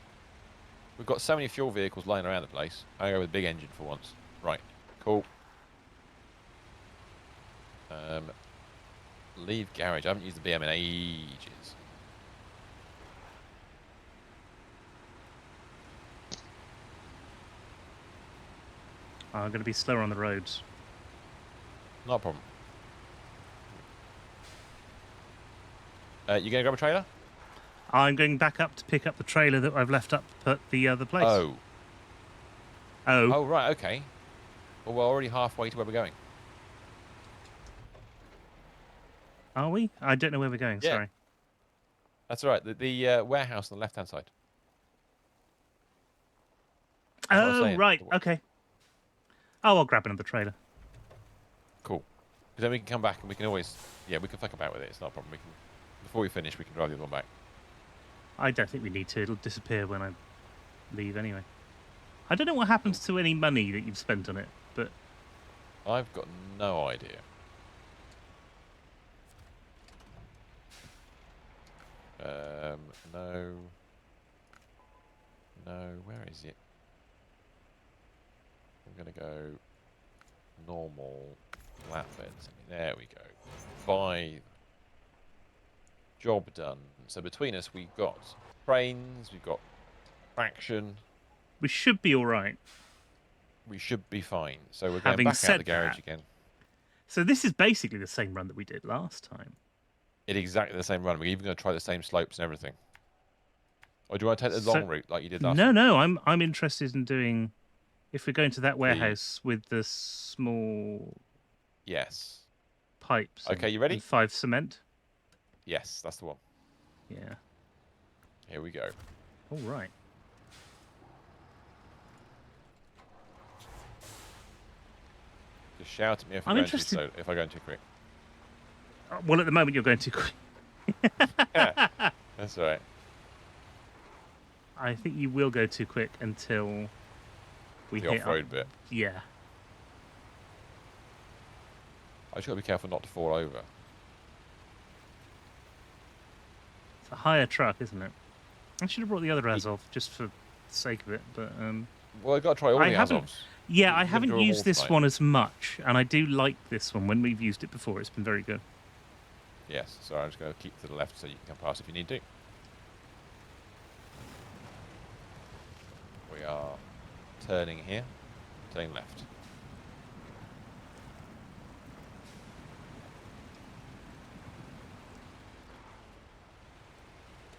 We've got so many fuel vehicles lying around the place. I go with a big engine for once. Right, cool. Leave garage. I haven't used the BM in ages. I'm going to be slower on the roads. Not a problem. You going to grab a trailer? I'm going back up to pick up the trailer that I've left up at the other place. Oh. Oh. Oh, right, okay. Well, we're already halfway to where we're going. Are we? I don't know where we're going, Yeah. sorry. That's all right. The warehouse on the left-hand side. That's what I was Oh, saying. right, okay. Oh, I'll grab another trailer. Cool. Because then we can come back and we can always... Yeah, we can fuck about with it. It's not a problem. We can, before we finish, we can drive the other one back. I don't think we need to. It'll disappear when I leave anyway. I don't know what happens to any money that you've spent on it, but... I've got no idea. No. No, where is it? I'm going to go normal flatbed. There we go. Buy. Job done. So between us, we've got trains, we've got traction. We should be all right. We should be fine. So we're going Having back out said the garage that- again. So this is basically the same run that we did last time. It's exactly the same run. We're even going to try the same slopes and everything. Or do you want to take the So- long route like you did last No, time? no, I'm interested in doing... If we're going to that warehouse with the small Yes. pipes Okay, you ready? and 5 cement. Yes, that's the one. Yeah. Here we go. All right. Just shout at me if I'm I'm interested- going too slow, if I go too quick. Well, at the moment, you're going too quick. Yeah, that's all right. I think you will go too quick until we The hit... off-road bit. Yeah. I just got to be careful not to fall over. It's a higher truck, isn't it? I should have brought the other Azov just for the sake of it, but... Well, I've got to try all I the haven't- Azovs. Yeah, You I can haven't do 'em all used this tonight. one as much, and I do like this one. When we've used it before, it's been very good. Yes, so I'm just going to keep to the left so you can come past if you need to. We are turning here, turning left.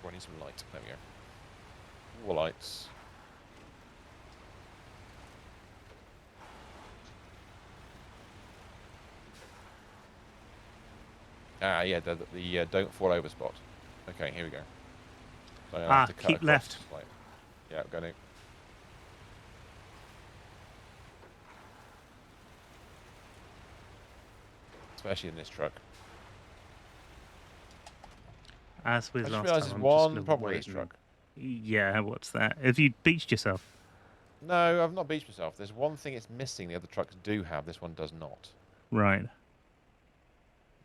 We need some light. There we go. All lights. Ah, yeah, the don't fall over spot. Okay, here we go. So I'm gonna have to cut keep across left. this way. Yeah, I'm going to. Especially in this truck. As with I just last realised time, there's I'm just one gonna problem with wait this and- truck. Yeah, what's that? Have you beached yourself? No, I've not beached myself. There's one thing it's missing the other trucks do have. This one does not. Right.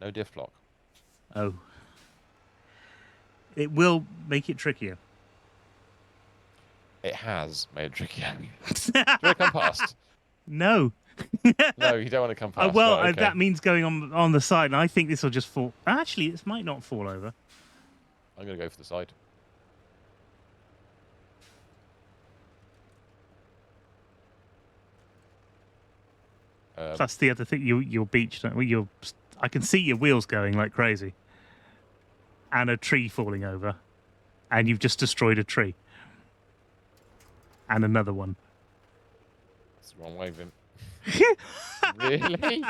No diff lock. Oh. It will make it trickier. It has made it trickier. Do you want to come past? No. No, you don't want to come past. Well, Right, okay. that means going on the side, and I think this will just fall. Actually, this might not fall over. I'm going to go for the side. Plus, the other thing, you're beached. I can see your wheels going like crazy, and a tree falling over, and you've just destroyed a tree, and another one. It's the wrong way, Vin. Really?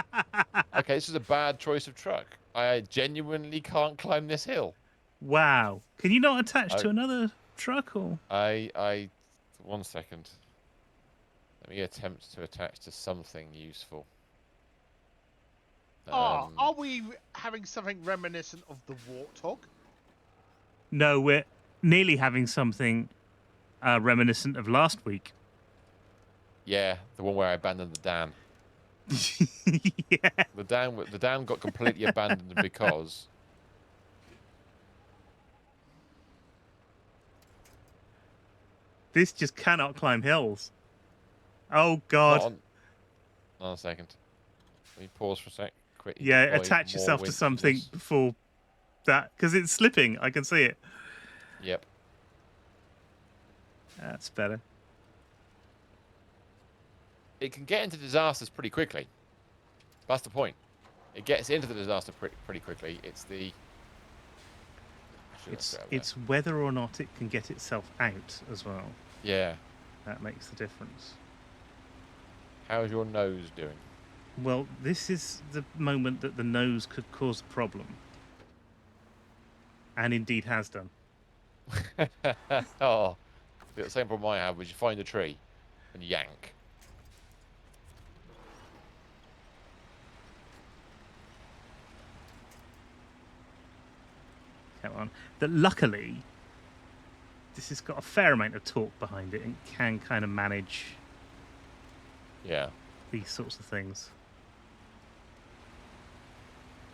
Okay, this is a bad choice of truck. I genuinely can't climb this hill. Wow. Can you not attach I- to another truck or? I 1 second. Let me attempt to attach to something useful. Are we having something reminiscent of the warthog? No, we're nearly having something reminiscent of last week. Yeah, the one where I abandoned the dam. Yeah. The dam got completely abandoned because This just cannot climb hills. Oh not God. on. Hold on a second. Let me pause for a sec. Quickly Yeah, deploy attach more yourself to winch something this. before that, because it's slipping. I can see it. Yep. That's better. It can get into disasters pretty quickly. That's the point. It gets into the disaster pretty quickly. It's the. It's whether or not it can get itself out as well. Yeah. That makes the difference. How's your nose doing? Well, this is the moment that the nose could cause a problem. And indeed has done. Oh, the same problem I have was you find a tree and yank. Come on. That luckily, this has got a fair amount of torque behind it and can kind of manage Yeah. these sorts of things.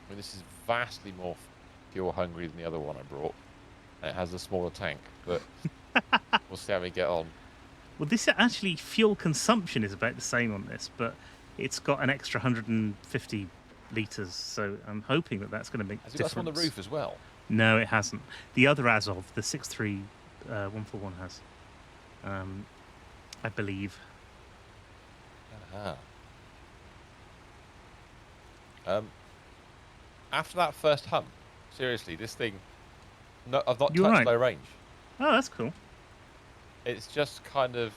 I mean, this is vastly more fuel hungry than the other one I brought. And it has a smaller tank, but we'll see how we get on. Well, this actually, fuel consumption is about the same on this, but it's got an extra 150 litres, so I'm hoping that that's going to make Has it a got some difference. on the roof as well? No, it hasn't. The other Azov, the 63141 has, I believe. After that first hump, seriously, this thing, no, I've not You're touched right. low range. Oh, that's cool. It's just kind of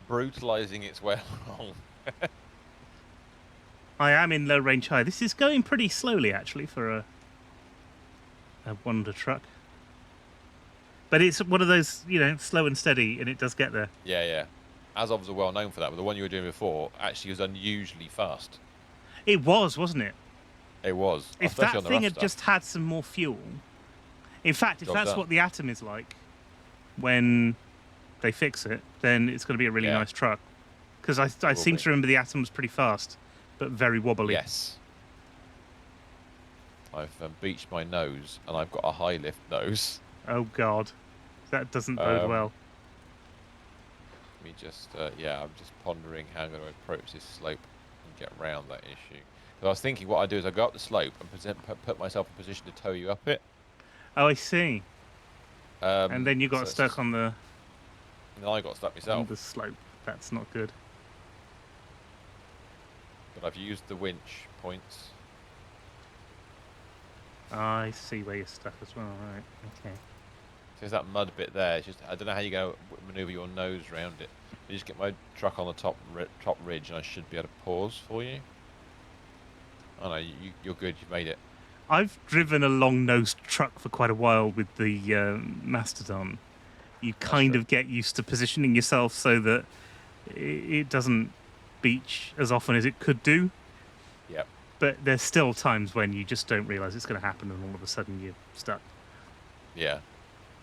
brutalizing its way along. I am in low range high. This is going pretty slowly, actually, for a Wonder truck. But it's one of those, slow and steady, and it does get there. Yeah, yeah. Azovs are well known for that, but the one you were doing before actually was unusually fast. It was, wasn't it? It was. If especially that on the thing rough had stuff. just had some more fuel. In fact, if Job that's done. what the Atom is like when they fix it, then it's going to be a really Yeah. nice truck. Because I will seem be. to remember the Atom was pretty fast, but very wobbly. Yes. I've beached my nose, and I've got a high lift nose. Oh, God. That doesn't bode well. Let me just, yeah, I'm just pondering how I'm going to approach this slope and get around that issue. So I was thinking what I'd do is I'd go up the slope and put myself in a position to tow you up it. Oh, I see. And then you got so it's stuck just- on the And then I got stuck myself. slope. That's not good. But I've used the winch points. I see where you're stuck as well. Right. Okay. There's that mud bit there. It's just I don't know how you go maneuver your nose around it. You just get my truck on the top ridge, and I should be able to pause for you. Oh no, you're good. You've made it. I've driven a long-nosed truck for quite a while with the Mastodon. You kind true. of get used to positioning yourself so that it doesn't beach as often as it could do. Yep. But there's still times when you just don't realise it's going to happen, and all of a sudden you're stuck. Yeah.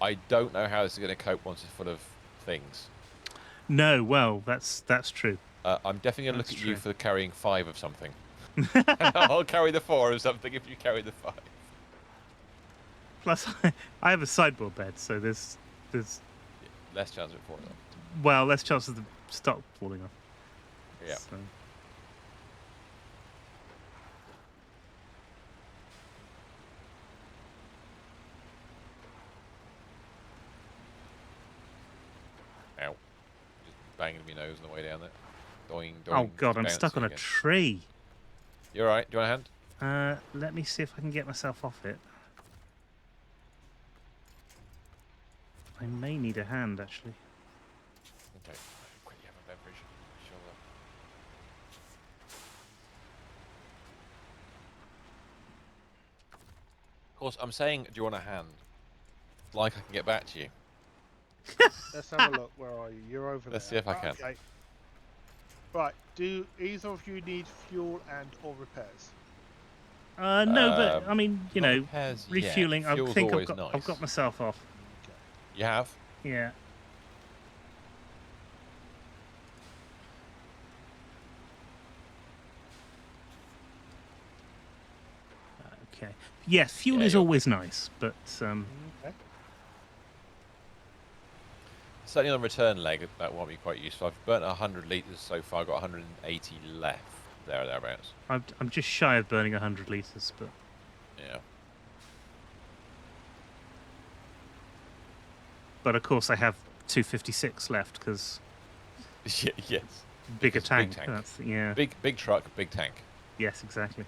I don't know how this is going to cope once it's full of things. No, well, that's true. I'm definitely going to look That's at you true. for carrying 5 of something. I'll carry the 4 of something if you carry the 5. Plus, I have a sideboard bed, so there's Less chance of it falling off. well less chance of the stock falling off. Yeah. So. Ow. Just banging my nose on the way down there. Doing, Oh God, I'm stuck on a tree. You alright? Do you want a hand? Let me see if I can get myself off it. I may need a hand, actually. Okay. Quickly have a beverage. course, I'm saying, do you want a hand? Like I can get back to you. Let's have a look. Where are you? You're over Let's see there. if I can. Okay. Right. Do either of you need fuel and or repairs? No, but I mean, you not know, repairs yet. refueling. I Fuel's think always I've nice. got myself off. Okay. You have? Yeah. Okay. Yes, fuel Yeah, is you're always nice, but Okay. Certainly on the return leg, that won't be quite useful. I've burnt 100 litres so far. I've got 180 left. There or thereabouts. I'm just shy of burning 100 litres, but Yeah. of course I have 256 left because Yes. bigger It's a tank. big tank. That's yeah. Big truck, big tank. Yes, exactly.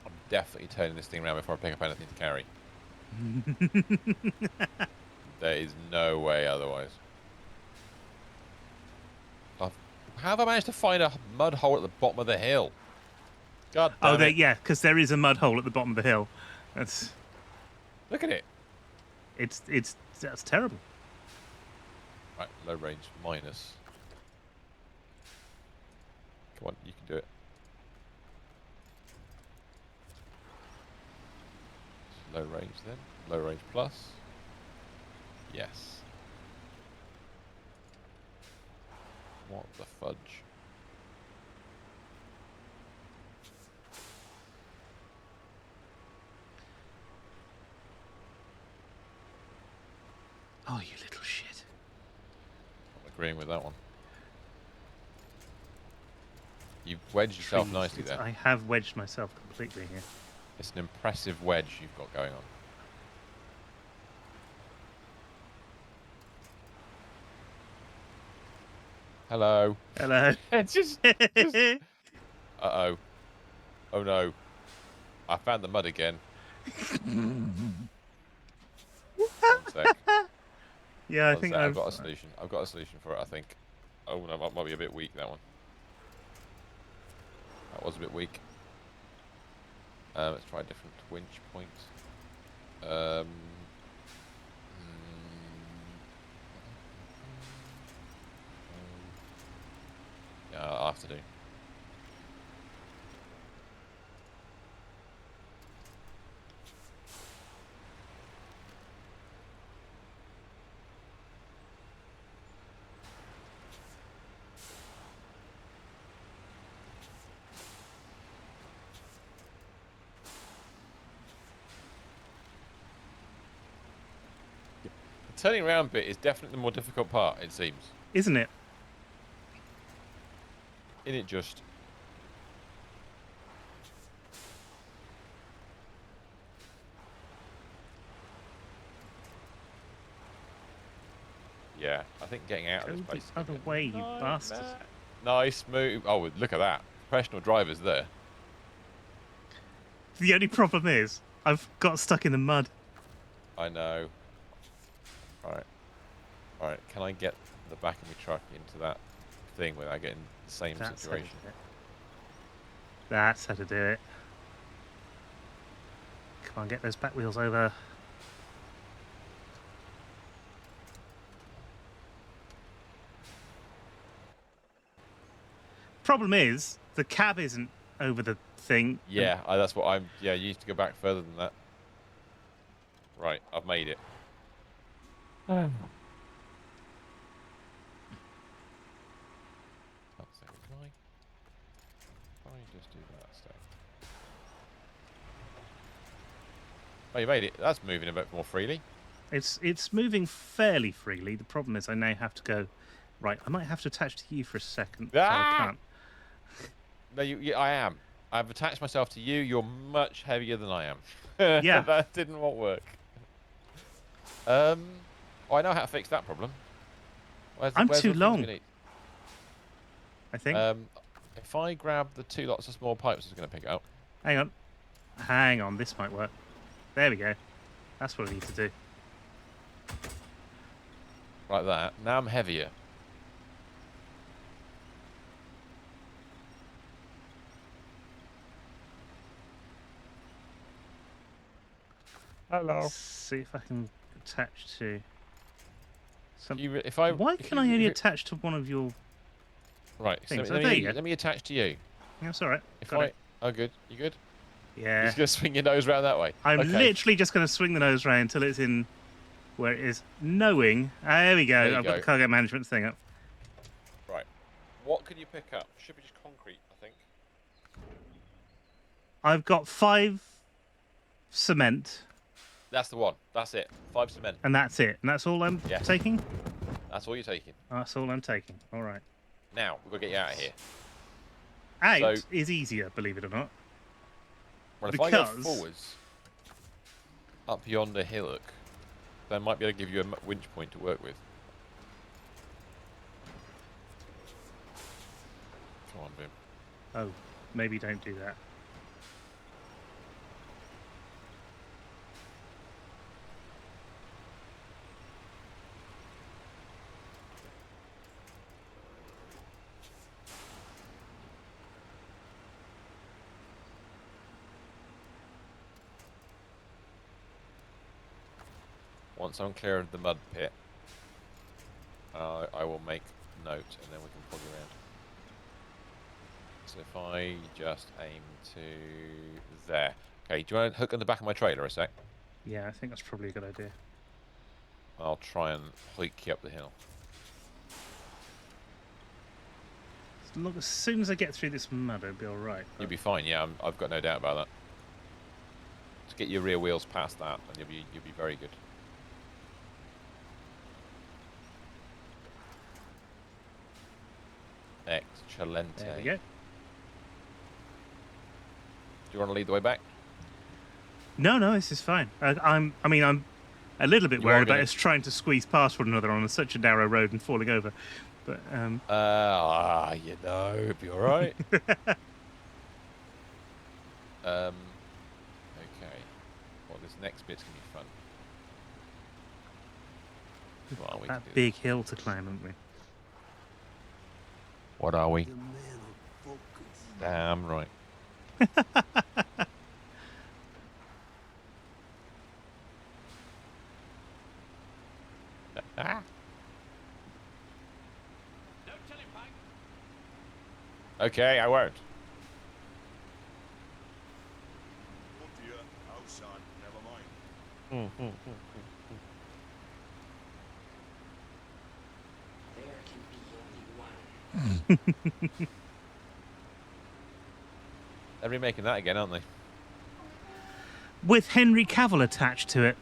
I'm definitely turning this thing around before I pick up anything to carry. There is no way otherwise. How have I managed to find a mud hole at the bottom of the hill? God damn Oh, it. yeah, because there is a mud hole at the bottom of the hill. That's Look at it. that's terrible. Right, low range minus. Come on, you can do it. Low range then. Low range plus. Yes. What the fudge? Oh, you little shit. I'm agreeing with that one. You've wedged yourself Trees. nicely there. I have wedged myself completely here. It's an impressive wedge you've got going on. Hello. Hello. It's just uh-oh. Oh no. I found the mud again. One sec. Yeah, I One think sec, I've got a solution. I've got a solution for it, I think. Oh no, that might be a bit weak, that one. That was a bit weak. Let's try a different winch point. Yeah, I'll have to do. The turning around bit is definitely the more difficult part, it seems. Isn't it? Isn't it just? Yeah, I think getting out Go of this the place. is other gonna be way, you nightmare. bastard. Nice move. Oh, look at that. Professional drivers there. The only problem is I've got stuck in the mud. I know. Alright. Alright, can I get the back of my truck into that thing without getting the same That's how to situation? do it. That's how to do it. Come on, get those back wheels over. Problem is, the cab isn't over the thing. Yeah, that's what I'm... Yeah, you need to go back further than that. Right, I've made it. Can I just do that step? Oh, you made it. That's moving a bit more freely. It's moving fairly freely. The problem is I now have to go... Right, I might have to attach to you for a second. So I Ah! can't. No, I am. I've attached myself to you. You're much heavier than I am. Yeah. That didn't work. Oh, I know how to fix that problem. I'm where's too the things long. we need? I think. If I grab the 2 lots of small pipes, it's going to pick it up. Hang on. Hang on, this might work. There we go. That's what I need to do. Like that. Now I'm heavier. Hello. Let's see if I can attach to some. If I, Why if can you- I if only you- attach to one of your Right, so things? let, Oh, there you me, go. let me attach to you. That's all right. If Got I... it. Oh, good. You good? You're Yeah. just going to swing your nose around that way? I'm Okay. literally just going to swing the nose round until it's in where it is. Knowing. There we go. There you I've got go. the cargo management thing up. Right. What can you pick up? Should be just concrete, I think. I've got 5 cement, That's the one. That's it. 5 cement. and that's it. And that's all I'm Yes. taking? That's all you're taking. That's all I'm taking. All right. Now, we've got to get you out of here. Out So- is easier, believe it or not. Well, if I go Because- forwards, up yonder hillock, they might be able to give you a winch point to work with. Come on, Bim. Oh, maybe don't do that. Once I'm clear of the mud pit, I will make note and then we can pull you around. So if I just aim to there. Okay, do you want to hook on the back of my trailer a sec? Yeah, I think that's probably a good idea. I'll try and hoik you up the hill. Look, as soon as I get through this mud, it'll be all right. You'll be fine, yeah, I've got no doubt about that. Just get your rear wheels past that and you'll be very good. Excelente. There we go. Do you want to lead the way back? No, this is fine. I'm a little bit You are worried about gonna- us trying to squeeze past one another on such a narrow road and falling over. But You know, it'll be alright. Okay. Well, this next bit's gonna be fun. What are we to that do? big hill to climb, haven't we? What are we? Damn right. Ah. Okay, I won't. Oh dear, oh son, never mind. They're remaking that again, aren't they? With Henry Cavill attached to it.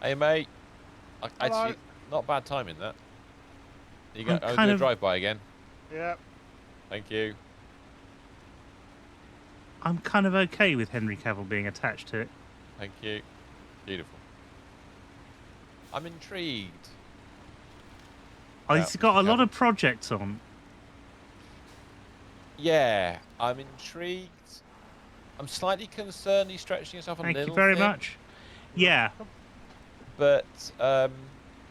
Hey, mate. Hello. Actually, not bad timing that. You go. I'm I was kind doing a of- drive-by again. Yeah. Thank you. I'm kind of okay with Henry Cavill being attached to it. Thank you. Beautiful. I'm intrigued. Oh, Yeah, he's got a Mr. lot Cavill. of projects on. Yeah, I'm intrigued. I'm slightly concerned he's stretching himself a Thank little you very thin, much. Yeah, But,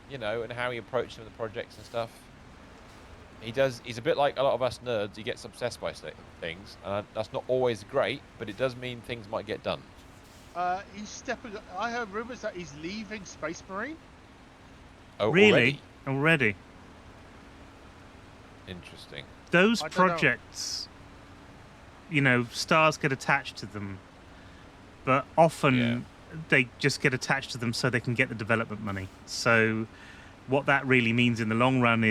you know, and how he approaches some of the projects and stuff. He's a bit like a lot of us nerds. He gets obsessed by things. And that's not always great, but it does mean things might get done. He's stepping. I heard rumours that he's leaving Space Marine. Oh, really? Already. Interesting. Those I don't know. projects, you know, stars get attached to them, but often they just get attached to them so they can get the development money. So what that really means in the long run,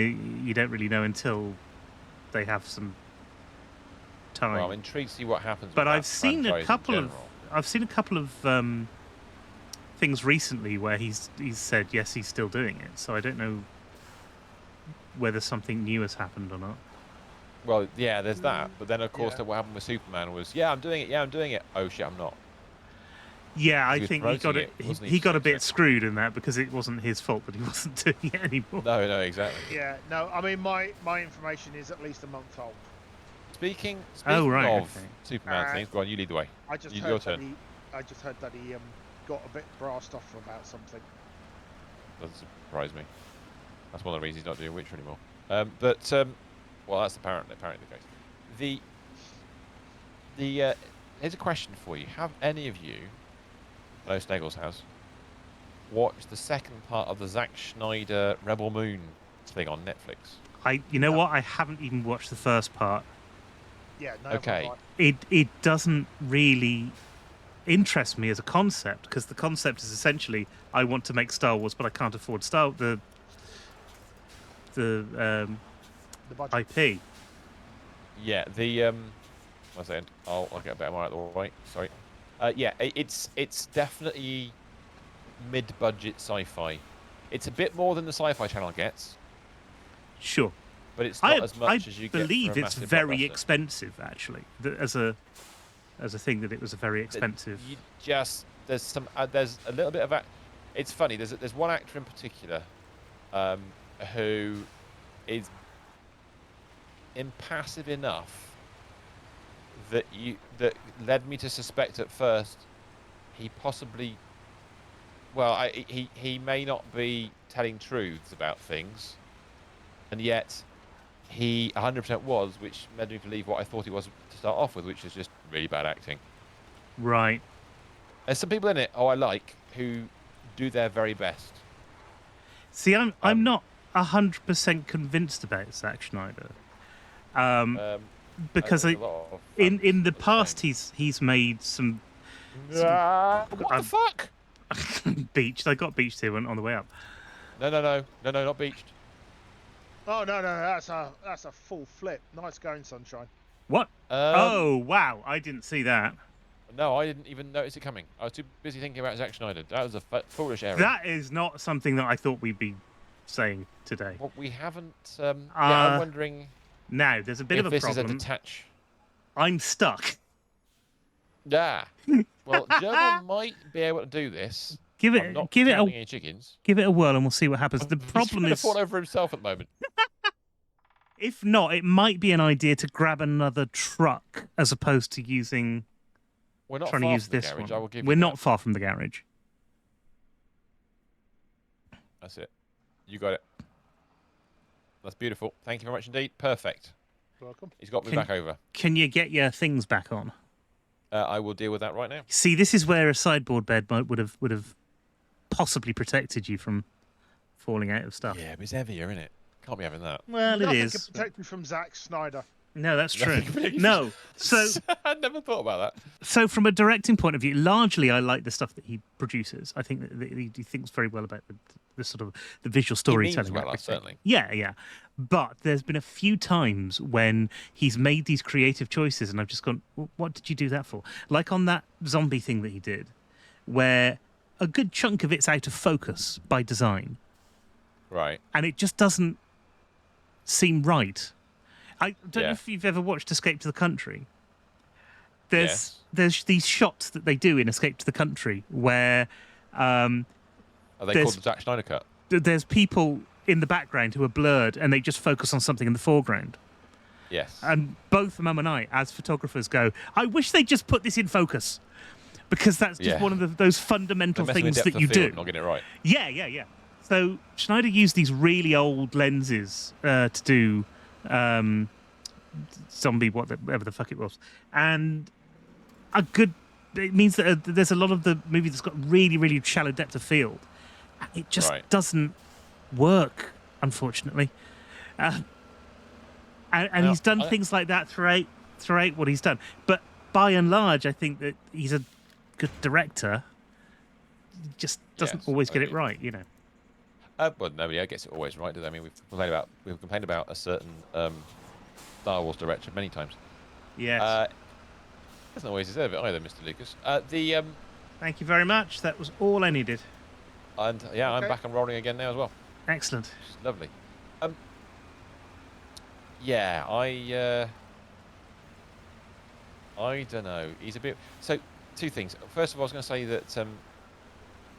you don't really know until they have some time. Well, I'm intrigued to see what happens. But with I've that seen a franchise in couple of general. I've seen a couple of things recently where he's said yes, he's still doing it. So I don't know whether something new has happened or not. Well, yeah, there's that. But then, of course, Yeah. what happened with Superman was, yeah, I'm doing it. Yeah, I'm doing it. Oh shit, I'm not. Yeah, I was think he got promoting it. it, wasn't He he, got so a bit exactly. screwed in that because it wasn't his fault that he wasn't doing it anymore. No, exactly. Yeah. No, I mean my information is at least a month old. Speaking Oh, right, of okay. Superman things, go on, you lead the way. I just Your heard turn. that he. I just heard that he got a bit brassed off about something. Doesn't surprise me. That's one of the reasons he's not doing Witcher anymore. Well, that's apparently the case. Here's a question for you: have any of you, I know Sneggles has, watched the second part of the Zack Schneider Rebel Moon thing on Netflix? You know what? I haven't even watched the first part. Yeah, no. Okay. It doesn't really interest me as a concept, because the concept is essentially I want to make Star Wars, but I can't afford the budget. IP. Yeah, one second. I'll get a better one out of the way. Sorry. Yeah, it's definitely mid-budget sci-fi. It's a bit more than the Sci-Fi Channel gets, Sure. but it's not as much as you get. I believe for a it's massive very blockbuster. expensive, actually. As a thing, that it was a very expensive. You just there's a little bit of it's funny. There's one actor in particular, who is impassive enough that led me to suspect at first he possibly, he may not be telling truths about things, and yet he 100% was, which led me to believe what I thought he was to start off with, which is just really bad acting. Right. There's some people in it I like who do their very best. See, I'm not 100% convinced about Zack Schneider. Because in the past he's made some what the fuck? beached. I got beached here on the way up. No, not beached. Oh no, that's a full flip. Nice going, Sunshine. What? Oh wow, I didn't see that. No, I didn't even notice it coming. I was too busy thinking about Zack Schneider. That was a foolish error. That is not something that I thought we'd be saying today. Well, we haven't. I'm wondering. Now there's a bit if of a this problem. is a detach. I'm stuck. Yeah. Well, Gerbil might be able to do this. Give it any chickens. give it a whirl, and we'll see what happens. The problem He's is, fall over himself at the moment. if not, it might be an idea to grab another truck as opposed to using. We're not trying far to use from the this garage. one. I will give We're you not that. far from the garage. That's it. You got it. That's beautiful. Thank you very much indeed. Perfect. Welcome. He's got me back over. Can you get your things back on? I will deal with that right now. See, this is where a sideboard bed would have possibly protected you from falling out of stuff. Yeah, but it's heavier, isn't it? Can't be having that. Well, Nothing it is. can protect me from Zack Snyder. No, that's true. Nothing can protect you No, so I never thought about that. so from a directing point of view, largely I like the stuff that he produces. I think that he thinks very well about the sort of the visual storytelling. well, and everything. certainly. Yeah. But there's been a few times when he's made these creative choices, and I've just gone, "What did you do that for?" Like on that zombie thing that he did, where a good chunk of it's out of focus by design, Right. and it just doesn't seem right. I don't know Yeah. if you've ever watched Escape to the Country. Yes. There's these shots that they do in Escape to the Country where Are they There's- called the Zack Snyder cut? there's people in the background who are blurred and they just focus on something in the foreground. Yes. And both Mum and I, as photographers, go, I wish they'd just put this in focus. Because that's just Yeah. one of those They're fundamental messing with things depth that you of field do. and not getting it right. Yeah. So Schneider used these really old lenses to do zombie, whatever the fuck it was. And it means that there's a lot of the movie that's got really, really shallow depth of field. And it just Right. doesn't work, unfortunately. And Well, he's done things like that throughout what he's done. But by and large, I think that he's a good director. He just doesn't Yes, always I get it agree. right, you know. Well, nobody gets it always right, do they? I mean, we've complained about a certain Star Wars director many times. Yes. Doesn't always deserve it either, Mr. Lucas. Thank you very much. That was all I needed. And yeah, I'm Okay. back and rolling again now as well. Excellent. Which is lovely. Yeah, I don't know. He's a bit. So, two things. First of all, I was going to say that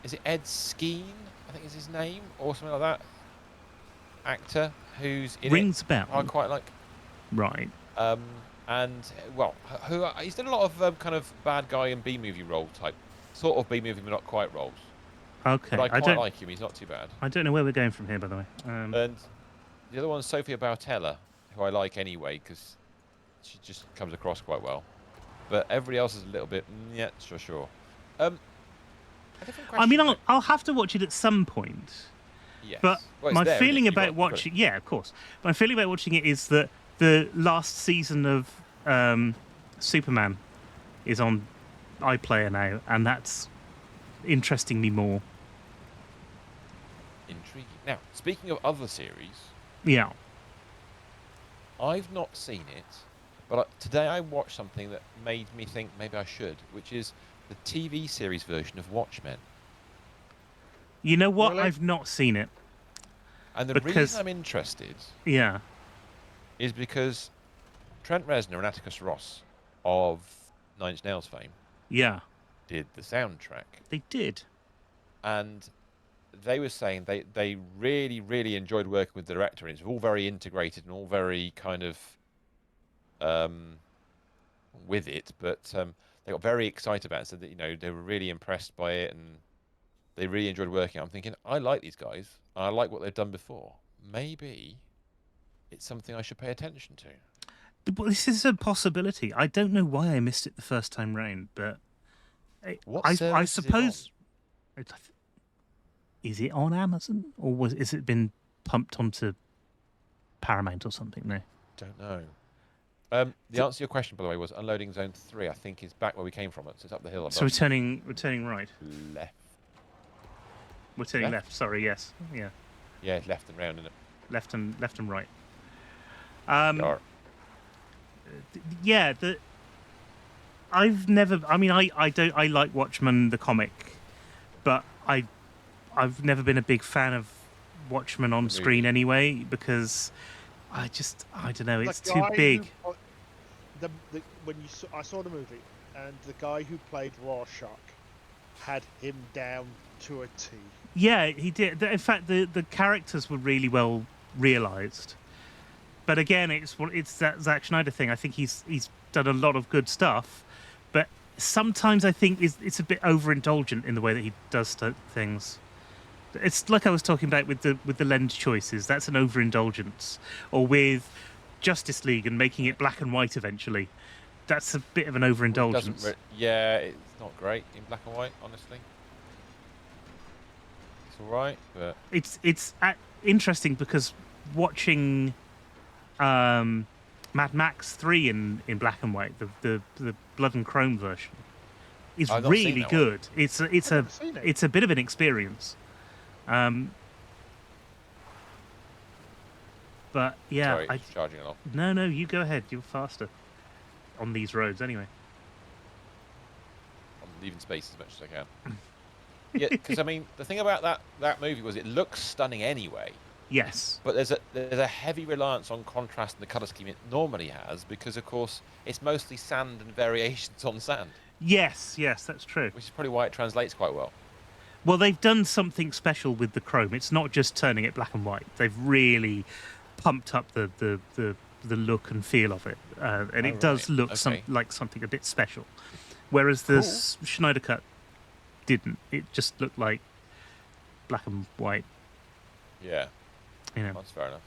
is it Ed Skeen? I think is his name or something like that. Actor who's in Rings a it. bell. I quite like. Right. And well, he's done a lot of kind of bad guy and B movie role type sort of B-movie, but not quite roles. Okay. But I quite don't. like him. He's not too bad. I don't know where we're going from here, by the way. And the other one's Sophia Bautella, who I like anyway because she just comes across quite well. But everybody else is a little bit, yeah, sure. A different I mean, question. I'll have to watch it at some point. Yes. But Well, it's my there, isn't feeling it? You've about got- you've got it. watching, yeah, of course. My feeling about watching it is that the last season of Superman is on iPlayer now, and that's interesting me more. Intriguing. Now, speaking of other series, Yeah. I've not seen it, but today I watched something that made me think maybe I should, which is the TV series version of Watchmen. You know what? Really? I've not seen it. And the Because- reason I'm interested Yeah. is because Trent Reznor and Atticus Ross of Nine Inch Nails fame Yeah. did the soundtrack. They did. And they were saying they really enjoyed working with the director, and it's all very integrated and all very kind of with it, but they got very excited about it, said that they were really impressed by it and they really enjoyed working. I'm thinking, I like these guys and I like what they've done before. Maybe it's something I should pay attention to. But this is a possibility. I don't know why I missed it the first time round, but What I service is it suppose. Is it on Amazon, or is it been pumped onto Paramount or something? No. Don't know. The answer to your question, by the way, was unloading zone 3. I think is back where we came from. So it's up the hill. So above. we're turning right. Left. We're turning Left? left. Sorry. Yes. Yeah. Yeah, it's left and round, isn't it? Left and right. Gar. Yeah. I've never. I mean, I don't. I like Watchmen the comic, but I've never been a big fan of Watchmen on screen anyway because I don't know. It's The too guy big. who- I saw the movie, and the guy who played Rorschach had him down to a T. Yeah, he did. In fact, the characters were really well realised. But again, it's that Zack Snyder thing. I think he's done a lot of good stuff, but sometimes I think it's a bit overindulgent in the way that he does things. It's like I was talking about with the lens choices. That's an overindulgence. Or with Justice League and making it black and white eventually. That's a bit of an overindulgence. Yeah, it's not great in black and white, honestly. It's all right, but It's interesting because watching Mad Max 3 in black and white, the blood and chrome version, is I've not seen really that one. good. It's I've never seen it. a bit of an experience. But yeah, sorry, it's charging a lot. no, you go ahead. You're faster on these roads anyway. I'm leaving space as much as I can. Yeah, because I mean, the thing about that movie was it looks stunning anyway. Yes. But there's a heavy reliance on contrast in the colour scheme it normally has because, of course, it's mostly sand and variations on sand, Yes, that's true. which is probably why it translates quite well. Well, they've done something special with the chrome. It's not just turning it black and white. They've really pumped up the look and feel of it, and it does right. look Okay. like something a bit special. Whereas the Cool. Schneider cut didn't. It just looked like black and white. Yeah, You know. that's fair enough.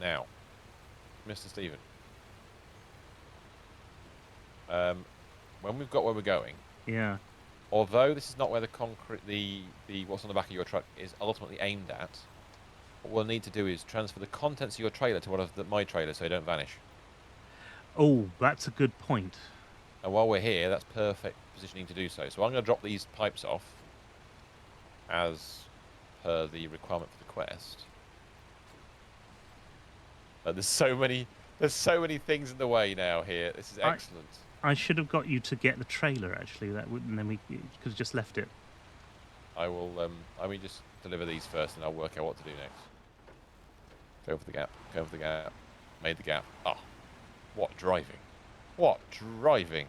Now, Mr. Stephen, when we've got where we're going, Yeah. although this is not where the what's on the back of your truck is ultimately aimed at, what we'll need to do is transfer the contents of your trailer to one of my trailers so they don't vanish. Oh, that's a good point. And while we're here, that's perfect positioning to do so. So I'm going to drop these pipes off as per the requirement for the quest. There's so many things in the way now here. This is excellent. I should have got you to get the trailer actually. That would, and then we could have just left it. I will. Let me just deliver these first, and I'll work out what to do next. Go for the gap. Go for the gap. Made the gap. Oh, what driving! What driving!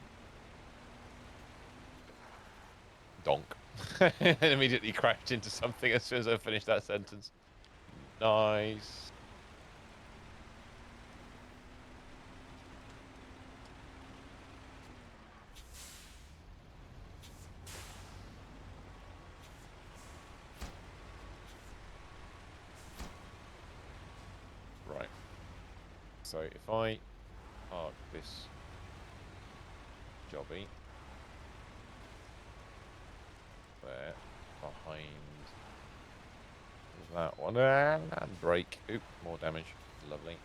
Donk. And immediately crashed into something as soon as I finished that sentence. Nice. So if I park this jobby there behind that one and brake. Oop, more damage. Lovely.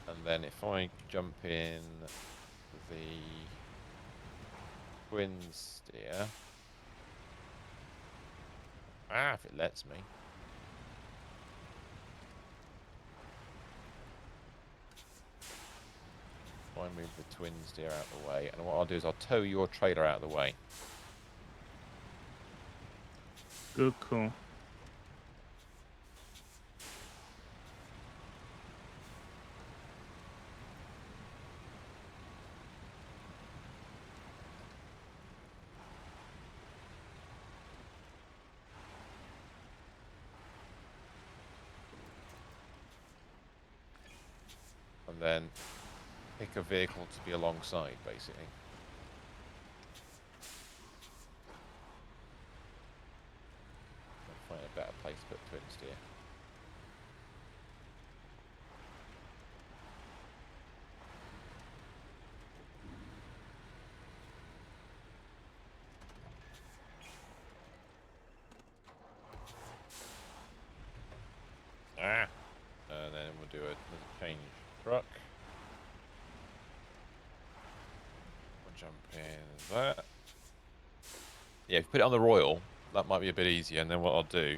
And then if I jump in the twin steer, if it lets me. If I move the twin steer out of the way, and what I'll do is I'll tow your trailer out of the way. Good call. And then pick a vehicle to be alongside, basically. I'll find a better place to put twin steer. And then we'll do a change truck. We'll jump in there. Yeah, if you put it on the Royal, that might be a bit easier. And then what I'll do,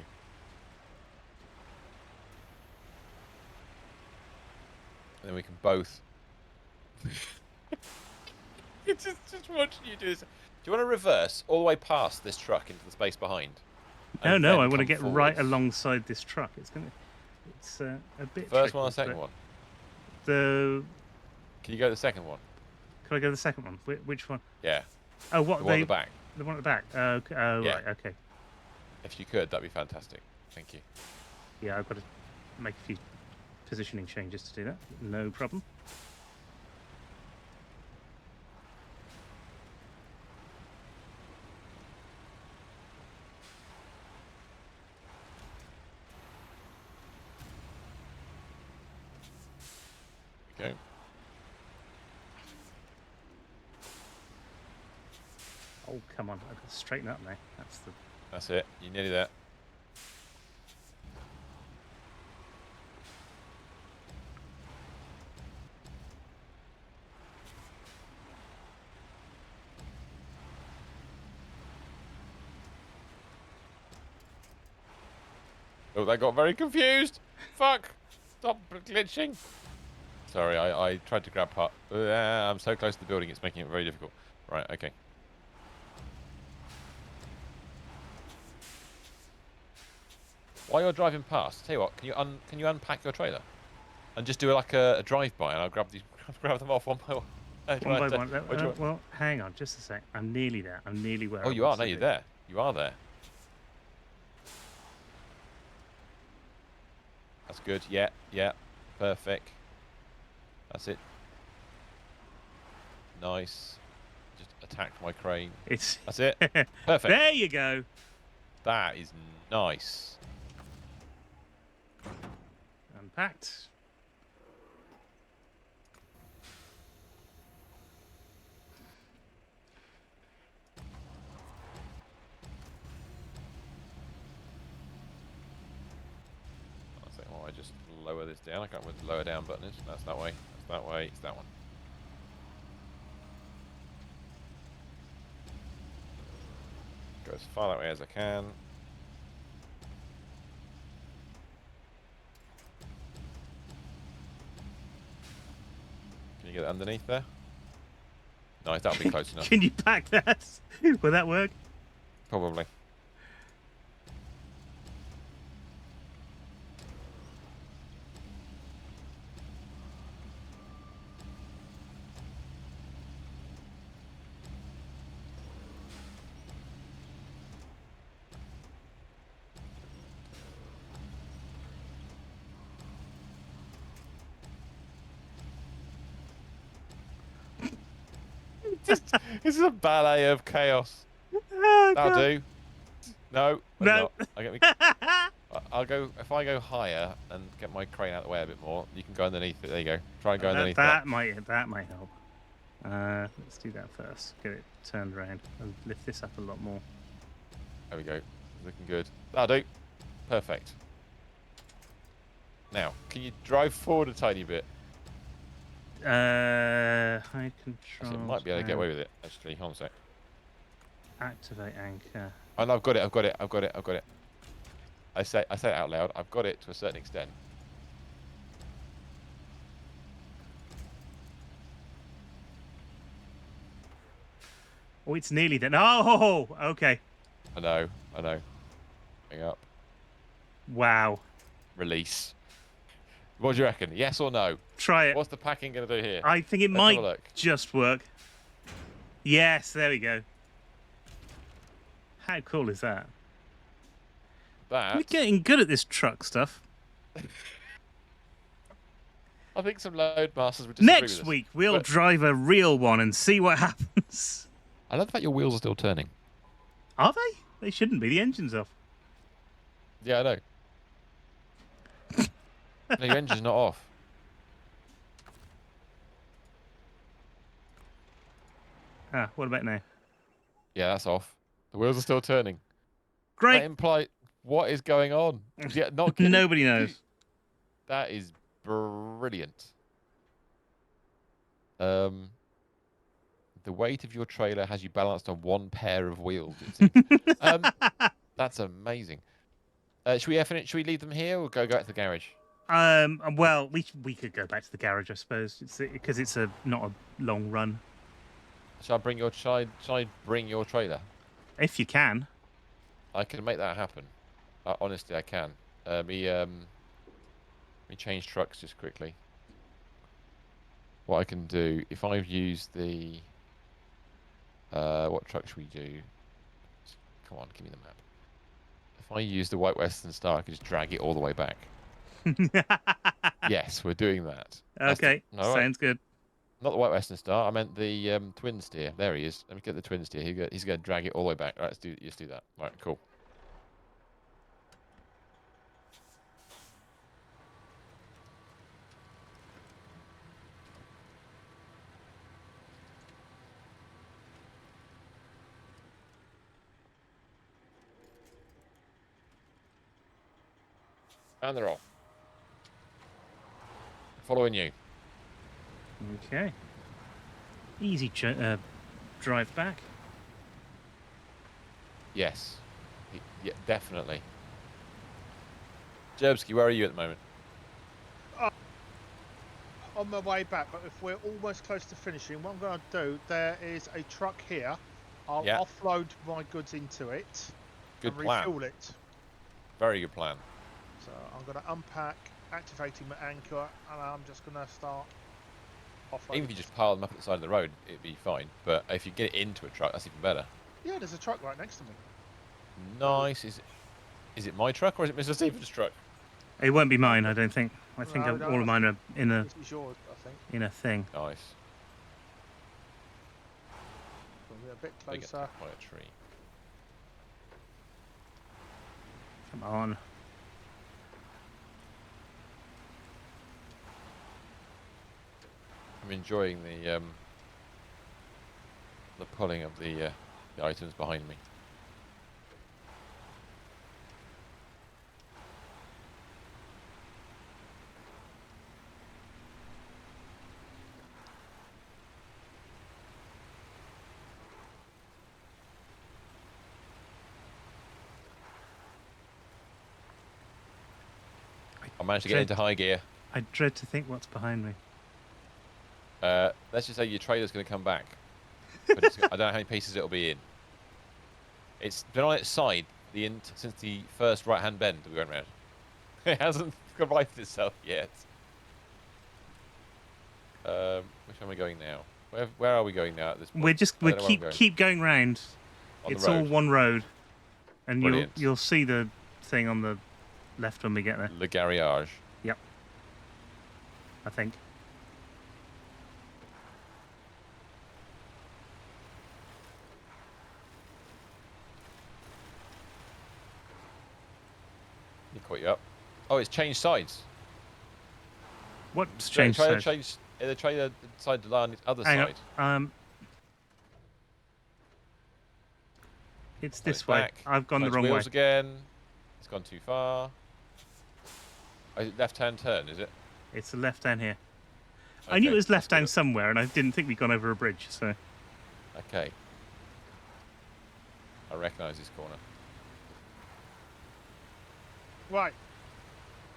and then we can both. It's just watching you do this. Do you want to reverse all the way past this truck into the space behind? No, And no, then I want to come get forwards? right alongside this truck. It's a bit. First one or tricky, second but one? The Can you go to the second one? Can I go to the second one? Which one? Yeah. Oh, what The one they? at the back. The one at the back. Okay. Oh, Yeah. right. Okay. If you could, that'd be fantastic. Thank you. Yeah, I've got to make a few positioning changes to do that. No problem. Okay. Oh, come on. I've got to straighten up there. That's it. You're nearly there. Oh, that got very confused. Fuck. Stop glitching. Sorry, I tried to grab part. I'm so close to the building, it's making it very difficult. Right, okay. While you're driving past, tell you what, can you unpack your trailer and just do like a drive-by, and I'll grab them off one by one. One by one. Well, hang on, just a sec. I'm nearly there. I'm nearly where. Oh, I you want are. to No, you're be. there. You are there. That's good. Yeah, yeah. Perfect. That's it. Nice. Just attacked my crane. It's. That's it. Perfect. There you go. That is nice. Unpacked. I think, well, I just lower this down. I can't remember what the lower down button is. That's that way. That's that way. It's that one. Go as far that way as I can. Can you get it underneath there? Nice, that'll be close enough. Can you pack that? Will that work? Probably. This is a ballet of chaos. Oh, That'll God. do. No, I'm No. not. I'll go. If I go higher and get my crane out of the way a bit more, you can go underneath it. There you go. Try and go underneath that. That might help. Let's do that first. Get it turned around and lift this up a lot more. There we go. Looking good. That'll do. Perfect. Now, can you drive forward a tiny bit? High control. Actually, I might be able to get away with it. Actually, hold on a sec. Activate anchor. Oh no, I've got it. I say it out loud. I've got it to a certain extent. Oh, it's nearly there. Oh, okay. I know. Hang up. Wow. Release. What do you reckon? Yes or no? Try it. What's the packing going to do here? I think it Let's have a might look. just work. Yes, there we go. How cool is that? We're That. getting good at this truck stuff. I think some load masters would disagree with Next us. week, we'll But drive a real one and see what happens. I love the fact your wheels are still turning. Are they? They shouldn't be. The engine's off. Yeah, I know. No, your engine's not off. Ah, what about now? Yeah, that's off. The wheels are still turning. That Great. implies what is going on? Yeah, not kidding. Nobody knows. That is brilliant. The weight of your trailer has you balanced on one pair of wheels. It seems. That's amazing. Should we leave them here or go back to the garage? Well, we could go back to the garage, I suppose, because it's not a long run. Shall I bring your trailer? If you can. I can make that happen. Honestly, I can. Let me change trucks just quickly. What I can do, if I've used the... what truck should we do? Come on, give me the map. If I use the White Western Star, I can just drag it all the way back. Yes, we're doing that. Okay, All right. sounds good. Not the White Western Star. I meant the twin steer. There he is. Let me get the twin steer. He's going to drag it all the way back. All right, let's do that. All right, cool. And they're off. Following you. Okay. Easy drive back. Yes. Yeah, definitely. Jerbski, where are you at the moment? On my way back, but if we're almost close to finishing, what I'm going to do, there is a truck here. I'll offload my goods into it Good and plan. refuel it. Very good plan. So I'm going to unpack, activating my anchor, and I'm just going to start offloading. Even if you just pile them up at the side of the road, it'd be fine. But if you get it into a truck, that's even better. Yeah, there's a truck right next to me. Nice. Is it my truck or is it Mr. Stevens' truck? It won't be mine, I don't think. I think No, all of mine are in a This is yours, I think. thing. Nice. We're a bit They get closer. hit by a tree. Come on. I'm enjoying the pulling of the items behind me. I managed to get into high gear. I dread to think what's behind me. Let's just say your trailer's going to come back. But I don't know how many pieces it'll be in. It's been on its side since the first right-hand bend that we went round. It hasn't righted itself yet. Which way am I going now? Where are we going now at this point? We keep going round. It's all one road, and Brilliant. you'll see the thing on the left when we get there. Le Garage. Yep. I think. Caught you up. Oh, it's changed sides. What's The changed? trailer Sides? changed. The trailer decided to lie on the other Hang side. on. It's Oh, it's this way. back. I've gone the Changed wrong way. wheels again. It's gone too far. Oh, is it left-hand turn? Is it? It's the left down here. I knew it Okay, was let's left go down to- somewhere, and I didn't think we'd gone over a bridge. So Okay. I recognise this corner. Right.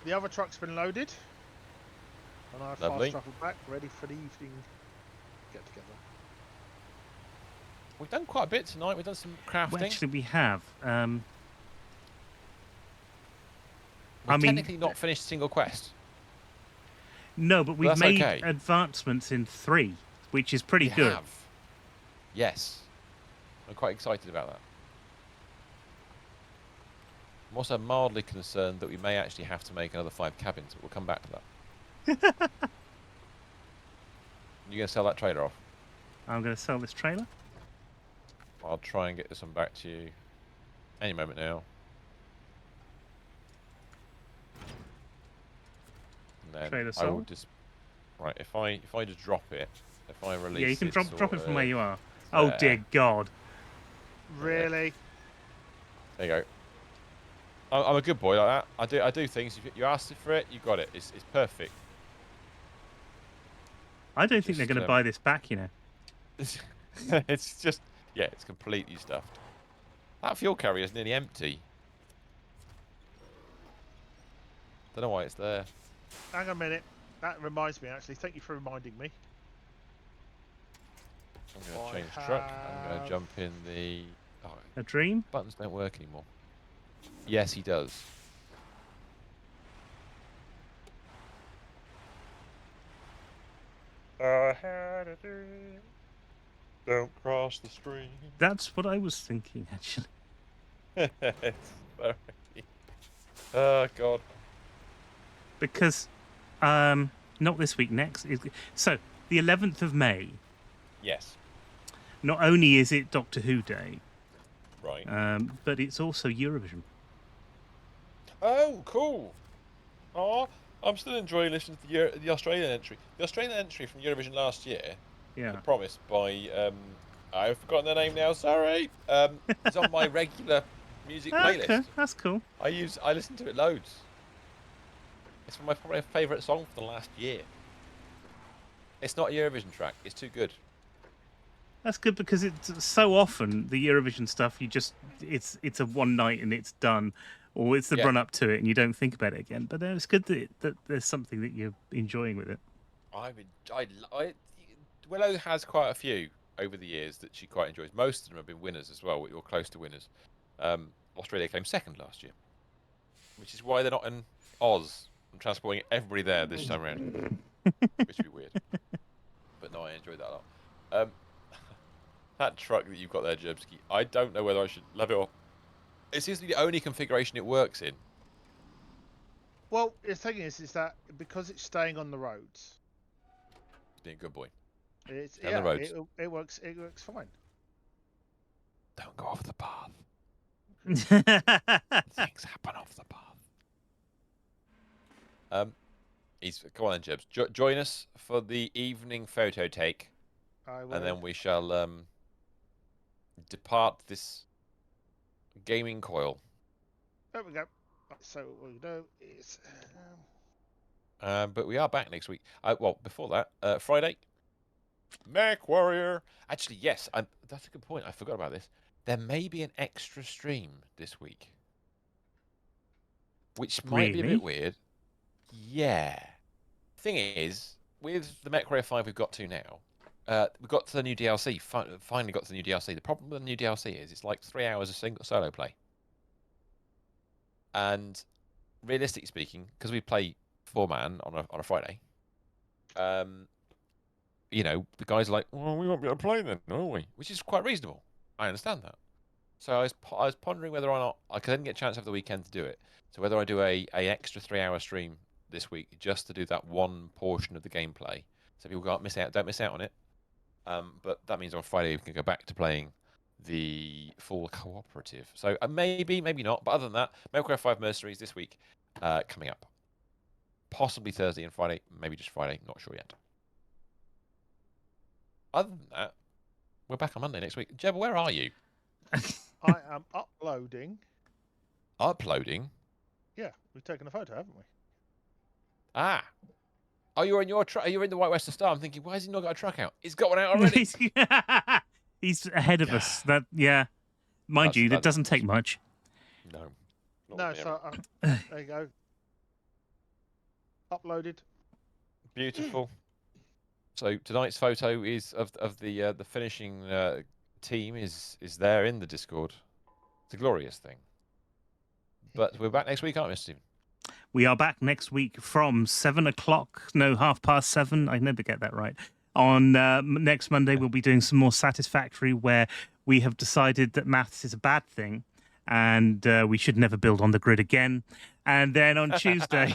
The other truck's been loaded. And I've Lovely. fast travelled back, ready for the evening get together. We've done quite a bit tonight. We've done some crafting. well, actually, we have. We've I mean- technically not finished a single quest. No, but we've that's made okay. advancements in 3, which is pretty We good. have. Yes. I'm quite excited about that. I'm also mildly concerned that we may actually have to make another 5 cabins, but we'll come back to that. You going to sell that trailer off? I'm going to sell this trailer. I'll try and get this one back to you any moment now. And then Trailer I will sold. just right. If I just drop it, if I release Yeah, you can it drop it sort from where of you are. Oh there. dear God! Really? There you go. I'm a good boy like that. I do things. If you asked for it, you got it. It's perfect. I don't think they're Just, going to buy this back. You know. It's just yeah, it's completely stuffed. That fuel carrier is nearly empty. Don't know why it's there. Hang on a minute. That reminds me, actually. Thank you for reminding me. I'm going to I change truck. I'm going to have- jump in the. Oh, A dream. buttons don't work anymore. Yes, he does. I had a dream. Don't cross the stream. That's what I was thinking, actually. Sorry. Oh God. Because, not this week. Next. So the 11th of May. Yes. Not only is it Doctor Who Day, Right. but it's also Eurovision. Oh, cool. Oh, I'm still enjoying listening to the Australian entry. The Australian entry from Eurovision last year, Yeah. The Promise by I've forgotten their name now. Sorry. It's on my regular music playlist. Okay, that's cool. I listen to it loads. It's probably my favourite song for the last year. It's not a Eurovision track. It's too good. That's good because it's so often the Eurovision stuff. It's a one night and it's done, or it's the Yeah. run up to it and you don't think about it again. But it's good that there's something that you're enjoying with it. Willow has quite a few over the years that she quite enjoys. Most of them have been winners as well, or close to winners. Australia came second last year, which is why they're not in Oz. I'm transporting everybody there this time around, which would be weird. But no, I enjoyed that a lot. That truck that you've got there, Jerbski, I don't know whether I should love it or... It seems to be the only configuration it works in. Well, the thing is that because it's staying on the roads, It's being a good boy. it's Down the roads. it works fine. Don't go off the path. Things happen off the path. Come on then, Jebs. Join us for the evening photo take, I will. and then we shall depart this gaming coil. There we go. Right, so what we do is But we are back next week. Well, before that, Friday. Mech Warrior. Actually, yes, that's a good point. I forgot about this. There may be an extra stream this week, which might be a Really? bit weird. Yeah. Thing is, with the Mech Warrior 5 we've got to now, we got to the new DLC. Finally got to the new DLC. The problem with the new DLC is it's like 3 hours of solo play. And realistically speaking, because we play 4-man on a Friday, you know, the guys are like, well, we won't be able to play then, will we? Which is quite reasonable. I understand that. So I was pondering whether or not I couldn't get a chance over the weekend to do it. So whether I do a extra 3-hour stream this week just to do that one portion of the gameplay, so people don't miss out on it. But that means on Friday we can go back to playing the full cooperative. So maybe not. But other than that, MechWarrior 5 Mercenaries this week. coming up. Possibly Thursday and Friday, maybe just Friday, not sure yet. Other than that, we're back on Monday next week. Jeb, where are you? I am uploading. Uploading? Yeah, we've taken a photo, haven't we? Ah. Oh, you're in your truck. You're in the White Western Star. I'm thinking, why has he not got a truck out? He's got one out already. He's ahead of us. That mind you, that doesn't take much. No. No, so there you go. Uploaded. Beautiful. So tonight's photo is of the finishing team is there in the Discord. It's a glorious thing. But we're back next week, aren't we, Stephen? We are back next week from 7 o'clock. No, 7:30. I never get that right. On next Monday, we'll be doing some more Satisfactory, where we have decided that maths is a bad thing, and we should never build on the grid again. And then on Tuesday.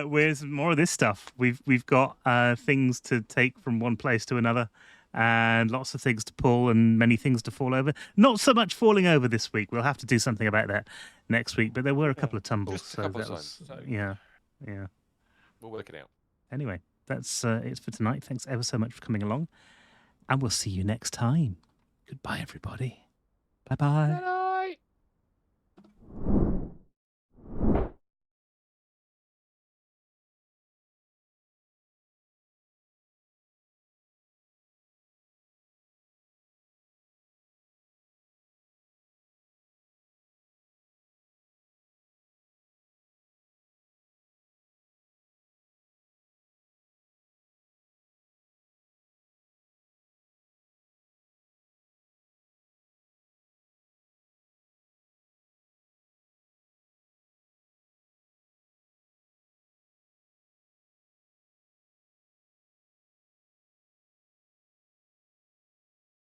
With more of this stuff. We've got things to take from one place to another, and lots of things to pull and many things to fall over. Not so much falling over this week. We'll have to do something about that next week. But there were a couple of tumbles, Just a couple of was, times, so yeah. We'll work it out. Anyway, that's it for tonight. Thanks ever so much for coming along, and we'll see you next time. Goodbye, everybody. Bye bye.